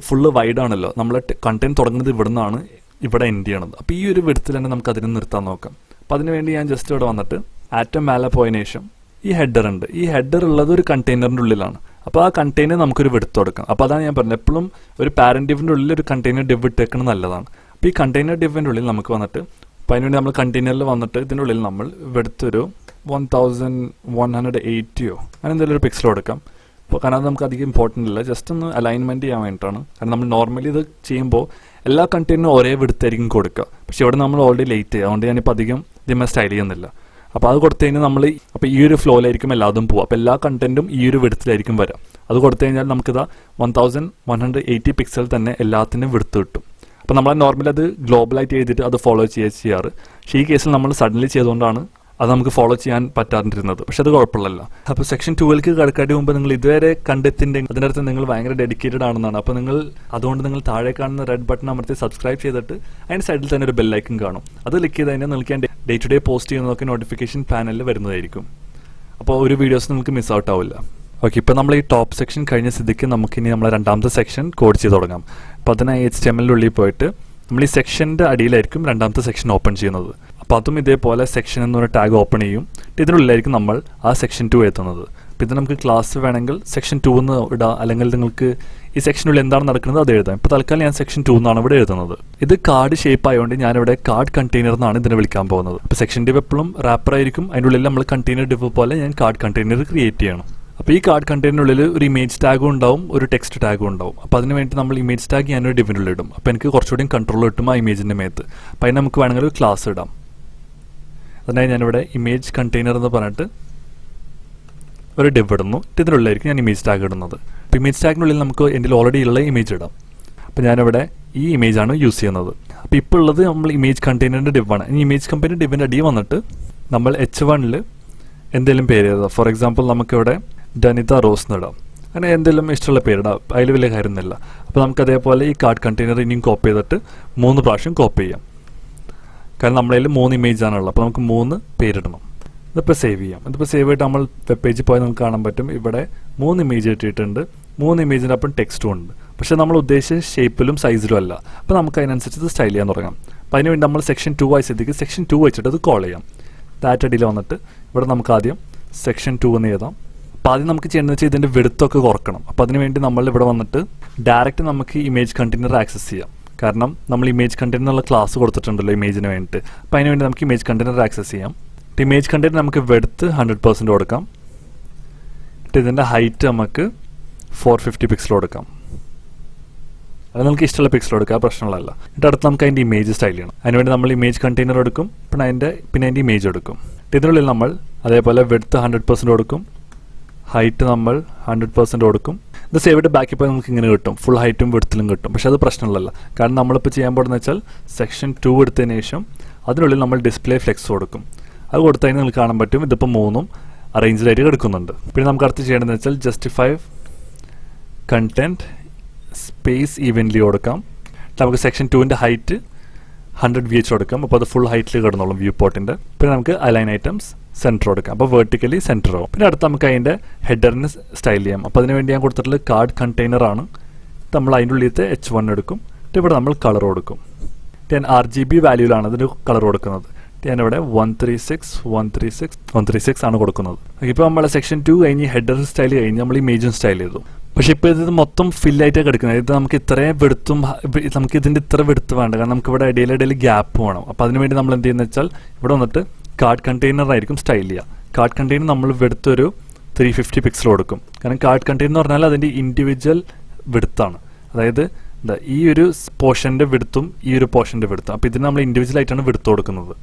ഫുള്ള് വൈഡ് ആണല്ലോ, നമ്മൾ കണ്ടന്റ് തുടങ്ങുന്നത് ഇവിടെ നിന്നാണ് ഇവിടെ എൻഡ് ചെയ്യണത്. അപ്പോൾ ഈ ഒരു വിഡ്ത്തിൽ തന്നെ നമുക്ക് അതിനെ നിർത്താൻ നോക്കാം. അപ്പോൾ അതിനുവേണ്ടി ഞാൻ ജസ്റ്റ് ഇവിടെ വന്നിട്ട് ആറ്റം മേലെ പോയതിനു ശേഷം ഈ ഹെഡർ ഉണ്ട്. ഈ ഹെഡർ ഉള്ളത് ഒരു കണ്ടെയ്നറിൻ്റെ ഉള്ളിലാണ്. അപ്പോൾ ആ കണ്ടെയ്നർ നമുക്കൊരു വിഡ്ത്ത് കൊടുക്കാം. അപ്പോൾ അതാണ് ഞാൻ പറഞ്ഞത്, എപ്പോഴും ഒരു പാരന്റ് ഡിവിൻ്റെ ഉള്ളിൽ ഒരു കണ്ടെയ്നർ ഡിവ് ഇട്ടേക്കുന്നത് നല്ലതാണ്. അപ്പോൾ ഈ കണ്ടെയ്നർ ഡിവിൻ്റെ ഉള്ളിൽ നമുക്ക് വന്നിട്ട് അപ്പോൾ അതിനുവേണ്ടി നമ്മൾ കണ്ടെയ്നറിൽ വന്നിട്ട് ഇതിൻ്റെ ഉള്ളിൽ നമ്മൾ വിഡ്ത്ത് ഒരു 1180 അങ്ങനെ എന്തെങ്കിലും ഒരു പിക്സൽ കൊടുക്കാം. അപ്പോൾ കാരണം അത് നമുക്ക് അധികം ഇമ്പോർട്ടൻ്റ് ഇല്ല, ജസ്റ്റ് ഒന്ന് അലൈൻമെൻറ്റ് ചെയ്യാൻ വേണ്ടിയിട്ടാണ്. കാരണം നമ്മൾ നോർമലി ഇത് ചെയ്യുമ്പോൾ എല്ലാ കണ്ടെയ്നറും ഒരേ വിഡ്ത്തായിരിക്കും കൊടുക്കുക. പക്ഷേ ഇവിടെ നമ്മൾ ഓൾറെഡി ലേറ്റ് ചെയ്യുക, അതുകൊണ്ട് ഞാനിപ്പോൾ അധികം ഇതിന്മേൽ സ്റ്റൈൽ ചെയ്യുന്നില്ല. അപ്പോൾ അത് കൊടുത്തു കഴിഞ്ഞാൽ നമ്മൾ അപ്പോൾ ഈ ഒരു ഫ്ലോയിലായിരിക്കും എല്ലാതും പോകുക. അപ്പോൾ എല്ലാ കണ്ടന്റും ഈ ഒരു വിഡ്ത്തിലായിരിക്കും വരാം. അത് കൊടുത്തു കഴിഞ്ഞാൽ നമുക്കിതാ 1180 പിക്സൽ തന്നെ എല്ലാത്തിനും വിഡ്ത്ത് കിട്ടും. അപ്പോൾ നമ്മൾ നോർമലി അത് ഗ്ലോബലായിട്ട് എഴുതിയിട്ട് അത് ഫോളോ ചെയ്യാറ്. പക്ഷേ ഈ കേസിൽ നമ്മൾ സഡൻലി ചെയ്തുകൊണ്ടാണ് അത് നമുക്ക് ഫോളോ ചെയ്യാൻ പറ്റാതിരുന്നത്. പക്ഷെ അത് കുഴപ്പമില്ലല്ലോ. അപ്പോൾ സെക്ഷൻ 2ലേക്ക് കടക്കാതെ മുമ്പ് നിങ്ങൾ ഇതുവരെ കണ്ടെത്തിന്റെ അതിനടുത്ത് നിങ്ങൾ ഭയങ്കര ഡെഡിക്കേറ്റഡ് ആണെന്നാണ്. അപ്പോൾ അതുകൊണ്ട് നിങ്ങൾ താഴെ കാണുന്ന റെഡ് ബട്ടൺ അമർത്തി സബ്സ്ക്രൈബ് ചെയ്തിട്ട് അതിൻ്റെ സൈഡിൽ തന്നെ ഒരു ബെല്ലൈക്കൺ കാണും. അത് ക്ലിക്ക് ചെയ്ത് കഴിഞ്ഞാൽ നിങ്ങൾക്ക് ഡേ ടു ഡേ പോസ്റ്റ് ചെയ്യുന്നതൊക്കെ നോട്ടിഫിക്കേഷൻ പാനലിൽ വരുന്നതായിരിക്കും. അപ്പോൾ ഒരു വീഡിയോസ് നിങ്ങൾക്ക് മിസ് ഔട്ട് ആവില്ല. ഓക്കെ, ഇപ്പോൾ നമ്മൾ ഈ ടോപ്പ് സെക്ഷൻ കഴിഞ്ഞ സ്ഥിതിക്ക് നമുക്കിനി നമ്മളെ രണ്ടാമത്തെ സെക്ഷൻ കോഡ് ചെയ്ത് തുടങ്ങാം. അപ്പോൾ അതിനായി HTML ഉള്ളിൽ പോയിട്ട് നമ്മൾ ഈ സെക്ഷൻ്റെ അടിയിലായിരിക്കും രണ്ടാമത്തെ സെക്ഷൻ ഓപ്പൺ ചെയ്യുന്നത്. അപ്പോൾ അതും ഇതേപോലെ സെക്ഷൻ എന്നൊരു ടാഗ് ഓപ്പൺ ചെയ്യും. ഇതിനുള്ളിലായിരിക്കും നമ്മൾ ആ സെക്ഷൻ 2 എത്തുന്നത്. അപ്പോൾ ഇത് നമുക്ക് ക്ലാസ് വേണമെങ്കിൽ സെക്ഷൻ 2 എന്ന് ഇടാം, അല്ലെങ്കിൽ നിങ്ങൾക്ക് ഈ സെക്ഷനുള്ളിൽ എന്താണ് നടക്കുന്നത് അത് എഴുതാം. ഇപ്പോൾ തൽക്കാലം ഞാൻ സെക്ഷൻ 2 എന്നാണ് ഇവിടെ എഴുതുന്നത്. ഇത് കാർഡ് ഷേപ്പ് ആയതുകൊണ്ട് ഞാനിവിടെ കാർഡ് കണ്ടെയ്നർ എന്നാണ് ഇതിനെ വിളിക്കാൻ പോകുന്നത്. അപ്പോൾ സെക്ഷൻ ഡിവ് എപ്പോഴും റാപ്പർ ആയിരിക്കും, അതിൻ്റെ ഉള്ളിൽ നമ്മൾ കണ്ടെയ്നർ ഡിവ് പോലെ ഞാൻ കാർഡ് കണ്ടെയ്നർ ക്രിയേറ്റ് ചെയ്യണം. അപ്പോൾ ഈ കാർഡ് കണ്ടെയ്നറിനുള്ളിൽ ഒരു ഇമേജ് ടാഗും ഉണ്ടാവും, ഒരു ടെക്സ്റ്റ് ടാഗും ഉണ്ടാവും. അപ്പോൾ അതിന് വേണ്ടി നമ്മൾ ഇമേജ് ടാഗ് ഞാനൊരു ഡിവിനുള്ളിൽ ഇടും. അപ്പോൾ എനിക്ക് കുറച്ചുകൂടി കൺട്രോൾ കിട്ടും ആ ഇമേജിൻ്റെ മേത്ത്. അപ്പോൾ അതിന് നമുക്ക് വേണമെങ്കിൽ ഒരു ക്ലാസ് ഇടാം. അതിനായി ഞാനിവിടെ ഇമേജ് കണ്ടെയ്നർ എന്ന് പറഞ്ഞിട്ട് ഒരു ഡിവ് ഇടുന്നു. ഇതിനുള്ളിലായിരിക്കും ഞാൻ ഇമേജ് ടാഗ് ഇടുന്നത്. അപ്പോൾ ഇമേജ് ടാഗിനുള്ളിൽ നമുക്ക് എൻ്റെ ഓൾറെഡി ഉള്ള ഇമേജ് ഇടാം. അപ്പോൾ ഞാനിവിടെ ഈ ഇമേജാണ് യൂസ് ചെയ്യുന്നത്. അപ്പോൾ ഇപ്പോൾ ഉള്ളത് നമ്മൾ ഇമേജ് കണ്ടെയ്നറിൻ്റെ ഡിവാണ്. ഈ ഇമേജ് കമ്പനി ഡിവിൻ്റെ അടി വന്നിട്ട് നമ്മൾ H1 എന്തെങ്കിലും പേര് എഴുതാം. ഫോർ എക്സാമ്പിൾ നമുക്കിവിടെ ഡനിത റോസ് എന്നിടാം. അങ്ങനെ എന്തെങ്കിലും ഇഷ്ടമുള്ള പേരിടാം, അതിൽ വലിയ കാര്യമൊന്നുമില്ല. അപ്പോൾ നമുക്ക് അതേപോലെ ഈ കാർഡ് കണ്ടെയ്നർ ഇനിയും കോപ്പി ചെയ്തിട്ട് 3 പ്രാവശ്യം കോപ്പി ചെയ്യാം. കാരണം നമ്മളെ കയ്യിൽ 3 ഇമേജ് ആണുള്ളത്. അപ്പോൾ നമുക്ക് 3 പേരിടണം. ഇതിപ്പോൾ സേവ് ചെയ്യാം. ഇതിപ്പോൾ സേവ് ചെയ്തിട്ട് നമ്മൾ വെബ് പേജിൽ പോയാൽ നമുക്ക് കാണാൻ പറ്റും ഇവിടെ 3 ഇമേജ് ഇട്ടിട്ടുണ്ട്. 3 ഇമേജിൻ്റെ അപ്പം ടെക്സ്റ്റും ഉണ്ട്. പക്ഷേ നമ്മൾ ഉദ്ദേശിച്ച ഷേപ്പിലും സൈസിലും അല്ല. അപ്പോൾ നമുക്ക് അതിനനുസരിച്ച് ഇത് സ്റ്റൈൽ ചെയ്യാൻ തുടങ്ങാം. അപ്പോൾ അതിന് വേണ്ടി നമ്മൾ സെക്ഷൻ 2 വായിച്ചതിലേക്ക് സെക്ഷൻ 2 വെച്ചിട്ട് അത് കോൾ ചെയ്യാം. ഡാറ്റ അടിയിൽ വന്നിട്ട് ഇവിടെ നമുക്ക് ആദ്യം സെക്ഷൻ 2 എന്ന് എഴുതാം. അപ്പോൾ ആദ്യം നമുക്ക് ചെയ്യേണ്ടത് വെച്ചാൽ ഇതിൻ്റെ വിഡ്ത്തൊക്കെ കുറക്കണം. അപ്പോൾ അതിന് വേണ്ടി നമ്മൾ ഇവിടെ വന്നിട്ട് ഡയറക്റ്റ് നമുക്ക് ഇമേജ് കണ്ടെയ്നർ ആക്സസ് ചെയ്യാം. കാരണം നമ്മൾ ഇമേജ് കണ്ടെയ്നർ എന്നുള്ള ക്ലാസ് കൊടുത്തിട്ടുണ്ടല്ലോ ഇമേജിന് വേണ്ടിയിട്ട്. അപ്പോൾ അതിന് വേണ്ടി നമുക്ക് ഇമേജ് കണ്ടെയ്നർ ആക്സസ് ചെയ്യാം. ഇമേജ് കണ്ടെയ്നർ നമുക്ക് വിഡ്ത്ത് 100% കൊടുക്കാം. ഇതിൻ്റെ ഹൈറ്റ് നമുക്ക് 450 പിക്സൽ കൊടുക്കാം. അത് നമുക്ക് ഇഷ്ടമുള്ള പിക്സൽ കൊടുക്കുക, പ്രശ്നമുള്ളതല്ല. എന്നിട്ട് അടുത്ത് നമുക്ക് അതിൻ്റെ ഇമേജ് സ്റ്റൈൽ ചെയ്യണം. അതിനുവേണ്ടി നമ്മൾ ഇമേജ് കണ്ടെയ്നർ എടുക്കും, പിന്നെ അതിൻ്റെ ഇമേജ് എടുക്കും. ഇതിനുള്ളിൽ നമ്മൾ അതേപോലെ വിഡ്ത്ത് 100% കൊടുക്കും, ഹൈറ്റ് നമ്മൾ 100% കൊടുക്കും. ഇത് സേവ് ചെയ്ത് ബാക്കി പോയി നമുക്ക് ഇങ്ങനെ കിട്ടും, ഫുൾ ഹൈറ്റും വിഡ്ത്തിലും കിട്ടും. പക്ഷേ അത് പ്രശ്നമുള്ളതല്ല. കാരണം നമ്മളിപ്പോൾ ചെയ്യാൻ പോകുന്നത് വെച്ചാൽ സെക്ഷൻ 2 എടുത്തതിന് ശേഷം അതിനുള്ളിൽ നമ്മൾ ഡിസ്പ്ലേ ഫ്ലെക്സ് കൊടുക്കും. അത് കൊടുത്തതിന് നിങ്ങൾക്ക് കാണാൻ പറ്റും ഇതിപ്പോൾ 3 അറേഞ്ച്ഡ് ആയിട്ട് കിടക്കുന്നുണ്ട്. പിന്നെ നമുക്ക് അടുത്ത് ചെയ്യേണ്ടതെന്ന് വെച്ചാൽ ജസ്റ്റിഫൈ കണ്ടന്റ് സ്പേസ് ഈവൻലി കൊടുക്കാം. നമുക്ക് സെക്ഷൻ 2ൻ്റെ ഹൈറ്റ് 100 VH കൊടുക്കാം. അപ്പോൾ അത് ഫുൾ ഹൈറ്റിൽ കിടന്നോളും വ്യൂ പോർട്ടിൻ്റെ. പിന്നെ നമുക്ക് അലൈൻ ഐറ്റംസ് സെൻറ്റർ കൊടുക്കാം. അപ്പോൾ വെർട്ടിക്കലി സെൻറ്റർ ആവും. പിന്നെ അടുത്ത് നമുക്ക് അതിൻ്റെ ഹെഡറിന് സ്റ്റൈൽ ചെയ്യാം. അപ്പോൾ അതിന് വേണ്ടി ഞാൻ കൊടുത്തിട്ടുള്ളത് കാർഡ് കണ്ടെയ്നർ ആണ്. നമ്മൾ അതിൻ്റെ ഉള്ളിലത്തെ H1 എടുക്കും. ഇവിടെ നമ്മൾ കളർ കൊടുക്കും. ഞാൻ RGB വാല്യൂലാണ് അതിന് കളർ കൊടുക്കുന്നത്. ഞാനിവിടെ 136 ആണ് കൊടുക്കുന്നത്. ഇപ്പോൾ നമ്മൾ സെക്ഷൻ 2 കഴിഞ്ഞ് ഹെഡർ സ്റ്റൈൽ കഴിഞ്ഞ് നമ്മൾ ഇമേജും സ്റ്റൈൽ ചെയ്തു. പക്ഷേ ഇപ്പോൾ ഇത് മൊത്തം ഫില്ലായിട്ടാണ് കിടക്കുന്നത്. ഇത് നമുക്ക് ഇത്രയും വെടുത്തും നമുക്ക് ഇതിൻ്റെ ഇത്ര വെടുത്ത് വേണ്ട. കാരണം നമുക്ക് ഇവിടെ ഇടയിൽ ഗ്യാപ്പ് വേണം. അപ്പോൾ അതിനുവേണ്ടി നമ്മൾ എന്ത് ചെയ്യുന്നത് വെച്ചാൽ ഇവിടെ വന്നിട്ട് കാർഡ് കണ്ടെയ്നർ ആയിരിക്കും സ്റ്റൈൽ ചെയ്യുക. കാർഡ് കണ്ടെയ്നർ നമ്മൾ വെടുത്തൊരു 350 പിക്സൽ കൊടുക്കും. കാരണം കാർഡ് കണ്ടെയ്നർ എന്ന് പറഞ്ഞാൽ അതിൻ്റെ ഇൻഡിവിജ്വൽ വെടുത്താണ്. അതായത് ഈ ഒരു പോർഷൻ്റെ വെടുത്തും ഈ ഒരു പോർഷൻ്റെ വെടുത്തും. അപ്പോൾ ഇതിന് നമ്മൾ ഇൻഡിവിജ്വൽ ആയിട്ടാണ് വെടുത്ത് കൊടുക്കുന്നത്.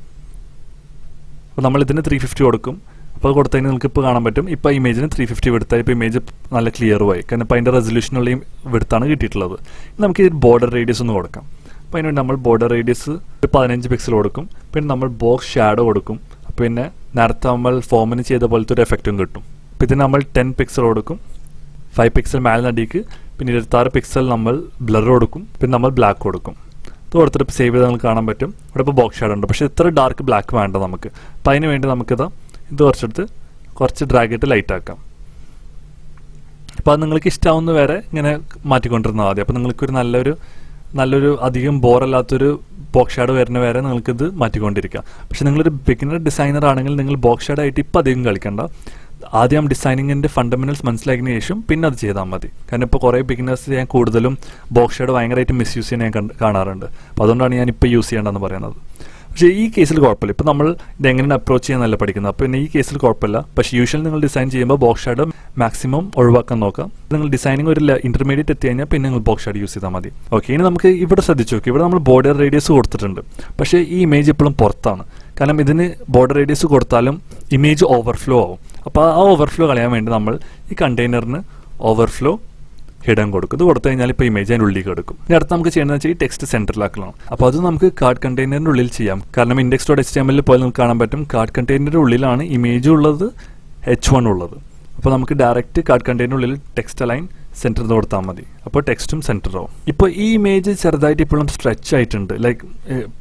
അപ്പോൾ നമ്മൾ ഇതിന് 350 കൊടുക്കും. അപ്പോൾ അത് കൊടുത്തതിന് നിങ്ങൾക്ക് ഇപ്പോൾ കാണാൻ പറ്റും ഇപ്പോൾ ഇമേജിന് 350 വെടുത്തായി. ഇപ്പോൾ ഇമേജ് നല്ല ക്ലിയറുമായി. കാരണം ഇപ്പോൾ അതിൻ്റെ റെസൊല്യൂഷനുള്ള വെടുത്താണ് കിട്ടിയിട്ടുള്ളത്. നമുക്ക് ഈ ബോർഡർ റേഡിയസ് ഒന്ന് കൊടുക്കാം. അപ്പോൾ അതിനുവേണ്ടി നമ്മൾ ബോർഡർ റേഡിയസ് 15 പിക്സൽ കൊടുക്കും. പിന്നെ നമ്മൾ ബോക്സ് ഷാഡോ കൊടുക്കും. പിന്നെ നേരത്തെ നമ്മൾ ഫോമിന് ചെയ്ത പോലത്തെ ഒരു എഫക്റ്റും കിട്ടും. അപ്പോൾ ഇതിന് നമ്മൾ 10 പിക്സൽ കൊടുക്കും. 5 പിക്സൽ മേലെ നടിക്ക്. പിന്നെ 26 പിക്സൽ നമ്മൾ ബ്ലർ കൊടുക്കും. പിന്നെ നമ്മൾ ബ്ലാക്ക് കൊടുക്കും. ഇത് കൊടുത്തിട്ട് സേവ് ചെയ്ത് നമുക്ക് കാണാൻ പറ്റും. ഇവിടെ ഇപ്പോൾ ബോക്സ് ഷാഡോ ഉണ്ട്. പക്ഷേ ഇത്ര ഡാർക്ക് ബ്ലാക്ക് വേണ്ട നമുക്ക്. അപ്പോൾ അതിന് വേണ്ടി നമുക്കിത് കുറച്ചെടുത്ത് കുറച്ച് ഡ്രാഗ് ചെയ്തിട്ട് ലൈറ്റ് ആക്കാം. അപ്പോൾ അത് നിങ്ങൾക്ക് ഇഷ്ടമാവുന്ന വരെ ഇങ്ങനെ മാറ്റിക്കൊണ്ടിരുന്നാൽ മതി. അപ്പോൾ നിങ്ങൾക്കൊരു നല്ലൊരു അധികം ബോറല്ലാത്തൊരു ബോക്സ് ഷാഡോ വരുന്ന വരെ നിങ്ങൾക്കിത് മാറ്റിക്കൊണ്ടിരിക്കാം. പക്ഷേ നിങ്ങളൊരു ബിഗിനർ ഡിസൈനർ ആണെങ്കിൽ നിങ്ങൾ ബോക്സ് ഷാഡോ ആയിട്ട് ഇപ്പോൾ അധികം കളിക്കണ്ട. ആദ്യം ഡിസൈനിങ്ങിൻ്റെ ഫണ്ടമെന്റൽസ് മനസ്സിലാക്കിയതിന് ശേഷം പിന്നെ അത് ചെയ്താൽ മതി. കാരണം ഇപ്പോൾ കുറേ ബിഗിനേഴ്സ് ഞാൻ കൂടുതലും ബോക്സ് ഷാഡോ ഭയങ്കരമായിട്ട് മിസ്യൂസ് ചെയ്യാൻ ഞാൻ കാണാറുണ്ട്. അപ്പോൾ അതുകൊണ്ടാണ് ഞാൻ ഇപ്പോൾ യൂസ് ചെയ്യേണ്ടതെന്ന് പറയുന്നത്. പക്ഷേ ഈ കേസിൽ കുഴപ്പമില്ല. ഇപ്പോൾ നമ്മൾ ഇതെങ്ങനെയാണ് അപ്രോച്ച് ചെയ്യാനല്ല പഠിക്കുന്നത്. അപ്പോൾ പിന്നെ ഈ കേസിൽ കുഴപ്പമില്ല. പക്ഷേ യൂഷ്വൽ നിങ്ങൾ ഡിസൈൻ ചെയ്യുമ്പോൾ ബോക്സ് ഷാഡോ മാക്സിമം ഒഴിവാക്കാൻ നോക്കാം. നിങ്ങൾ ഡിസൈനിങ് ഒരു ഇന്റർമീഡിയറ്റ് എത്തി കഴിഞ്ഞാൽ പിന്നെ നിങ്ങൾ ബോക്സ് ഷാഡോ യൂസ് ചെയ്താൽ മതി. ഓക്കെ, ഇനി നമുക്ക് ഇവിടെ ശ്രദ്ധിച്ചു നോക്കി. ഇവിടെ നമ്മൾ ബോർഡർ റേഡിയസ് കൊടുത്തിട്ടുണ്ട്. പക്ഷേ ഈ ഇമേജ് ഇപ്പോഴും പുറത്താണ്. കാരണം ഇതിന് ബോർഡർ റേഡിയസ് കൊടുത്താലും ഇമേജ് ഓവർഫ്ലോ ആവും. അപ്പോൾ ആ ഓവർഫ്ലോ കളയാൻ വേണ്ടി നമ്മൾ ഈ കണ്ടെയ്നറിന് ഓവർഫ്ലോ ഹിഡൻ കൊടുക്കും. ഇത് കൊടുത്തു കഴിഞ്ഞാൽ ഇപ്പോൾ ഇമേജ് അതിൻ്റെ ഉള്ളിൽ എടുക്കും. ഇനി അടുത്ത് നമുക്ക് ചെയ്യേണ്ടത് വെച്ചാൽ ഈ ടെക്സ്റ്റ് സെൻറ്ററിലാക്കണം. അപ്പോൾ അത് നമുക്ക് കാർഡ് കണ്ടെയ്നറിൻ്റെ ഉള്ളിൽ ചെയ്യാം. കാരണം index.html പോലെ നമുക്ക് കാണാൻ പറ്റും കാർഡ് കണ്ടെയ്നറിൻ്റെ ഉള്ളിലാണ് ഇമേജ് ഉള്ളത്, H1 ഉള്ളത്. അപ്പോൾ നമുക്ക് ഡയറക്റ്റ് കാർഡ് കണ്ടെയ്നറിനുള്ളിൽ ടെക്സ്റ്റ് അലൈൻ സെൻറ്റർ കൊടുത്താൽ മതി. അപ്പോൾ ടെക്സ്റ്റും സെൻറ്റർ ആവും. ഇപ്പോൾ ഈ ഇമേജ് ചെറുതായിട്ട് ഇപ്പോഴും സ്ട്രെച്ച് ആയിട്ടുണ്ട്. ലൈക്ക്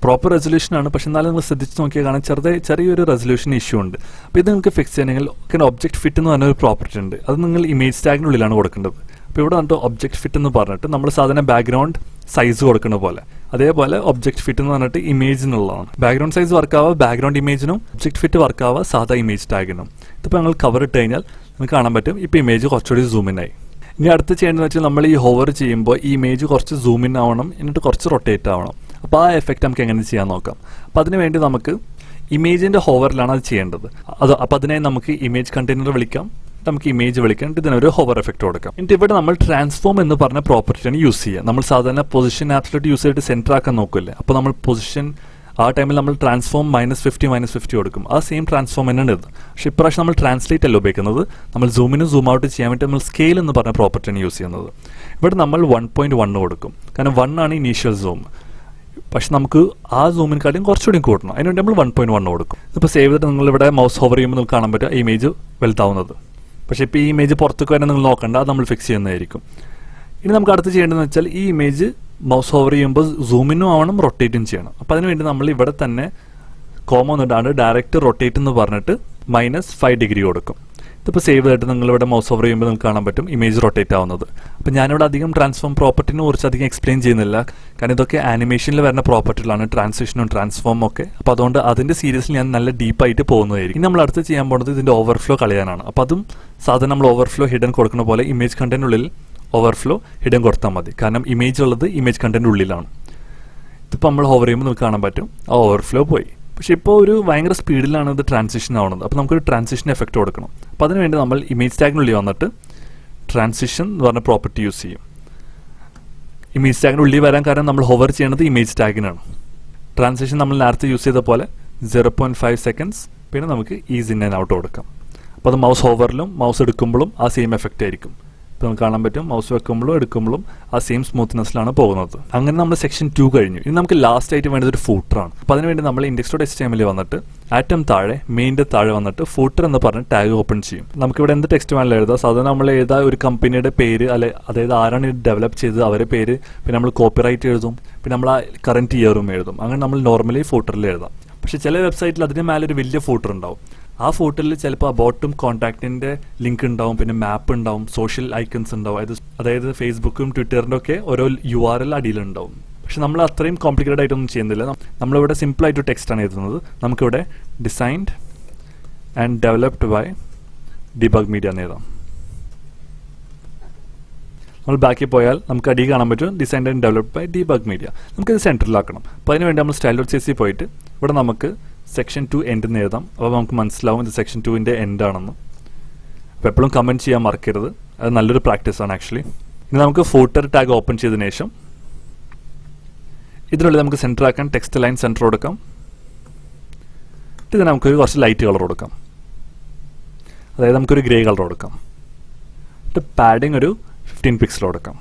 പ്രോപ്പർ റെസൊല്യൂഷൻ ആണ്. പക്ഷേ എന്നാലും നിങ്ങൾ ശ്രദ്ധിച്ച് നോക്കിയാൽ കാണാൻ ചെറിയൊരു റെസൊല്യൂഷൻ ഇഷ്യൂ ഉണ്ട്. അപ്പോൾ ഇത് നിങ്ങൾക്ക് ഫിക്സ് ചെയ്യണമെങ്കിൽ ഒബ്ജക്റ്റ് ഫിറ്റ് എന്ന് പറഞ്ഞൊരു പ്രോപ്പർട്ടി ഉണ്ട്. അത് നിങ്ങൾ ഇമേജ് ടാഗിനുള്ളിലാണ് കൊടുക്കേണ്ടത്. അപ്പോൾ ഇവിടെ വന്നിട്ട് ഒബ്ജക്റ്റ് ഫിറ്റ് എന്ന് പറഞ്ഞിട്ട് നമ്മൾ സാധാരണ ബാക്ക്ഗ്രൗണ്ട് സൈസ് കൊടുക്കുന്ന പോലെ അതേപോലെ ഒബ്ജക്റ്റ് ഫിറ്റ് എന്ന് പറഞ്ഞിട്ട് ഇമേജിനുള്ളതാണ്. ബാക്ക്ഗ്രൗണ്ട് സൈസ് വർക്കാവുക ബാക്ക്ഗ്രൗണ്ട് ഇമേജിനും, ഒബ്ജക്റ്റ് ഫിറ്റ് വർക്കാവുക സാധാ ഇമേജ് ടാഗിനും. ഇതിപ്പോൾ ഞങ്ങൾ കവർ ഇട്ട് കഴിഞ്ഞാൽ നമുക്ക് കാണാൻ പറ്റും ഇപ്പോൾ ഇമേജ് കുറച്ചുകൂടി സൂമിനായി. ഇനി അടുത്ത് ചെയ്യേണ്ടതെന്ന് വെച്ചാൽ നമ്മൾ ഈ ഹോവർ ചെയ്യുമ്പോൾ ഈ ഇമേജ് കുറച്ച് സൂമിൻ ആവണം, എന്നിട്ട് കുറച്ച് റൊട്ടേറ്റ് ആവണം. അപ്പോൾ ആ എഫക്റ്റ് നമുക്ക് എങ്ങനെ ചെയ്യാൻ നോക്കാം. അപ്പോൾ അതിന് വേണ്ടി നമുക്ക് ഇമേജിൻ്റെ ഹോവറിലാണ് അത് ചെയ്യേണ്ടത്. അപ്പോൾ അതിനായി നമുക്ക് ഇമേജ് കണ്ടെയ്നർ വിളിക്കാം, നമുക്ക് ഇമേജ് വിളിക്കാം, ഇതിനൊരു ഹോവർ എഫക്റ്റ് കൊടുക്കാം. എന്നിട്ട് ഇവിടെ നമ്മൾ ട്രാൻസ്ഫോം എന്ന് പറഞ്ഞ പ്രോപ്പർട്ടിയാണ് യൂസ് ചെയ്യുക. നമ്മൾ സാധാരണ പൊസിഷൻ ആബ്സല്യൂട്ട് യൂസ് ചെയ്തിട്ട് സെൻറ്റർ ആക്കാൻ നോക്കില്ലേ. അപ്പോൾ നമ്മൾ പൊസിഷൻ ആ ടൈമിൽ നമ്മൾ ട്രാൻസ്ഫോം -50 കൊടുക്കും. ആ സെയിം ട്രാൻസ്ഫോം തന്നെയാണ് ഇത്. പക്ഷേ ഇപ്രാവശ്യം നമ്മൾ ട്രാൻസ്ലേറ്റ് അല്ല ഉപയോഗിക്കുന്നത്. നമ്മൾ സൂമിനും സൂം ഔട്ട് ചെയ്യാൻ വേണ്ടി നമ്മൾ സ്കെയിൽ എന്ന് പറഞ്ഞ പ്രോപ്പർട്ടിയാണ് യൂസ് ചെയ്യുന്നത്. ഇവിടെ നമ്മൾ 1.1 കൊടുക്കും. കാരണം 1 ആണ് ഇനീഷ്യൽ സൂം. പക്ഷെ നമുക്ക് ആ സൂമിനെക്കാട്ടും കുറച്ചുകൂടി കൂട്ടണം. അതിനുവേണ്ടി നമ്മൾ 1.1 കൊടുക്കും. ഇപ്പോൾ സേവ് ചെയ്തിട്ട് നിങ്ങളിവിടെ മൗസ് ഹോവർ ചെയ്യുമ്പോൾ നിങ്ങൾക്ക് കാണാൻ പറ്റും ഇമേജ് വലുതാവുന്നത്. പക്ഷേ ഇപ്പോൾ ഈ ഇമേജ് പുറത്തേക്ക് വരെ നിങ്ങൾ നോക്കണ്ട, അത് നമ്മൾ ഫിക്സ് ചെയ്യുന്നതായിരിക്കും. ഇനി നമുക്ക് അടുത്ത് ചെയ്യേണ്ടതെന്ന് വെച്ചാൽ ഈ ഇമേജ് മൗസ് ഹോവർ ചെയ്യുമ്പോൾ സൂമിനും ആവണം, റൊട്ടേറ്റും ചെയ്യണം. അപ്പോൾ അതിനുവേണ്ടി നമ്മൾ ഇവിടെ തന്നെ കോമ ഒന്നിട്ടാണ്ട് ഡയറക്റ്റ് റൊട്ടേറ്റ് എന്ന് പറഞ്ഞിട്ട് -5 ഡിഗ്രി കൊടുക്കും. ഇതിപ്പോൾ സേവ് ചെയ്തിട്ട് നിങ്ങളിവിടെ മൗസ് ഓവർ ചെയ്യുമ്പോൾ നിങ്ങൾക്ക് കാണാൻ പറ്റും ഇമേജ് റൊട്ടേറ്റ് ആവുന്നത്. അപ്പോൾ ഞാനിവിടെ അധികം ട്രാൻസ്ഫോം പ്രോപ്പർട്ടിനെ കുറിച്ച് അധികം എക്സ്പ്ലെയിൻ ചെയ്യുന്നില്ല, കാരണം ഇതൊക്കെ ആനിമേഷനിൽ വരുന്ന പ്രോപ്പർട്ടികളാണ്, ട്രാൻസിഷനും ട്രാൻസ്ഫോമും ഒക്കെ. അപ്പോൾ അതുകൊണ്ട് അതിൻ്റെ സീരീസിൽ ഞാൻ നല്ല ഡീപ്പായിട്ട് പോകുന്നതായിരിക്കും. ഇനി നമ്മൾ അടുത്ത് ചെയ്യാൻ പോകുന്നത് ഇതിൻ്റെ ഓവർഫ്ലോ കളയാനാണ്. അപ്പോൾ അതും സാധാരണ നമ്മൾ ഓവർഫ്ലോ ഹിഡൻ കൊടുക്കുന്ന പോലെ ഇമേജ് കണ്ടന്റിനുള്ളിൽ ഓവർഫ്ലോ ഹിഡൻ കൊടുത്താൽ മതി, കാരണം ഇമേജ് ഉള്ളത് ഇമേജ് കണ്ടന്റ് ഉള്ളിലാണ്. ഇതിപ്പോൾ നമ്മൾ ഹോവർ ചെയ്യുമ്പോൾ നമുക്ക് കാണാൻ പറ്റും ആ ഓവർഫ്ലോ പോയി. പക്ഷേ ഇപ്പോൾ ഒരു ഭയങ്കര സ്പീഡിലാണ് ഇത് ട്രാൻസിഷൻ ആവുന്നത്. അപ്പോൾ നമുക്കൊരു ട്രാൻസിഷൻ എഫക്റ്റ് കൊടുക്കണം. അപ്പോൾ അതിനുവേണ്ടി നമ്മൾ ഇമേജ് ടാഗിനുള്ളിൽ വന്നിട്ട് ട്രാൻസിഷൻ എന്ന് പറഞ്ഞ പ്രോപ്പർട്ടി യൂസ് ചെയ്യും. ഇമേജ് ടാഗിനുള്ളിൽ വരാൻ കാരണം നമ്മൾ ഹോവർ ചെയ്യുന്നത് ഇമേജ് ടാഗിനാണ്. ട്രാൻസിഷൻ നമ്മൾ നേരത്തെ യൂസ് ചെയ്ത പോലെ 0.5 സെക്കൻഡ്സ്, പിന്നെ നമുക്ക് ഈസ് ഇൻ ആൻഡ് ഔട്ട് കൊടുക്കാം. അപ്പോൾ അത് മൗസ് ഹോവറിലും മൗസ് എടുക്കുമ്പോഴും ആ സെയിം എഫക്റ്റ് ആയിരിക്കും. ഇപ്പോൾ നമുക്ക് കാണാൻ പറ്റും മൗസ് വെക്കുമ്പോഴും എടുക്കുമ്പോഴും ആ സെയിം സ്മൂത്ത്നെസ്സിലാണ് പോകുന്നത്. അങ്ങനെ നമ്മൾ സെക്ഷൻ 2 കഴിഞ്ഞു. ഇനി നമുക്ക് ലാസ്റ്റ് ആയിട്ട് വേണ്ടത് ഒരു ഫൂട്ടറാണ്. അപ്പോൾ അതിനുവേണ്ടി നമ്മൾ index.html വന്നിട്ട് ആറ്റം താഴെ മെയിൻ്റെ താഴെ വന്നിട്ട് ഫൂട്ടർ എന്ന് പറഞ്ഞ് ടാഗ് ഓപ്പൺ ചെയ്യും. നമുക്കിവിടെ എന്ത് ടെക്സ്റ്റ് വേണമെങ്കിലും എഴുതാം. സാധാരണ നമ്മൾ എഴുതാ ഒരു കമ്പനിയുടെ പേര്, അതായത് ആരാണ് ഇത് ഡെവലപ്പ് ചെയ്തത് അവരെ പേര്, പിന്നെ നമ്മൾ കോപ്പിറൈറ്റ് എഴുതും, പിന്നെ നമ്മൾ ആ കറന്റ് ഇയറും എഴുതും. അങ്ങനെ നമ്മൾ നോർമലി ഫൂട്ടറിൽ എഴുതാം. പക്ഷേ ചില വെബ്സൈറ്റിൽ അതിന് മേലെ ഒരു വലിയ ഫൂട്ടർ ഉണ്ടാവും. ആ ഫോട്ടോയിൽ ചിലപ്പോൾ അബൌട്ടും കോൺടാക്റ്റിൻ്റെ ലിങ്ക് ഉണ്ടാവും, പിന്നെ മാപ്പ് ഉണ്ടാവും, സോഷ്യൽ ഐക്കൺസ് ഉണ്ടാവും, അതായത് ഫേസ്ബുക്കും ട്വിറ്ററിൻ്റെ ഒക്കെ ഓരോ URL അടിയിലുണ്ടാവും. പക്ഷെ നമ്മൾ അത്രയും കോംപ്ലിക്കേറ്റഡ് ആയിട്ടൊന്നും ചെയ്യുന്നില്ല. നമ്മളിവിടെ സിമ്പിളായിട്ട് ടെക്സ്റ്റാണ് എഴുതുന്നത്. നമുക്കിവിടെ designed and developed by debugmedia എന്ന് എഴുതാം. നമ്മൾ ബാക്കിൽ പോയാൽ നമുക്ക് അടി കാണാൻ പറ്റും designed and developed by debugmedia. നമുക്കിത് സെൻറ്ററിലാക്കണം. അപ്പോൾ അതിനുവേണ്ടി നമ്മൾ style.cc പോയിട്ട് ഇവിടെ നമുക്ക് സെക്ഷൻ 2 എൻഡ് എന്ന് എഴുതാം. അപ്പോൾ നമുക്ക് മനസ്സിലാവും ഇത് സെക്ഷൻ 2ൻ്റെ എൻഡ് ആണെന്ന്. അപ്പോൾ എപ്പോഴും കമൻറ്റ് ചെയ്യാൻ മറക്കരുത്, അത് നല്ലൊരു പ്രാക്ടീസാണ് ആക്ച്വലി. ഇനി നമുക്ക് ഫൂട്ടർ ടാഗ് ഓപ്പൺ ചെയ്തതിന് ശേഷം ഇതിനുള്ളിൽ നമുക്ക് സെൻറ്റർ ആക്കാൻ ടെക്സ്റ്റ് ലൈൻ സെൻറ്റർ കൊടുക്കാം. ഇതിന് നമുക്കൊരു കുറച്ച് ലൈറ്റ് കളർ കൊടുക്കാം, അതായത് നമുക്കൊരു ഗ്രേ കളർ കൊടുക്കാം. പാഡിങ് ഒരു 15 പിക്സൽ കൊടുക്കാം.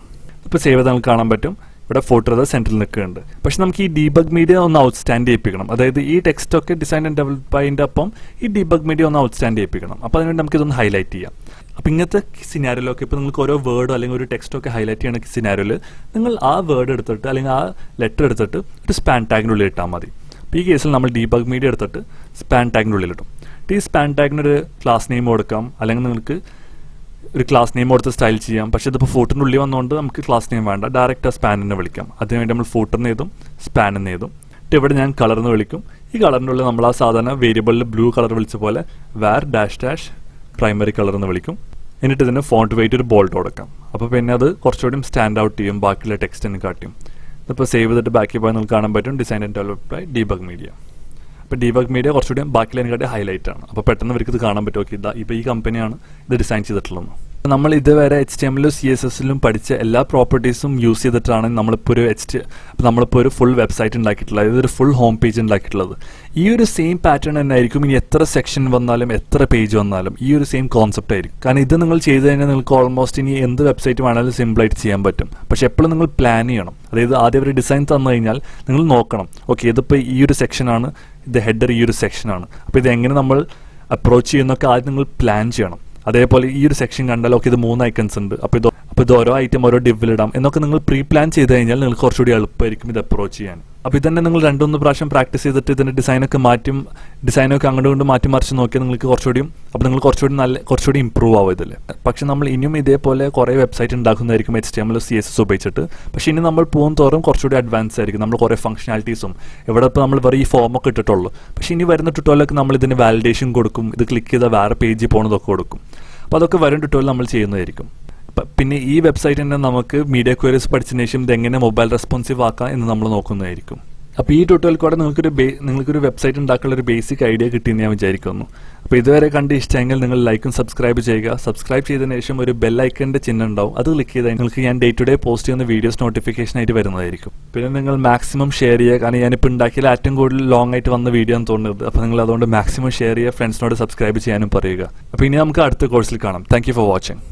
ഇപ്പോൾ സേവ് ചെയ്ത് നമുക്ക് കാണാൻ പറ്റും ഇവിടെ ഫോട്ടോ അത് സെൻറ്ററിൽ നിൽക്കുന്നുണ്ട്. പക്ഷെ നമുക്ക് ഈ debugmedia ഒന്ന് ഔട്ട്സ്റ്റാൻഡ് ചെയ്യിപ്പിക്കണം. അതായത് ഈ ടെക്സ്റ്റ് ഒക്കെ ഡിസൈൻ ആൻഡ് ഡെവലപ്പ് ബൈൻ്റെ ഒപ്പം ഈ debugmedia ഒന്ന് ഔട്ട്സ്റ്റാൻഡ് ചെയ്യിപ്പിക്കണം. അപ്പോൾ അതിനുവേണ്ടി നമുക്ക് ഇതൊന്ന് ഹൈലൈറ്റ് ചെയ്യാം. അപ്പോൾ ഇങ്ങനത്തെ സിനാരിയോയിലൊക്കെ ഇപ്പോൾ നിങ്ങൾക്ക് ഓരോ വേർഡോ അല്ലെങ്കിൽ ഒരു ടെക്സ്റ്റൊക്കെ ഹൈലൈറ്റ് ചെയ്യണ സിനാരിയോയിൽ നിങ്ങൾ ആ വേർഡ് എടുത്തിട്ട് അല്ലെങ്കിൽ ആ ലെറ്റർ എടുത്തിട്ട് ഒരു സ്പാൻ ടാഗിനുള്ളിൽ ഇട്ടാൽ മതി. അപ്പോൾ ഈ കേസിൽ നമ്മൾ debugmedia എടുത്തിട്ട് സ്പാൻ ടാഗിനുള്ളിൽ ഇടും. ഈ സ്പാൻ ടാഗിനൊരു ക്ലാസ് നെയിം കൊടുക്കാം, അല്ലെങ്കിൽ നിങ്ങൾക്ക് ഒരു ക്ലാസ് നെയിം കൊടുത്ത് സ്റ്റൈൽ ചെയ്യാം. പക്ഷേ ഇതിപ്പോൾ ഫൂട്ടറിൻ്റെ ഉള്ളിൽ വന്നുകൊണ്ട് നമുക്ക് ക്ലാസ് നെയിം വേണ്ട, ഡയറക്റ്റ് ആ സ്പാനിനെ വിളിക്കാം. അതിനുവേണ്ടി നമ്മൾ ഫൂട്ടറിന് എഴുതും, സ്പാനിന്ന് എഴുതും. ഇവിടെ ഞാൻ കളർന്ന് വിളിക്കും. ഈ കളറിൻ്റെ ഉള്ളിൽ നമ്മൾ ആ സാധാരണ വേരിയബിളിൽ ബ്ലൂ കളർ വിളിച്ച പോലെ var -- പ്രൈമറി കളർ എന്ന് വിളിക്കും. എന്നിട്ട് ഇതിന് ഫോണ്ട് വെയിറ്റ് ഒരു ബോൾഡ് കൊടുക്കാം. അപ്പോൾ പിന്നെ അത് കുറച്ചുകൂടി സ്റ്റാൻഡ് ഔട്ട് ചെയ്യും, ബാക്കിയുള്ള ടെക്സ്റ്റിന് കാട്ടിയും. ഇപ്പോൾ സേവ് ചെയ്തിട്ട് ബാക്കി പോയി നമുക്ക് കാണാൻ പറ്റും design and developed by debugmedia. അപ്പോൾ debugmedia കുറച്ചുകൂടി ബാക്കിലതിനെക്കാട്ടി ഹൈലൈറ്റ് ആണ്. അപ്പോൾ പെട്ടെന്ന് ഇവർക്ക് ഇത് കാണാൻ പറ്റും, ഓക്കെ ഇപ്പോൾ ഈ കമ്പനിയാണ് ഇത് ഡിസൈൻ ചെയ്തിട്ടുള്ളത്. നമ്മൾ ഇതുവരെ HTML-ലും CSS-ലും പഠിച്ച എല്ലാ പ്രോപ്പർട്ടീസും യൂസ് ചെയ്തിട്ടാണ് നമ്മളിപ്പോൾ ഒരു ഫുൾ വെബ്സൈറ്റ് ഉണ്ടാക്കിയിട്ടുള്ളത്, അതായത് ഒരു ഫുൾ ഹോം പേജ് ഉണ്ടാക്കിയിട്ടുള്ളത്. ഈ ഒരു സെയിം പാറ്റേൺ തന്നെ ആയിരിക്കും ഇനി എത്ര സെക്ഷൻ വന്നാലും എത്ര പേജ് വന്നാലും ഈ ഒരു സെയിം കോൺസെപ്റ്റ് ആയിരിക്കും. കാരണം ഇത് നിങ്ങൾ ചെയ്ത് കഴിഞ്ഞാൽ നിങ്ങൾക്ക് ഓൾമോസ്റ്റ് ഇനി എന്ത് വെബ്സൈറ്റ് വേണമെങ്കിലും സിമ്പിളായിട്ട് ചെയ്യാൻ പറ്റും. പക്ഷെ എപ്പോഴും നിങ്ങൾ പ്ലാൻ ചെയ്യണം. അതായത് ആദ്യം ഒരു ഡിസൈൻ തന്നു കഴിഞ്ഞാൽ നിങ്ങൾ നോക്കണം, ഓക്കെ ഇതിപ്പോൾ ഈ ഒരു സെക്ഷനാണ്, ഇത് ഹെഡർ ഈ ഒരു സെക്ഷനാണ്, അപ്പോൾ ഇത് എങ്ങനെ നമ്മൾ അപ്രോച്ച് ചെയ്യുന്നൊക്കെ ആദ്യം നിങ്ങൾ പ്ലാൻ ചെയ്യണം. അതേപോലെ ഈ ഒരു സെക്ഷൻ കണ്ടാൽ ഓക്കെ ഇത് 3 ഐക്കൺസ് ഉണ്ട്, അപ്പോൾ ഇത് ഓരോ ഐറ്റം ഓരോ ഡിവിലിടാം എന്നൊക്കെ നിങ്ങൾ പ്രീ പ്ലാൻ ചെയ്ത് കഴിഞ്ഞാൽ നിങ്ങൾക്ക് കുറച്ചുകൂടി എളുപ്പമായിരിക്കും ഇത് അപ്രോച്ച് ചെയ്യാൻ. അപ്പോൾ ഇതന്നെ നിങ്ങൾ 2-3 പ്രാവശ്യം പ്രാക്ടീസ് ചെയ്തിട്ട് ഇതിൻ്റെ ഡിസൈനൊക്കെ അങ്ങോട്ട് മാറ്റി മറിച്ച് നോക്കിയാൽ നിങ്ങൾക്ക് കുറച്ചുകൂടി ഇമ്പ്രൂവ് ആവും ഇതിൽ. പക്ഷെ നമ്മൾ ഇനിയും ഇതേപോലെ കുറേ വെബ്സൈറ്റ് ഉണ്ടാക്കുന്നതായിരിക്കും HTML CSS ഉപയോഗിച്ചിട്ട്. പക്ഷേ ഇനി നമ്മൾ പോകും തോറും കുറച്ചുകൂടി അഡ്വാൻസ് ആയിരിക്കും. നമ്മൾ കുറേ ഫംഗ്ഷനാലിറ്റീസും ഇവിടെ ഇപ്പോൾ നമ്മൾ വെറും ഈ ഫോമൊക്കെ ഇട്ടിട്ടുള്ളൂ. പക്ഷേ ഇനി വരുന്ന ട്യൂട്ടോറിയലൊക്കെ നമ്മൾ ഇതിന് വാലിഡേഷൻ കൊടുക്കും, ഇത് ക്ലിക്ക് ചെയ്താൽ വേറെ പേജിൽ പോകുന്നതൊക്കെ കൊടുക്കും. അപ്പോൾ അതൊക്കെ വരും ട്യൂട്ടോറിയൽ നമ്മൾ ചെയ്യുന്നതായിരിക്കും. പിന്നെ ഈ വെബ്സൈറ്റ് തന്നെ നമുക്ക് മീഡിയ ക്വയറീസ് പഠിച്ചതിന് ശേഷം ഇതെങ്ങനെ മൊബൈൽ റെസ്പോൺസീവ് ആക്കാം എന്ന് നമ്മൾ നോക്കുന്നതായിരിക്കും. അപ്പോൾ ഈ ട്യൂട്ടോറിയൽ കൂടെ നിങ്ങൾക്കൊരു വെബ്സൈറ്റ് ഉണ്ടാക്കാനുള്ള ഒരു ബേസിക് ഐഡിയ കിട്ടിയെന്ന് ഞാൻ വിചാരിക്കുന്നു. അപ്പോൾ ഇതുവരെ കണ്ട് ഇഷ്ടമെങ്കിൽ നിങ്ങൾ ലൈക്കും സബ്സ്ക്രൈബ് ചെയ്യുക. സബ്സ്ക്രൈബ് ചെയ്തതിന് ശേഷം ഒരു ബെൽ ഐക്കണിൻ്റെ ചിഹ്നം ഉണ്ടാവും, അത് ക്ലിക്ക് ചെയ്താൽ നിങ്ങൾക്ക് ഞാൻ ഡേ ടു ഡേ പോസ്റ്റ് ചെയ്യുന്ന വീഡിയോസ് നോട്ടിഫിക്കേഷൻ ആയിട്ട് വരുന്നതായിരിക്കും. പിന്നെ നിങ്ങൾ മാക്സിമം ഷെയർ ചെയ്യുക, കാരണം ഞാനിപ്പോൾ ഉണ്ടാക്കിയാൽ ഏറ്റവും കൂടുതൽ ലോങ് ആയിട്ട് വന്ന വീഡിയോ എന്ന് തോന്നുന്നത്. അപ്പോൾ നിങ്ങൾ അതുകൊണ്ട് മാക്സിമം ഷെയർ ചെയ്യുക, ഫ്രണ്ട്സിനോട് സബ്സ്ക്രൈബ് ചെയ്യാനും പറയുക. അപ്പോൾ ഇനി നമുക്ക് അടുത്ത കോഴ്സിൽ കാണാം. Thank you for watching.